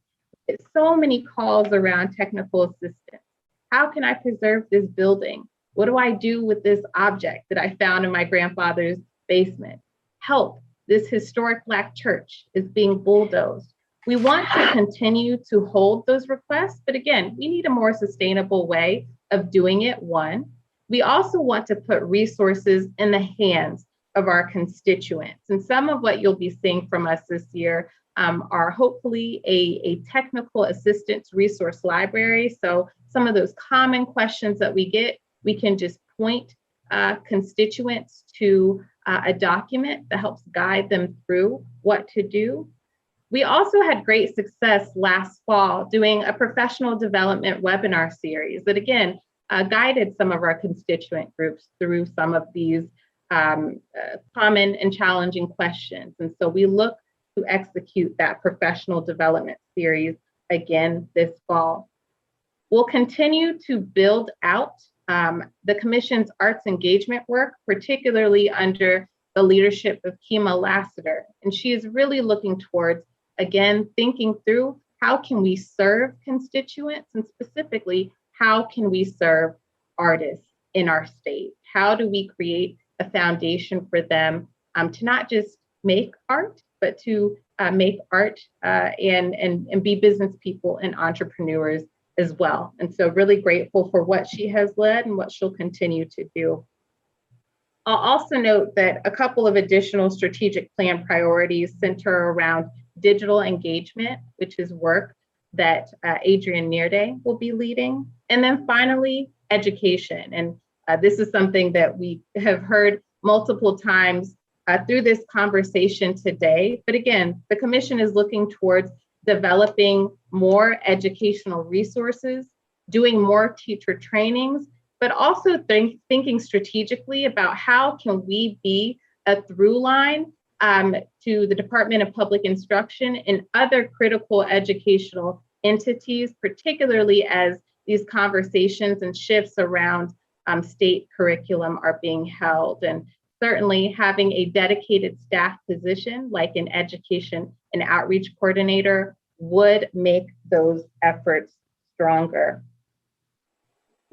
It's so many calls around technical assistance. How can I preserve this building? What do I do with this object that I found in my grandfather's basement? Help, this historic Black church is being bulldozed. We want to continue to hold those requests, but again, we need a more sustainable way of doing it, one. We also want to put resources in the hands of our constituents. And some of what you'll be seeing from us this year are hopefully a technical assistance resource library. So some of those common questions that we get, we can just point constituents to a document that helps guide them through what to do. We also had great success last fall doing a professional development webinar series that again, guided some of our constituent groups through some of these common and challenging questions. And so we look to execute that professional development series again this fall. We'll continue to build out the Commission's arts engagement work, particularly under the leadership of Kima Lassiter. And she is really looking towards, again, thinking through how can we serve constituents, and specifically, how can we serve artists in our state? How do we create a foundation for them to not just make art, but to make art and be business people and entrepreneurs as well. And so really grateful for what she has led and what she'll continue to do. I'll also note that a couple of additional strategic plan priorities center around digital engagement, which is work that Adrian Nearday will be leading. And then finally, education. And this is something that we have heard multiple times through this conversation today. But again, the Commission is looking towards developing more educational resources, doing more teacher trainings, but also thinking strategically about how can we be a through line to the Department of Public Instruction and other critical educational entities, particularly as these conversations and shifts around state curriculum are being held. And certainly having a dedicated staff position like an education and outreach coordinator would make those efforts stronger.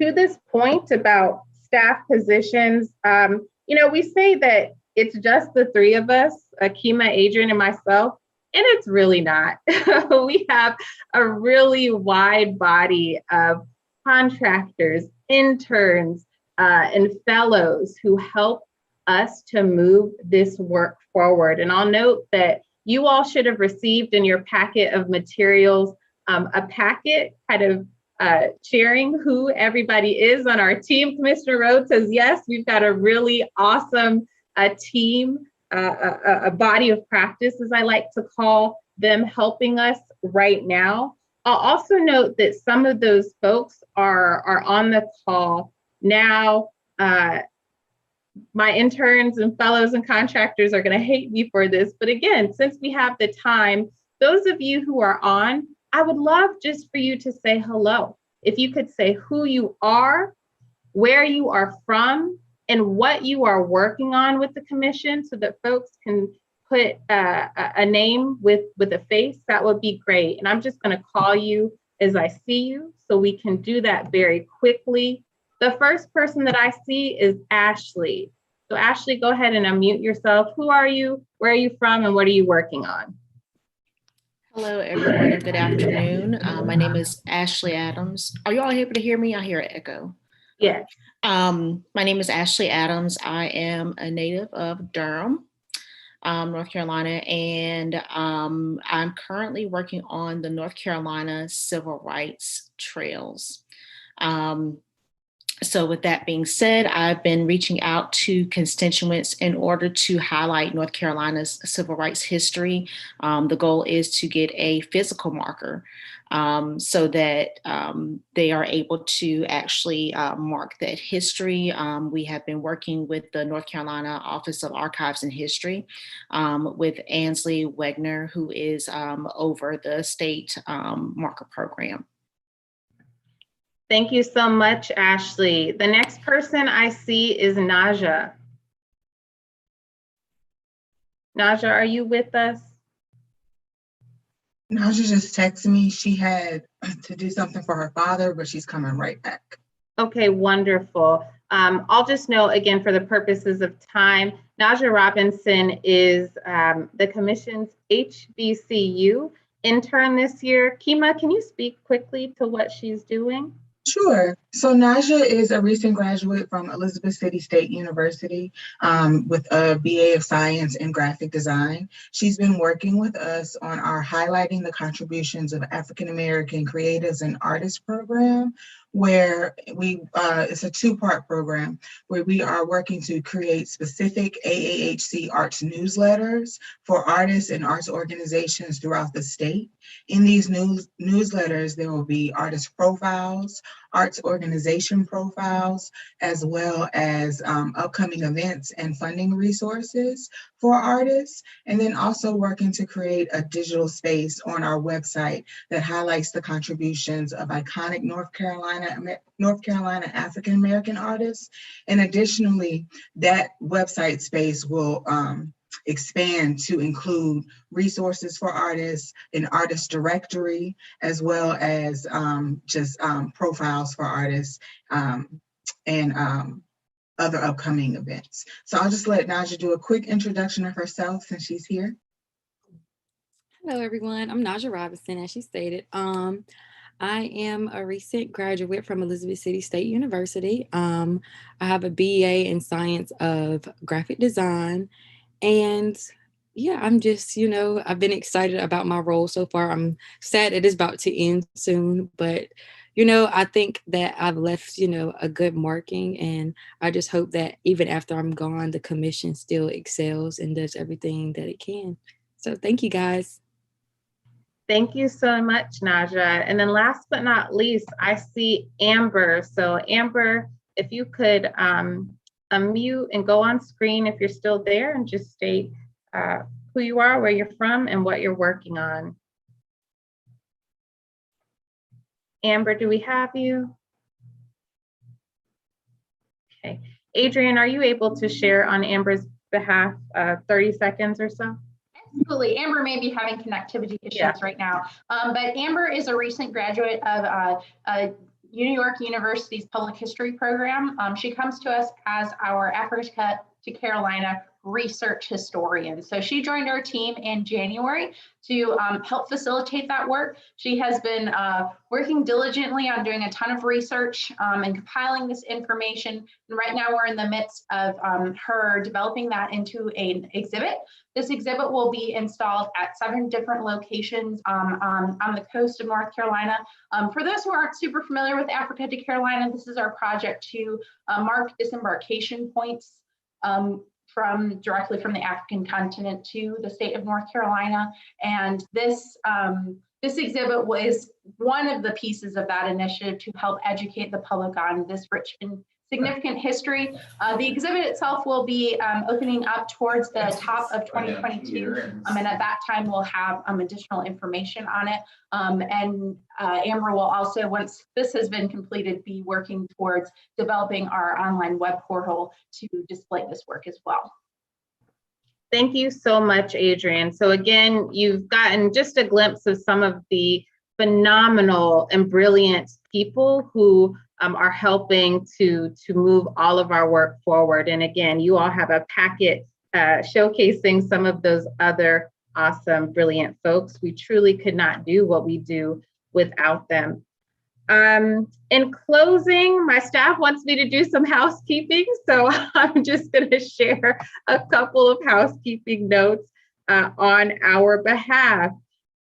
To this point about staff positions, we say that it's just the three of us, Kima, Adrian, and myself, and it's really not. We have a really wide body of contractors, interns, and fellows who help us to move this work forward. And I'll note that you all should have received in your packet of materials a packet kind of sharing who everybody is on our team. Commissioner Rhodes says, yes, we've got a really awesome team, a body of practice, as I like to call them, helping us right now. I'll also note that some of those folks are on the call now. My interns and fellows and contractors are going to hate me for this, but again, since we have the time, those of you who are on, I would love just for you to say hello. If you could say who you are, where you are from, and what you are working on with the Commission so that folks can put a name with a face, that would be great. And I'm just going to call you as I see you so we can do that very quickly. The first person that I see is Ashley. So Ashley, go ahead and unmute yourself. Who are you? Where are you from? And what are you working on? Hello, everyone, and good afternoon. My name is Ashley Adams. Are you all able to hear me? I hear an echo. Yes. My name is Ashley Adams. I am a native of Durham, North Carolina, and I'm currently working on the North Carolina Civil Rights Trails. So with that being said, I've been reaching out to constituents in order to highlight North Carolina's civil rights history. The goal is to get a physical marker so that they are able to actually mark that history. We have been working with the North Carolina Office of Archives and History with Ansley Wegner, who is over the state marker program. Thank you so much, Ashley. The next person I see is Naja. Naja, are you with us? Naja just texted me. She had to do something for her father, but she's coming right back. Okay, wonderful. I'll just note again for the purposes of time, Naja Robinson is the Commission's HBCU intern this year. Kima, can you speak quickly to what she's doing? Sure. So Naja is a recent graduate from Elizabeth City State University with a BA of Science in Graphic Design. She's been working with us on our Highlighting the Contributions of African American Creatives and Artists program, where it's a two-part program where we are working to create specific AAHC arts newsletters for artists and arts organizations throughout the state. In these newsletters, there will be artist profiles, arts organization profiles, as well as upcoming events and funding resources for artists, and then also working to create a digital space on our website that highlights the contributions of iconic North Carolina African American artists. And additionally, that website space will expand to include resources for artists, an artist directory, as well as just profiles for artists and other upcoming events. So I'll just let Naja do a quick introduction of herself since she's here. Hello, everyone. I'm Naja Robinson, as she stated. I am a recent graduate from Elizabeth City State University. I have a BA in Science of Graphic Design. And yeah, I'm just, I've been excited about my role so far. I'm sad it is about to end soon, but, I think that I've left, a good marking, and I just hope that even after I'm gone, the commission still excels and does everything that it can. So thank you, guys. Thank you so much, Naja. And then last but not least, I see Amber. So Amber, if you could unmute and go on screen if you're still there and just state who you are, where you're from, and what you're working on. Amber, do we have you? Okay. Adrian, are you able to share on Amber's behalf 30 seconds or so? Absolutely. Amber may be having connectivity issues right now, but Amber is a recent graduate of New York University's Public History program. She comes to us as our Africa to Carolina research historian. So she joined our team in January to help facilitate that work. She has been working diligently on doing a ton of research and compiling this information. And right now we're in the midst of her developing that into an exhibit. This exhibit will be installed at 7 different locations on the coast of North Carolina. For those who aren't super familiar with Africa to Carolina, this is our project to mark disembarkation points directly from the African continent to the state of North Carolina. And this exhibit was one of the pieces of that initiative to help educate the public on this rich and significant history. The exhibit itself will be opening up towards the top of 2022. And at that time, we'll have additional information on it. And Amber will also, once this has been completed, be working towards developing our online web portal to display this work as well. Thank you so much, Adrian. So again, you've gotten just a glimpse of some of the phenomenal and brilliant people who are helping to move all of our work forward. And again, you all have a packet showcasing some of those other awesome, brilliant folks. We truly could not do what we do without them. In closing, my staff wants me to do some housekeeping, so I'm just going to share a couple of housekeeping notes on our behalf.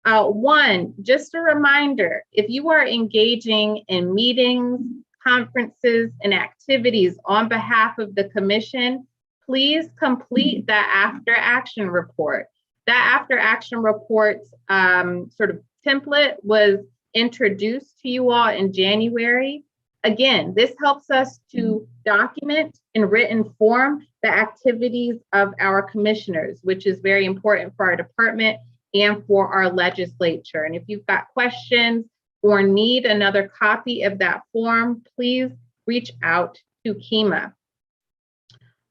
One, just a reminder, if you are engaging in meetings, conferences, and activities on behalf of the commission, please complete that after action report. That after action report sort of template was introduced to you all in January. Again, this helps us to document in written form the activities of our commissioners, which is very important for our department and for our legislature. And if you've got questions or need another copy of that form, please reach out to Kima.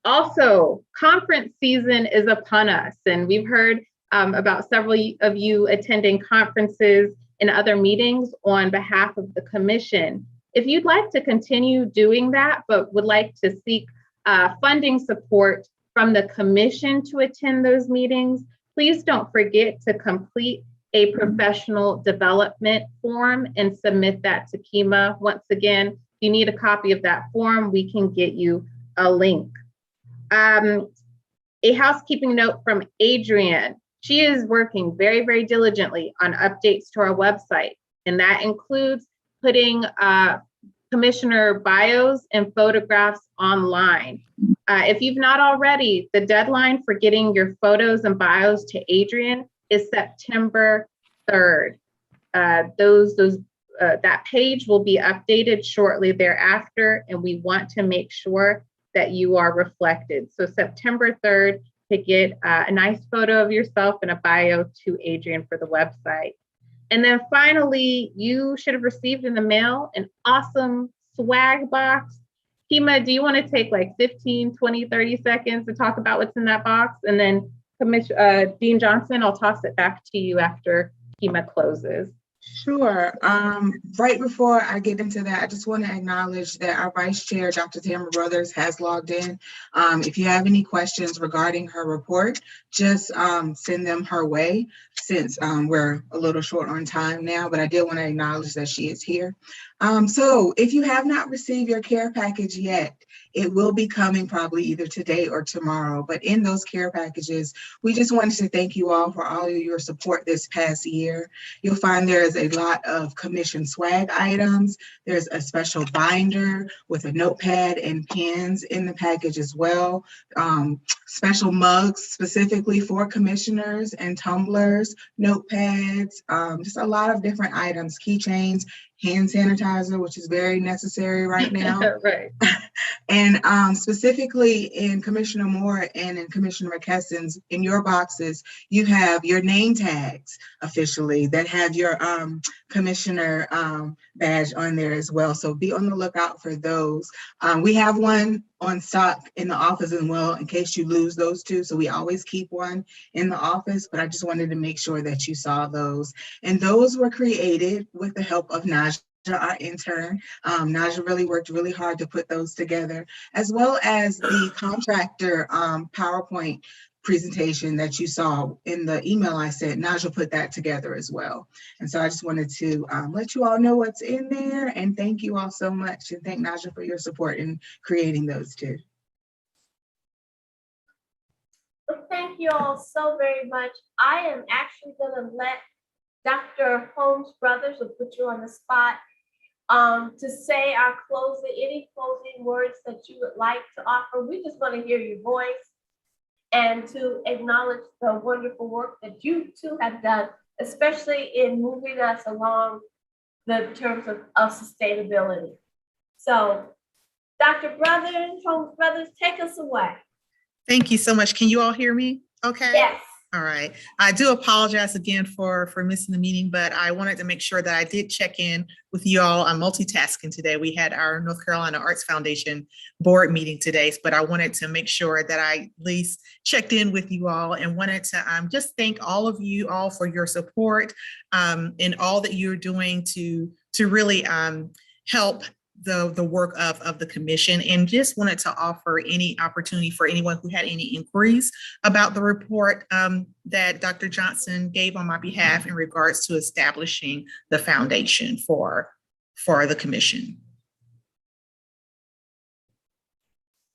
Also, conference season is upon us, and we've heard about several of you attending conferences and other meetings on behalf of the commission. If you'd like to continue doing that, but would like to seek funding support from the commission to attend those meetings, please don't forget to complete a professional development form and submit that to Kima. Once again, if you need a copy of that form, we can get you a link. A housekeeping note from Adrienne. She is working very, very diligently on updates to our website, and that includes putting commissioner bios and photographs online. If you've not already, the deadline for getting your photos and bios to Adrienne is September 3rd. That page will be updated shortly thereafter, and we want to make sure that you are reflected. So September 3rd to get a nice photo of yourself and a bio to Adrienne for the website. And then finally, you should have received in the mail an awesome swag box. Kima, do you want to take like 15, 20, 30 seconds to talk about what's in that box? And then Dean Johnson, I'll toss it back to you after Kima closes. Sure. Right before I get into that, I just want to acknowledge that our Vice Chair, Dr. Tamara Brothers, has logged in. If you have any questions regarding her report, just send them her way, since we're a little short on time now, but I did want to acknowledge that she is here. So if you have not received your care package yet, it will be coming probably either today or tomorrow. But in those care packages, we just wanted to thank you all for all of your support this past year. You'll find there is a lot of commission swag items. There's a special binder with a notepad and pens in the package as well. Special mugs specifically for commissioners and tumblers, notepads, just a lot of different items, keychains, hand sanitizer, which is very necessary right now. Right. And specifically in Commissioner Moore and in Commissioner McKesson's, in your boxes, you have your name tags officially that have your commissioner badge on there as well. So be on the lookout for those. We have one on stock in the office as well in case you lose those two. So we always keep one in the office, but I just wanted to make sure that you saw those. And those were created with the help of Naja, our intern. Naja really worked really hard to put those together, as well as the contractor PowerPoint presentation that you saw in the email I sent. Naja put that together as well. And so I just wanted to let you all know what's in there, and thank you all so much, and thank Naja for your support in creating those too. Well, thank you all so very much. I am actually going to let Dr. Holmes Brothers, will put you on the spot, to say our any closing words that you would like to offer. We just want to hear your voice and to acknowledge the wonderful work that you two have done, especially in moving us along the terms of sustainability. So, Dr. Brothers, Holmes Brothers, take us away. Thank you so much. Can you all hear me? Okay. Yes. All right. I do apologize again for missing the meeting, but I wanted to make sure that I did check in with you all. I'm multitasking today. We had our North Carolina Arts Foundation board meeting today, but I wanted to make sure that I at least checked in with you all, and wanted to just thank all of you all for your support and all that you're doing to really help the work of the commission, and just wanted to offer any opportunity for anyone who had any inquiries about the report that Dr. Johnson gave on my behalf in regards to establishing the foundation for the commission.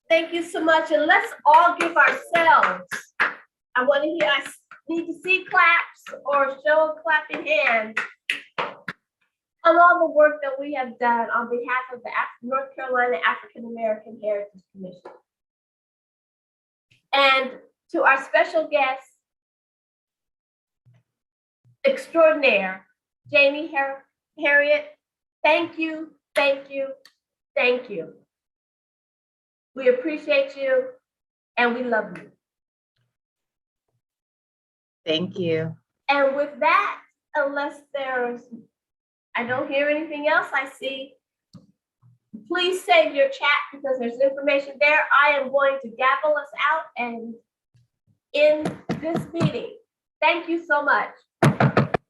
Thank you so much. And let's all give ourselves, I want to hear, I need to see claps or show of clapping hands on all the work that we have done on behalf of the North Carolina African American Heritage Commission. And to our special guest extraordinaire, Janie, Harriet, thank you, thank you, thank you. We appreciate you and we love you. Thank you. And with that, unless I don't hear anything else, I see. Please save your chat because there's information there. I am going to gavel us out and end this meeting. Thank you so much.